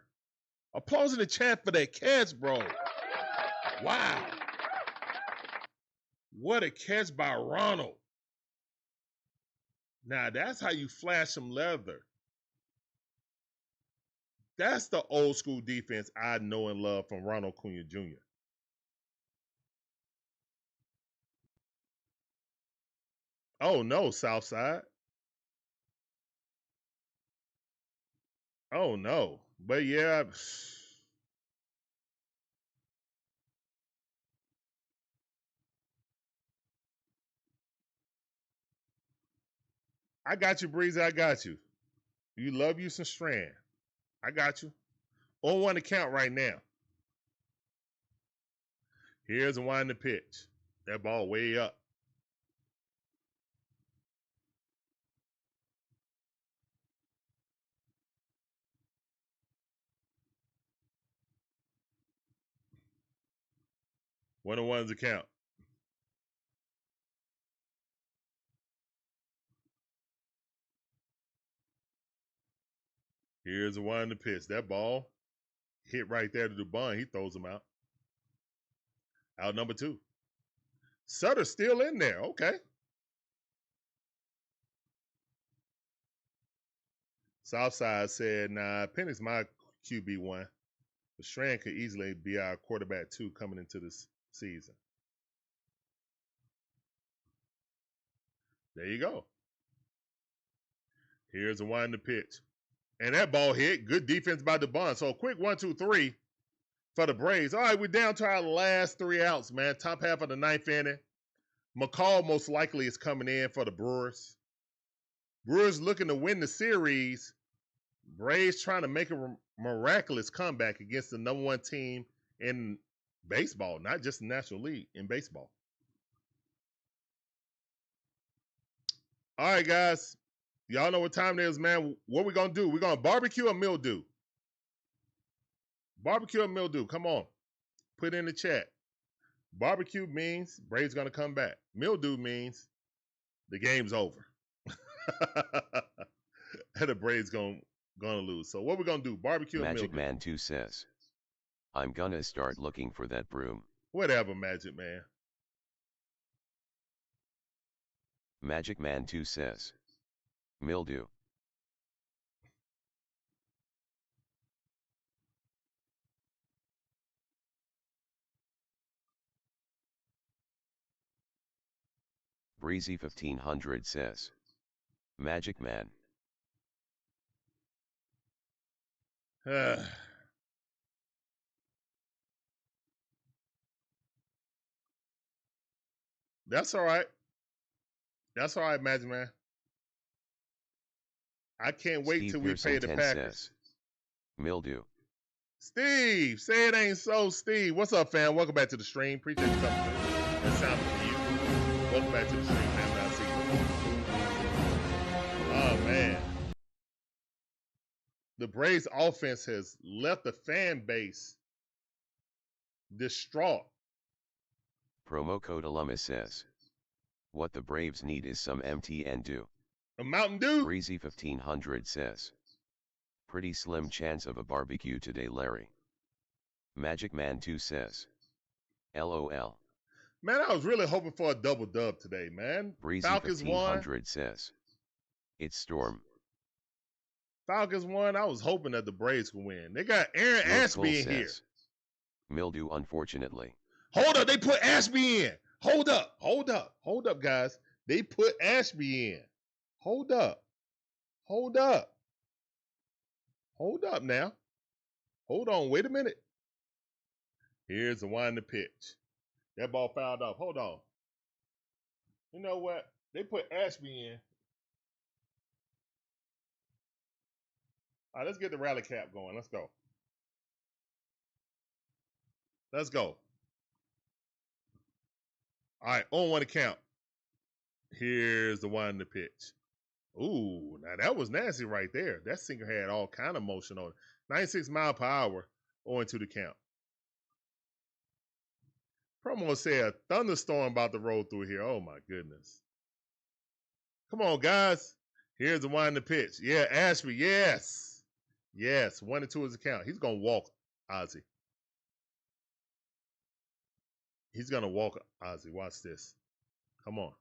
Applause in the chat for that catch, bro. Wow. What a catch by Ronald. Now, that's how you flash some leather. That's the old school defense I know and love from Ronald Acuna Jr. Oh, no, Southside. Oh, no. But, yeah. I got you, Breezy. I got you. You love you some Strand. I got you. On 1 account right now. Here's a winding pitch. That ball way up. One on one's account. Here's a winding pitch. That ball hit right there to Dubon. He throws him out. Out number 2. Sutter's still in there. Okay. Southside said, nah, Penix's my QB1. But Strand could easily be our quarterback 2 coming into this season. There you go. Here's a winding pitch. And that ball hit. Good defense by Dubon. So quick 1, 2, 3 for the Braves. All right, we're down to our last 3 outs, man. Top half of the 9th inning. McCall most likely is coming in for the Brewers. Brewers looking to win the series. Braves trying to make a miraculous comeback against the number 1 team in baseball, not just the National League, in baseball. All right, guys. Y'all know what time it is, man. What we going to do? We're going to barbecue or mildew? Barbecue or mildew? Come on. Put in the chat. Barbecue means Braves going to come back. Mildew means the game's over. And the Braves going to lose. So what we going to do? Barbecue or mildew? Magic Man 2 says, I'm gonna start looking for that broom. Whatever, Magic Man. Magic Man 2 says, mildew. Breezy 1500 says. Magic Man. That's all right. That's all right, Magic Man. I can't wait Steve till we Pearson pay the 10 Packers. says. Mildew. Steve, say it ain't so, Steve. What's up, fam? Welcome back to the stream. Appreciate you coming through. That sounded for you. Welcome back to the stream, man. I see you. Oh, man. The Braves offense has left the fan base distraught. Promo code Alumnus says. What the Braves need is some MTN Dew. A Mountain Dew? Breezy 1500 says. Pretty slim chance of a barbecue today, Larry. Magic Man 2 says. LOL. Man, I was really hoping for a double dub today, man. Breezy Falcons won. 1500 says. It's Storm. Falcons won. I was hoping that the Braves could win. They got Aaron Lil Ashby in Cole here. says. Mildew, unfortunately. Hold up, they put Ashby in. Hold up, guys. They put Ashby in. Hold up now. Hold on, wait a minute. Here's the one to pitch. That ball fouled off. Hold on. You know what? They put Ashby in. All right, let's get the rally cap going. Let's go. All right, on one account. Here's the one to pitch. Ooh, now that was nasty right there. That sinker had all kind of motion on it. 96 mile per hour on to the count. Promo said a thunderstorm about to roll through here. Oh my goodness. Come on, guys. Here's the one to pitch. Yeah, Ashby, yes. Yes, 1-2 is the count. He's going to walk Ozzy. He's going to walk Ozzy. Watch this. Come on.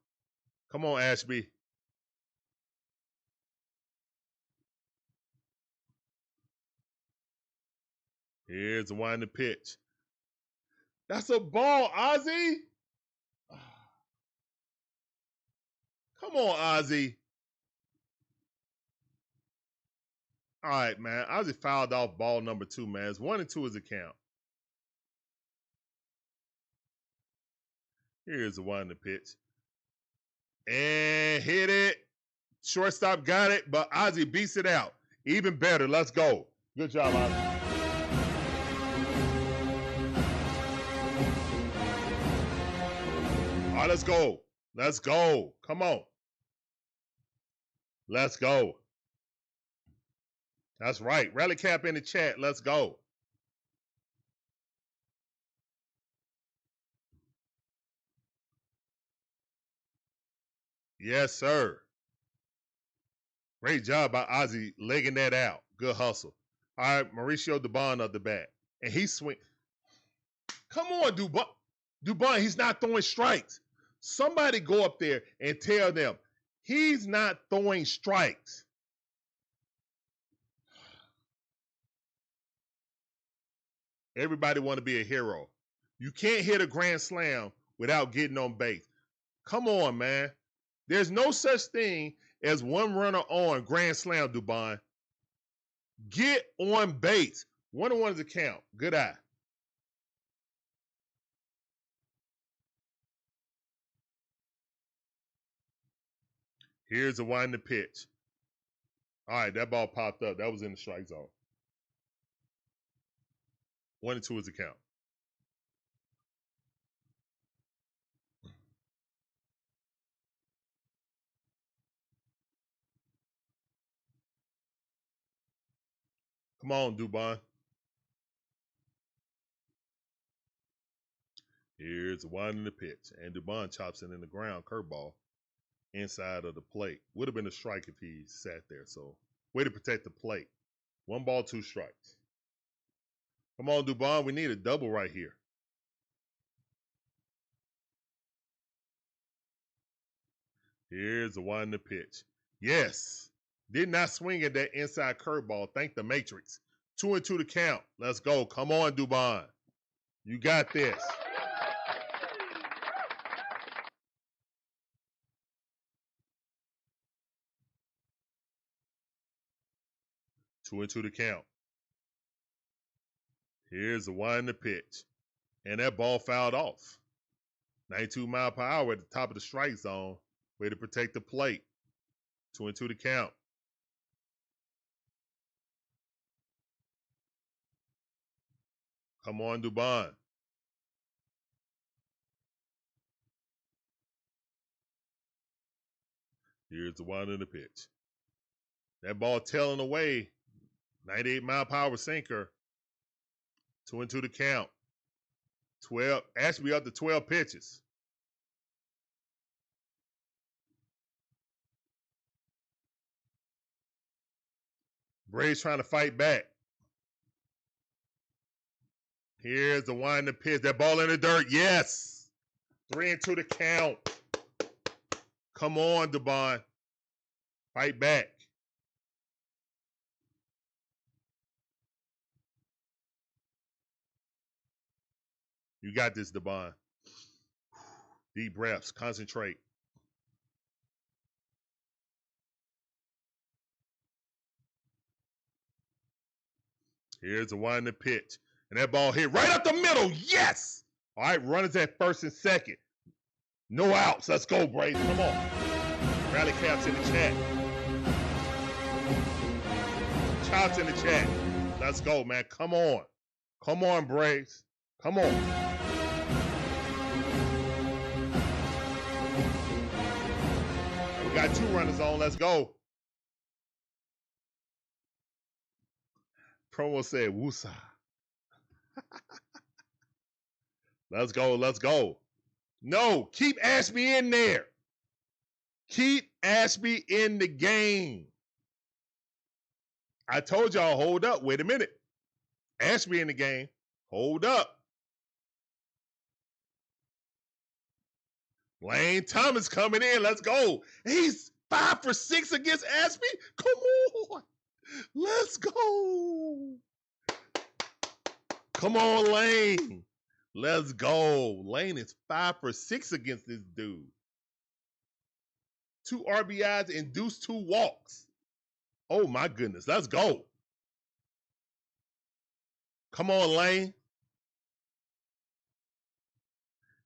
Come on, Ashby. Here's the one to pitch. That's a ball, Ozzy. Come on, Ozzy. All right, man. Ozzy fouled off ball number 2, man. It's 1-2 is the count. Here's the one to pitch. And hit it. Shortstop got it, but Ozzy beats it out. Even better. Let's go. Good job, Ozzy. All right, let's go. Let's go. Come on. Let's go. That's right. Rally cap in the chat. Let's go. Yes, sir. Great job by Ozzy legging that out. Good hustle. All right, Mauricio Dubon up the bat. And he swing. Come on, Dubon. Dubon, he's not throwing strikes. Somebody go up there and tell them he's not throwing strikes. Everybody want to be a hero. You can't hit a grand slam without getting on base. Come on, man. There's no such thing as one runner on grand slam, Dubon. Get on base. 1-1 is a count. Good eye. Here's the one to pitch. All right, that ball popped up. That was in the strike zone. 1-2 is the count. Come on, Dubon. Here's the one in the pitch. And Dubon chops it in the ground, curveball, inside of the plate. Would have been a strike if he sat there. So, way to protect the plate. 1 ball, 2 strikes. Come on, Dubon. We need a double right here. Here's the one to pitch. Yes. Did not swing at that inside curveball. Thank the Matrix. 2-2 to count. Let's go. Come on, Dubon. You got this. 2-2 the count. Here's the 1-0 pitch. And that ball fouled off. 92 mile per hour at the top of the strike zone. Way to protect the plate. 2-2 the count. Come on, Dubon. Here's the 1-0 pitch. That ball tailing away. 98 mile per hour sinker. 2-2 the count. 12. Ashby up to 12 pitches. Braves trying to fight back. Here's the 1-0 pitch. That ball in the dirt. Yes. 3-2 the count. Come on, Dubon. Fight back. You got this, Dubon. Deep breaths. Concentrate. Here's the 1-0 pitch. And that ball hit right up the middle. Yes! All right, runners at first and second. No outs. Let's go, Braves. Come on. Rally caps in the chat. Chops in the chat. Let's go, man. Come on. Come on, Braves. Come on. We got 2 runners on. Let's go. Promo said, woosah. Let's go. Let's go. No, keep Ashby in there. Keep Ashby in the game. I told y'all, hold up. Wait a minute. Ashby in the game. Hold up. Lane Thomas coming in. Let's go. He's 5 for 6 against Ashby. Come on. Let's go. Come on, Lane. Let's go. Lane is 5 for 6 against this dude. 2 RBIs, induced 2 walks. Oh, my goodness. Let's go. Come on, Lane.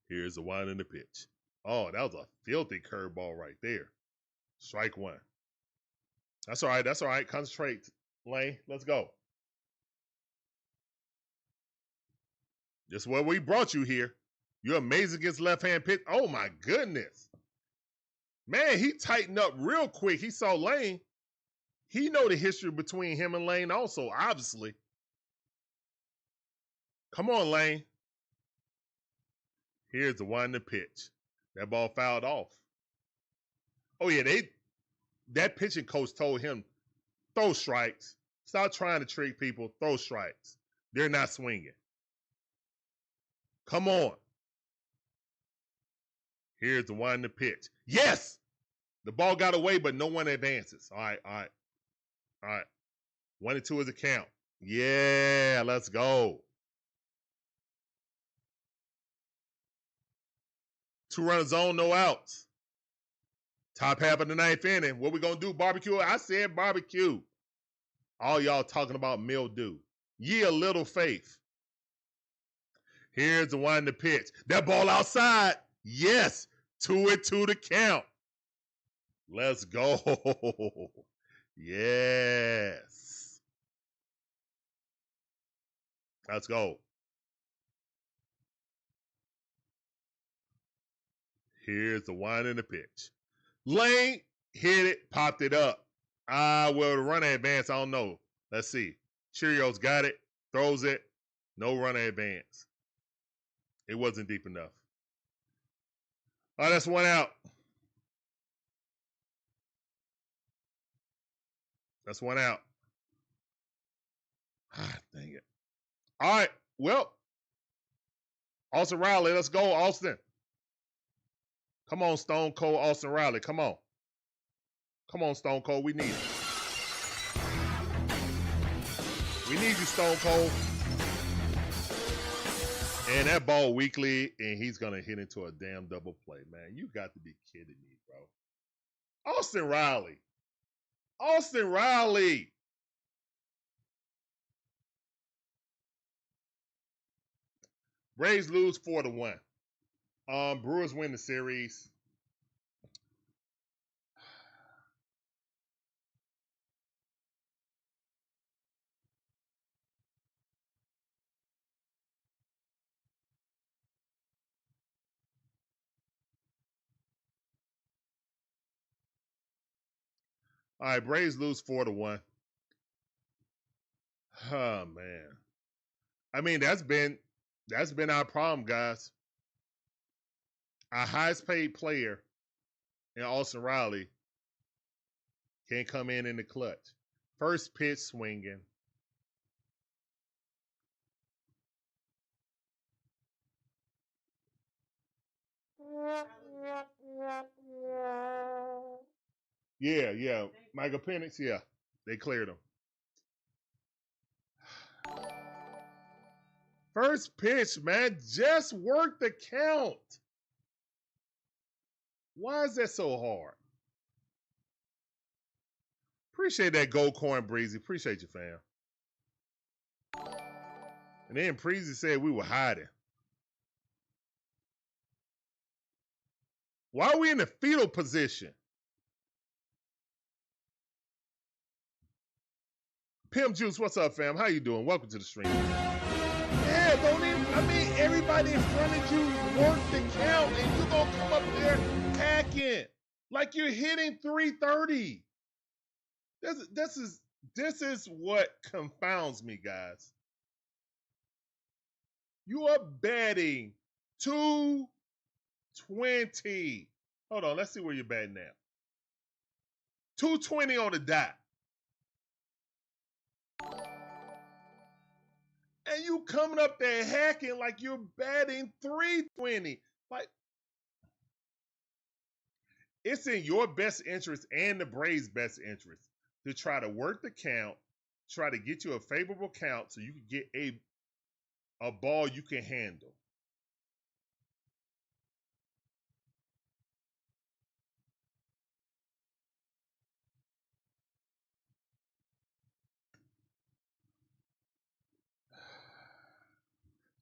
Here's the 1-0 pitch. Oh, that was a filthy curveball right there. Strike 1. That's all right. That's all right. Concentrate, Lane. Let's go. This is what we brought you here. You're amazing against left-hand pitch. Oh, my goodness. Man, he tightened up real quick. He saw Lane. He know the history between him and Lane also, obviously. Come on, Lane. Here's the 1-0 pitch. That ball fouled off. Oh, yeah, that pitching coach told him, throw strikes. Stop trying to trick people. Throw strikes. They're not swinging. Come on. Here's the 1-0 pitch. Yes! The ball got away, but no one advances. All right, all right. All right. 1-2 is a count. Yeah, let's go. 2 runners on, no outs. Top half of the 9th inning. What we gonna do? Barbecue? I said barbecue. All y'all talking about mildew. Ye a little faith. Here's the 1-0 pitch. That ball outside. Yes. 2-2 to count. Let's go. Yes. Let's go. Here's the 1-0 pitch. Lane hit it, popped it up. Well, the runner advance, I don't know. Let's see. Cheerios got it, throws it. No runner advance. It wasn't deep enough. All right, that's 1 out. That's 1 out. Ah, dang it. All right, well, Austin Riley, let's go, Austin. Come on, Stone Cold Austin Riley. Come on. Come on, Stone Cold. We need it. We need you, Stone Cold. And that ball weakly, and he's going to hit into a damn double play, man. You got to be kidding me, bro. Austin Riley. Austin Riley. Braves lose 4-1. Brewers win the series. All right, Braves lose 4-1. Oh man. I mean, that's been our problem, guys. Our highest paid player in Olson Riley can't come in the clutch. First pitch swinging. Yeah. Michael Penix, yeah. They cleared him. First pitch, man. Just work the count. Why is that so hard? Appreciate that gold coin, Breezy. Appreciate you, fam. And then Breezy said we were hiding. Why are we in the fetal position? Pimp Juice, what's up, fam? How you doing? Welcome to the stream. Yeah, don't even, I mean, everybody in front of you work the count, and you gonna come up there hacking like you're hitting 330. This is what confounds me, guys. You are batting 220. Hold on, let's see where you're batting now. 220 on the dot. And you coming up there hacking like you're batting 320. Like, it's in your best interest and the Braves' best interest to try to work the count, try to get you a favorable count so you can get a ball you can handle.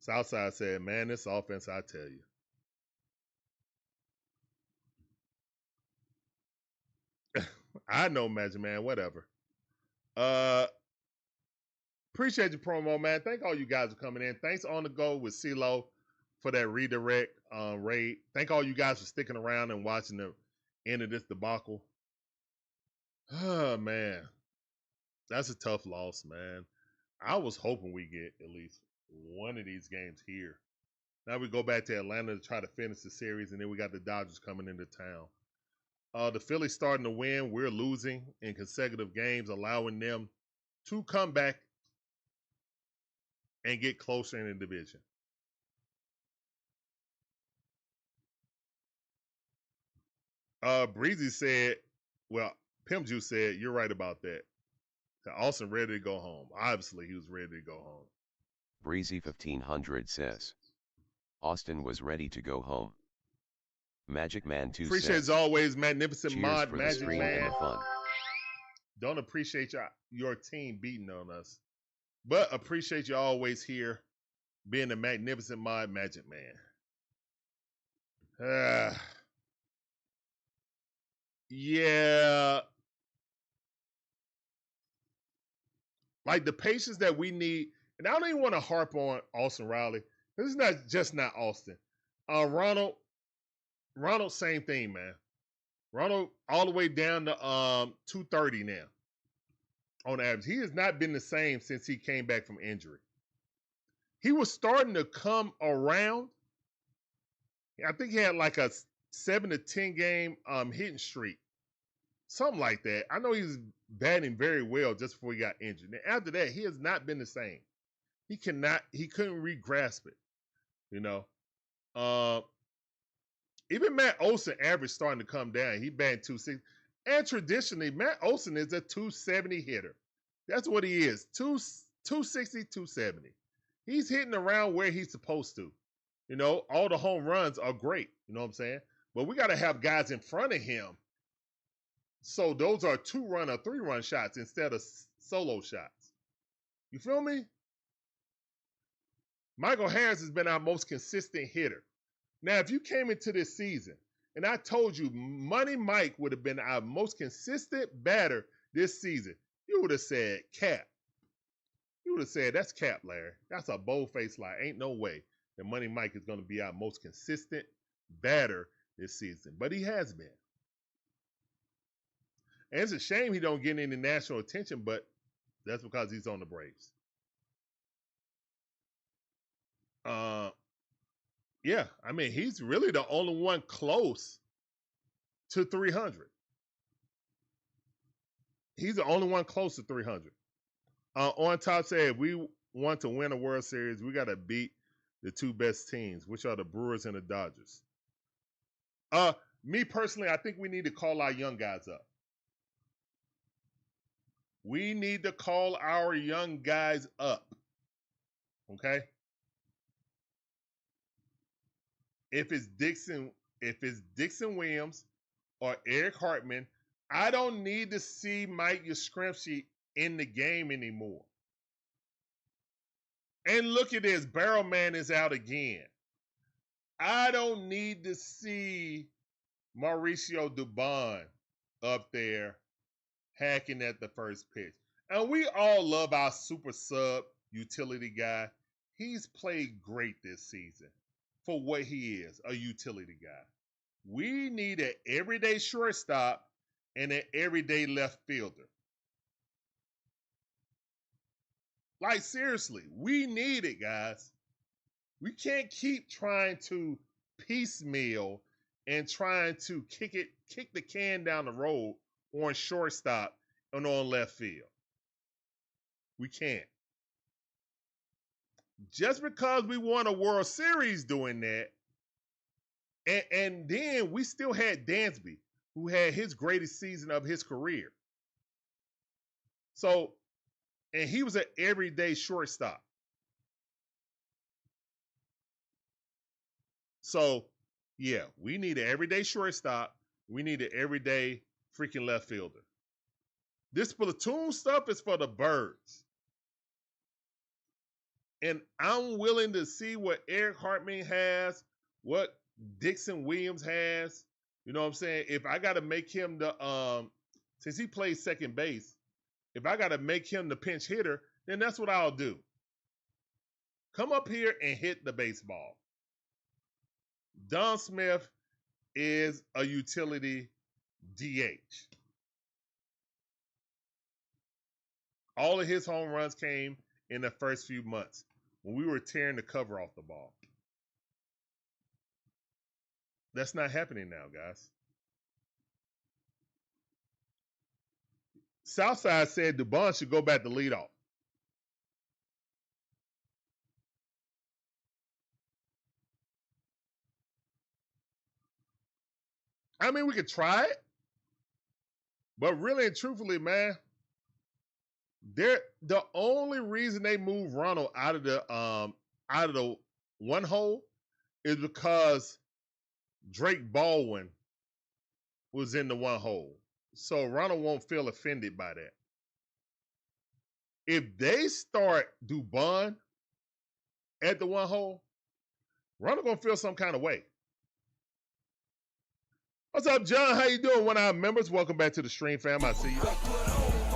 Southside said, man, this offense, I tell you. I know, Magic Man, whatever. Appreciate your promo, man. Thank all you guys for coming in. Thanks on the go with CeeLo for that redirect raid. Thank all you guys for sticking around and watching the end of this debacle. Oh, man. That's a tough loss, man. I was hoping we get at least one of these games here. Now we go back to Atlanta to try to finish the series, and then we got the Dodgers coming into town. The Phillies starting to win. We're losing in consecutive games, allowing them to come back and get closer in the division. Breezy said, well, Pimp Juice said, you're right about that. Olson ready to go home. Obviously, he was ready to go home. Breezy 1500 says, Austin was ready to go home. Magic Man 2 Appreciate says, as always, magnificent cheers mod, for the Magic stream Man. and the fun. Don't appreciate your team beating on us, but appreciate you always here being a magnificent mod, Magic Man. Yeah. Like the patience that we need, and I don't even want to harp on Austin Riley. This is not Austin. Ronald, same thing, man. Ronald all the way down to 230 now on average. He has not been the same since he came back from injury. He was starting to come around. I think he had like a 7 to 10 game hitting streak. Something like that. I know he was batting very well just before he got injured. And after that, he has not been the same. He couldn't re-grasp it. You know. Even Matt Olson average starting to come down. He batting 260. And traditionally, Matt Olson is a 270 hitter. That's what he is. 260, 270. He's hitting around where he's supposed to. You know, all the home runs are great. You know what I'm saying? But we got to have guys in front of him. So those are 2-run or 3-run shots instead of solo shots. You feel me? Michael Harris has been our most consistent hitter. Now, if you came into this season and I told you Money Mike would have been our most consistent batter this season, you would have said cap. You would have said, that's cap, Larry. That's a bold-faced lie. Ain't no way that Money Mike is going to be our most consistent batter this season. But he has been. And it's a shame he don't get any national attention, but that's because he's on the Braves. Yeah, I mean, he's really the only one close to 300. He's the only one close to 300. On top said, if we want to win a World Series, we got to beat the two best teams, which are the Brewers and the Dodgers. Me personally, I think we need to call our young guys up. We need to call our young guys up. Okay? If it's Dixon Williams or Eric Hartman, I don't need to see Mike Yastrzemski in the game anymore. And look at this, Barrel Man is out again. I don't need to see Mauricio Dubon up there hacking at the first pitch. And we all love our super sub utility guy. He's played great this season for what he is, a utility guy. We need an everyday shortstop and an everyday left fielder. Like, seriously, we need it, guys. We can't keep trying to piecemeal and trying to kick the can down the road on shortstop and on left field. We can't. Just because we won a World Series doing that, and then we still had Dansby, who had his greatest season of his career. So, and he was an everyday shortstop. So, yeah, we need an everyday shortstop. We need an everyday freaking left fielder. This platoon stuff is for the birds. And I'm willing to see what Eric Hartman has, what Dixon Williams has. You know what I'm saying? If I got to make him the, since he plays second base, if I got to make him the pinch hitter, then that's what I'll do. Come up here and hit the baseball. Don Smith is a utility DH. All of his home runs came in the first few months when we were tearing the cover off the ball. That's not happening now, guys. Southside said Dubon should go back to leadoff. I mean, we could try it. But really and truthfully, man, the only reason they moved Ronald out of the one hole is because Drake Baldwin was in the one hole. So Ronald won't feel offended by that. If they start Dubon at the one hole, Ronald gonna feel some kind of way. What's up, John? How you doing? One of our members. Welcome back to the stream, fam. I see you.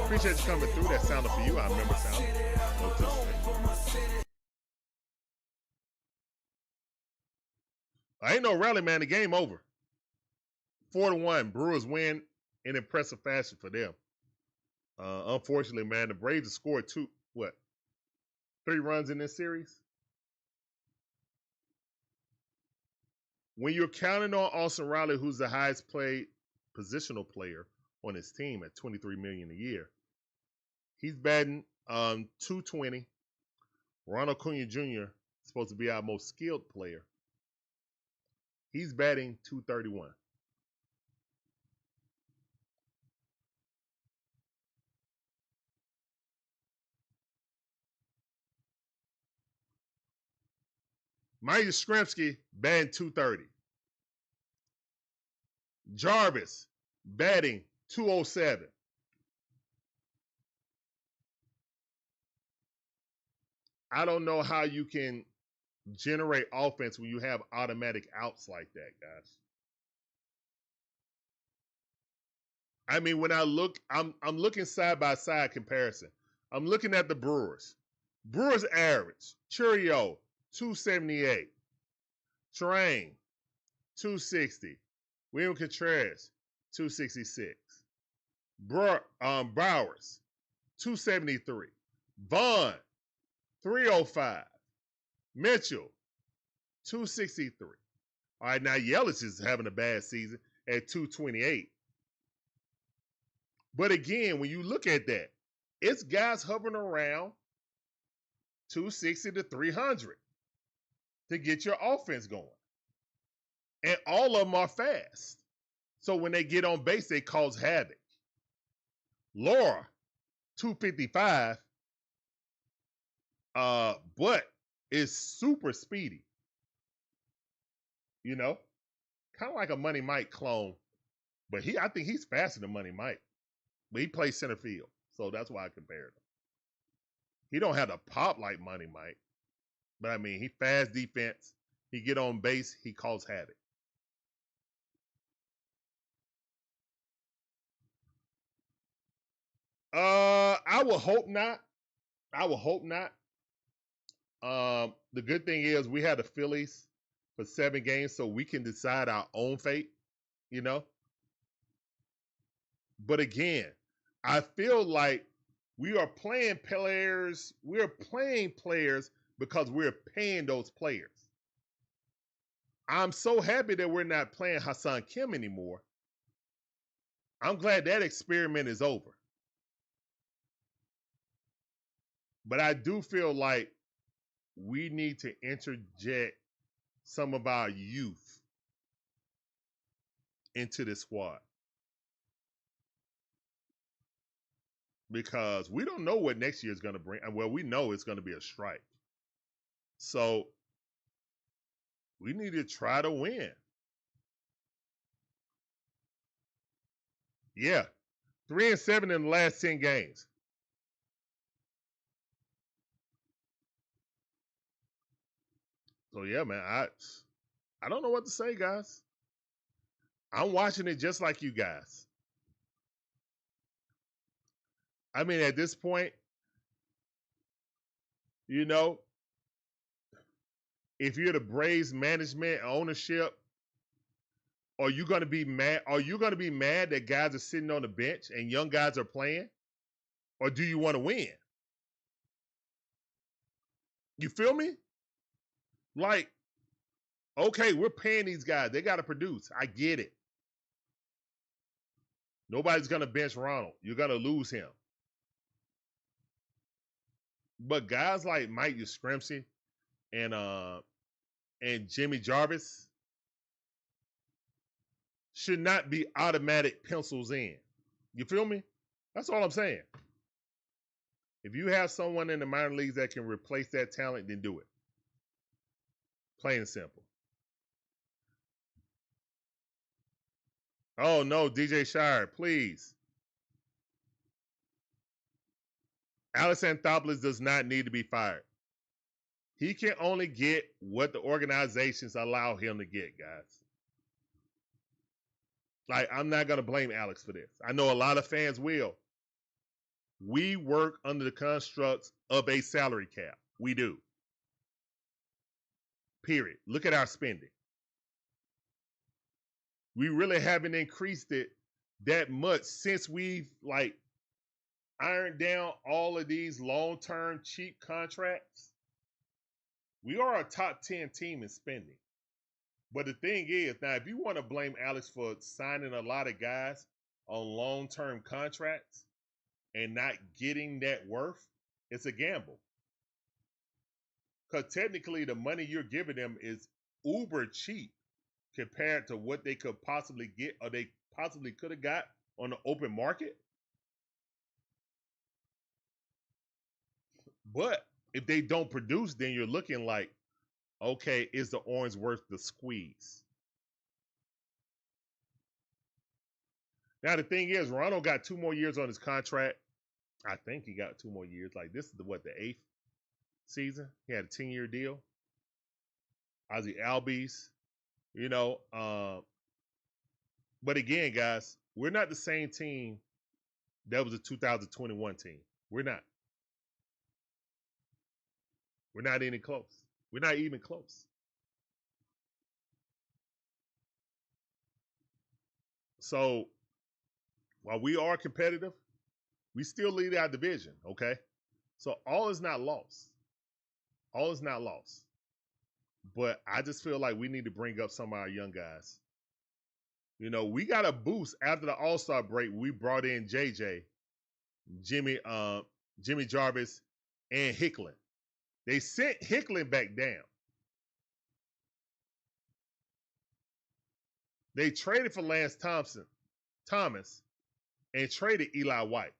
Appreciate you coming through. That sounded for you. I remember sounding. I ain't no rally, man. The game over. 4-1. Brewers win in impressive fashion for them. Unfortunately, man, the Braves have scored 3 runs in this series. When you're counting on Olson Riley, who's the highest paid positional player on his team at $23 million a year, he's batting .220. Ronald Acuna Jr. is supposed to be our most skilled player. He's batting .231. Mike Yastrzemski batting .230. Jarvis batting .207. I don't know how you can generate offense when you have automatic outs like that, guys. I mean, when I look, I'm looking side by side comparison. I'm looking at the Brewers. Brewers average, Churio, 278. Terrain, 260. William Contreras, 266. Bowers, 273. Vaughn, 305. Mitchell, 263. All right, now Yelich is having a bad season at 228. But again, when you look at that, it's guys hovering around 260 to 300 to get your offense going. And all of them are fast. So when they get on base, they cause havoc. Laura, 255, but is super speedy. You know, kind of like a Money Mike clone, but I think he's faster than Money Mike. But he plays center field, so that's why I compared him. He don't have the pop like Money Mike, but I mean, he fast defense. He get on base, he cause havoc. I will hope not. The good thing is we had the Phillies for 7 games, so we can decide our own fate, you know. But again, I feel like we are playing players. We're playing players because we're paying those players. I'm so happy that we're not playing Hassan Kim anymore. I'm glad that experiment is over. But I do feel like we need to interject some of our youth into the squad. Because we don't know what next year is going to bring. Well, we know it's going to be a strike. So we need to try to win. Yeah. 3-7 in the last 10 games. So yeah, man, I don't know what to say, guys. I'm watching it just like you guys. I mean, at this point, you know, if you're the Braves management ownership, are you going to be mad? Are you going to be mad that guys are sitting on the bench and young guys are playing? Or do you want to win? You feel me? Like, okay, we're paying these guys. They got to produce. I get it. Nobody's going to bench Ronald. You're going to lose him. But guys like Mike Yastrzemski and Jimmy Jarvis should not be automatic pencils in. You feel me? That's all I'm saying. If you have someone in the minor leagues that can replace that talent, then do it. Plain and simple. Oh no, DJ Shire, please. Alex Anthopoulos does not need to be fired. He can only get what the organizations allow him to get, guys. Like, I'm not going to blame Alex for this. I know a lot of fans will. We work under the constructs of a salary cap. We do. Period. Look at our spending. We really haven't increased it that much since we've, like, ironed down all of these long-term cheap contracts. We are a top 10 team in spending. But the thing is, now, if you want to blame Alex for signing a lot of guys on long-term contracts and not getting that worth, it's a gamble. Because technically, the money you're giving them is uber cheap compared to what they could possibly get or they possibly could have got on the open market. But if they don't produce, then you're looking like, okay, is the orange worth the squeeze? Now, the thing is, Ronald got 2 more years on his contract. I think he got 2 more years. Like, this is the 8th season. He had a 10-year deal. Ozzy Albies, you know. But again, guys, we're not the same team that was a 2021 team. We're not. We're not any close. We're not even close. So while we are competitive, we still lead our division, okay? So all is not lost. All is not lost. But I just feel like we need to bring up some of our young guys. You know, we got a boost after the All-Star break. We brought in JJ, Jimmy Jarvis, and Hicklin. They sent Hicklin back down. They traded for Lance Thomas, and traded Eli White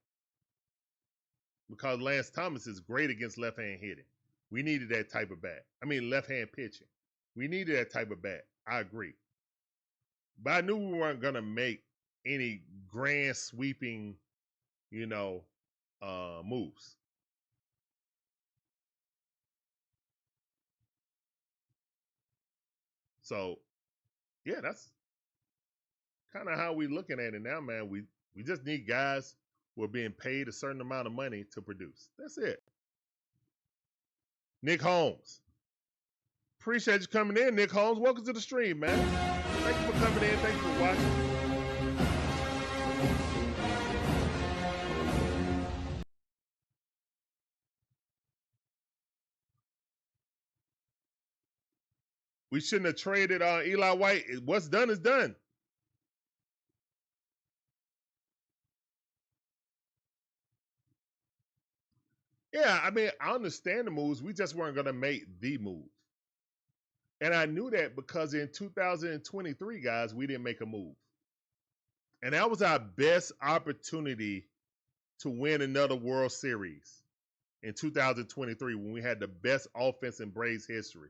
because Lance Thomas is great against left-hand hitting. We needed that type of bat. I mean, left-hand pitching. We needed that type of bat. I agree. But I knew we weren't going to make any grand sweeping, moves. So, yeah, that's kind of how we looking at it now, man. We just need guys who are being paid a certain amount of money to produce. That's it. Nick Holmes. Appreciate you coming in, Nick Holmes. Welcome to the stream, man. Thank you for coming in. Thank you for watching. We shouldn't have traded Eli White. What's done is done. Yeah, I mean, I understand the moves. We just weren't going to make the move. And I knew that because in 2023, guys, we didn't make a move. And that was our best opportunity to win another World Series in 2023 when we had the best offense in Braves history.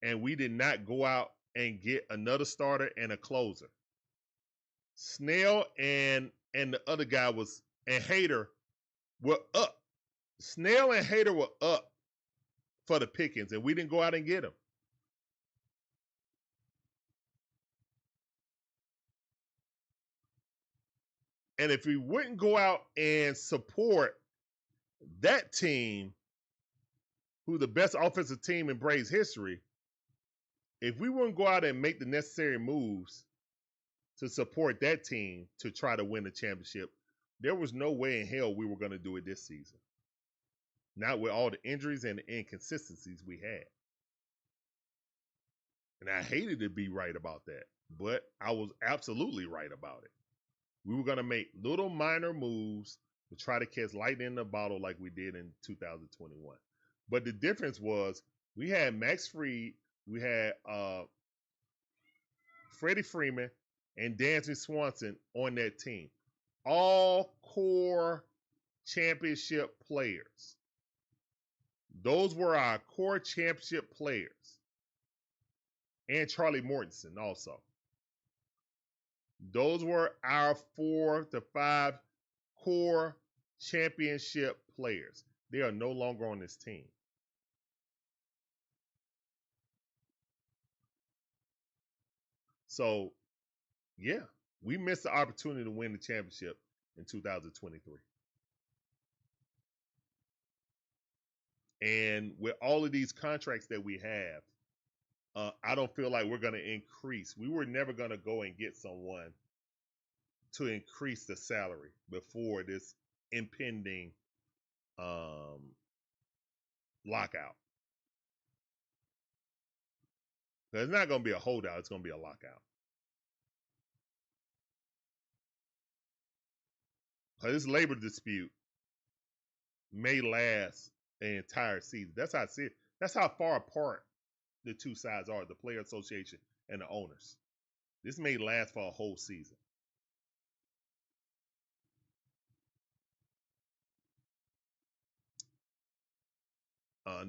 And we did not go out and get another starter and a closer. Snell and the other guy and Hader were up. Snell and Hader were up for the pickings, and we didn't go out and get them. And if we wouldn't go out and support that team, who's the best offensive team in Braves history, if we wouldn't go out and make the necessary moves to support that team to try to win the championship, there was no way in hell we were going to do it this season. Not with all the injuries and the inconsistencies we had. And I hated to be right about that, but I was absolutely right about it. We were going to make little minor moves to try to catch lightning in the bottle like we did in 2021. But the difference was we had Max Fried, we had Freddie Freeman, and Dansby Swanson on that team. All core championship players. Those were our core championship players. And Charlie Mortensen also. Those were our 4 to 5 core championship players. They are no longer on this team. So, yeah, we missed the opportunity to win the championship in 2023. And with all of these contracts that we have, I don't feel like we're going to increase. We were never going to go and get someone to increase the salary before this impending lockout. It's not going to be a holdout. It's going to be a lockout. This labor dispute may last an entire season. That's how I see it. That's how far apart the two sides are, the player association and the owners. This may last for a whole season.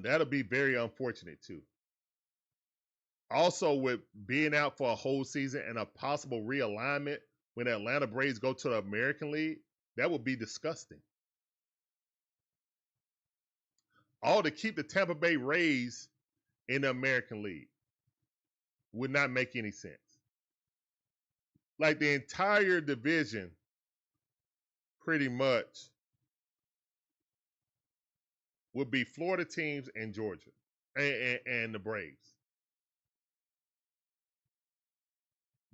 That'll be very unfortunate too. Also, with being out for a whole season and a possible realignment when the Atlanta Braves go to the American League, that would be disgusting. All to keep the Tampa Bay Rays in the American League. Would not make any sense. Like the entire division, pretty much, would be Florida teams and Georgia and the Braves.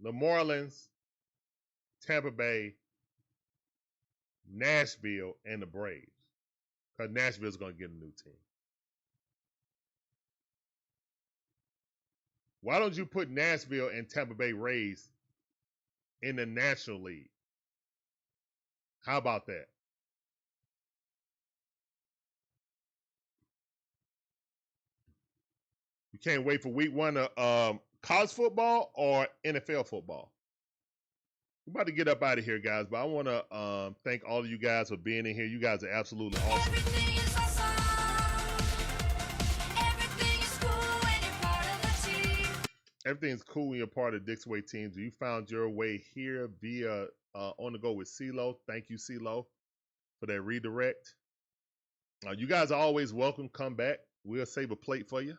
The Marlins, Tampa Bay, Nashville, and the Braves. Because Nashville's going to get a new team. Why don't you put Nashville and Tampa Bay Rays in the National League? How about that? You can't wait for week 1 of college football or NFL football. We're about to get up out of here, guys, but I want to thank all of you guys for being in here. You guys are absolutely awesome. Everything is awesome. Everything is cool when you're part of the team. Everything's cool when you're part of the DIXON WAY team. You found your way here via On the Go with CeeLo. Thank you, CeeLo, for that redirect. You guys are always welcome. Come back. We'll save a plate for you.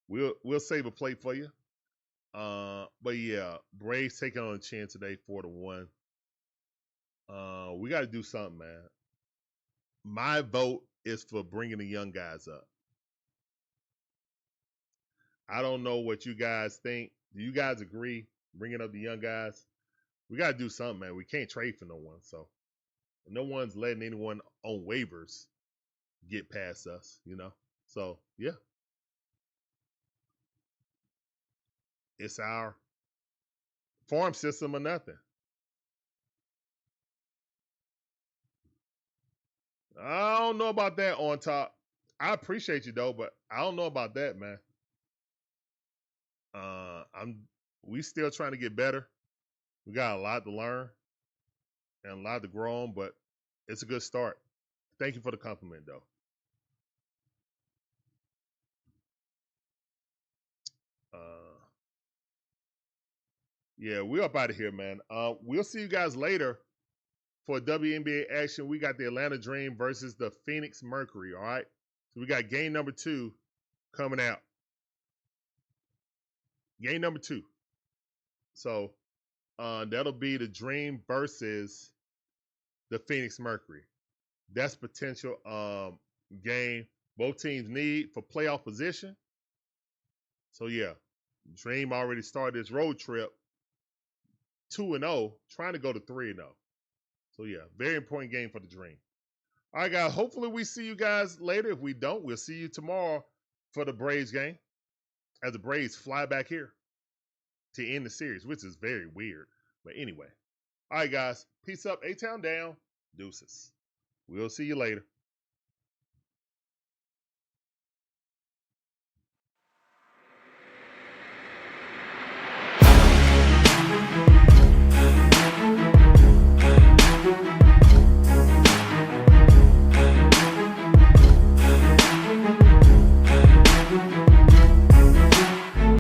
We'll save a plate for you. But yeah, Braves taking on the chin today, 4-1. We got to do something, man. My vote is for bringing the young guys up. I don't know what you guys think. Do you guys agree? Bringing up the young guys? We got to do something, man. We can't trade for no one. So no one's letting anyone on waivers get past us, you know? So, yeah. It's our farm system or nothing. I don't know about that on top. I appreciate you though, but I don't know about that, man. We still trying to get better. We got a lot to learn and a lot to grow on, but it's a good start. Thank you for the compliment though. Yeah, we're up out of here, man. We'll see you guys later for WNBA action. We got the Atlanta Dream versus the Phoenix Mercury, all right? So we got game number 2 coming out. Game number 2. So that'll be the Dream versus the Phoenix Mercury. That's potential game both teams need for playoff position. So, yeah, Dream already started his road trip 2-0, trying to go to 3-0. So, yeah, very important game for the Dream. All right, guys, hopefully we see you guys later. If we don't, we'll see you tomorrow for the Braves game as the Braves fly back here to end the series, which is very weird. But anyway, all right, guys, peace up. A-Town down. Deuces. We'll see you later.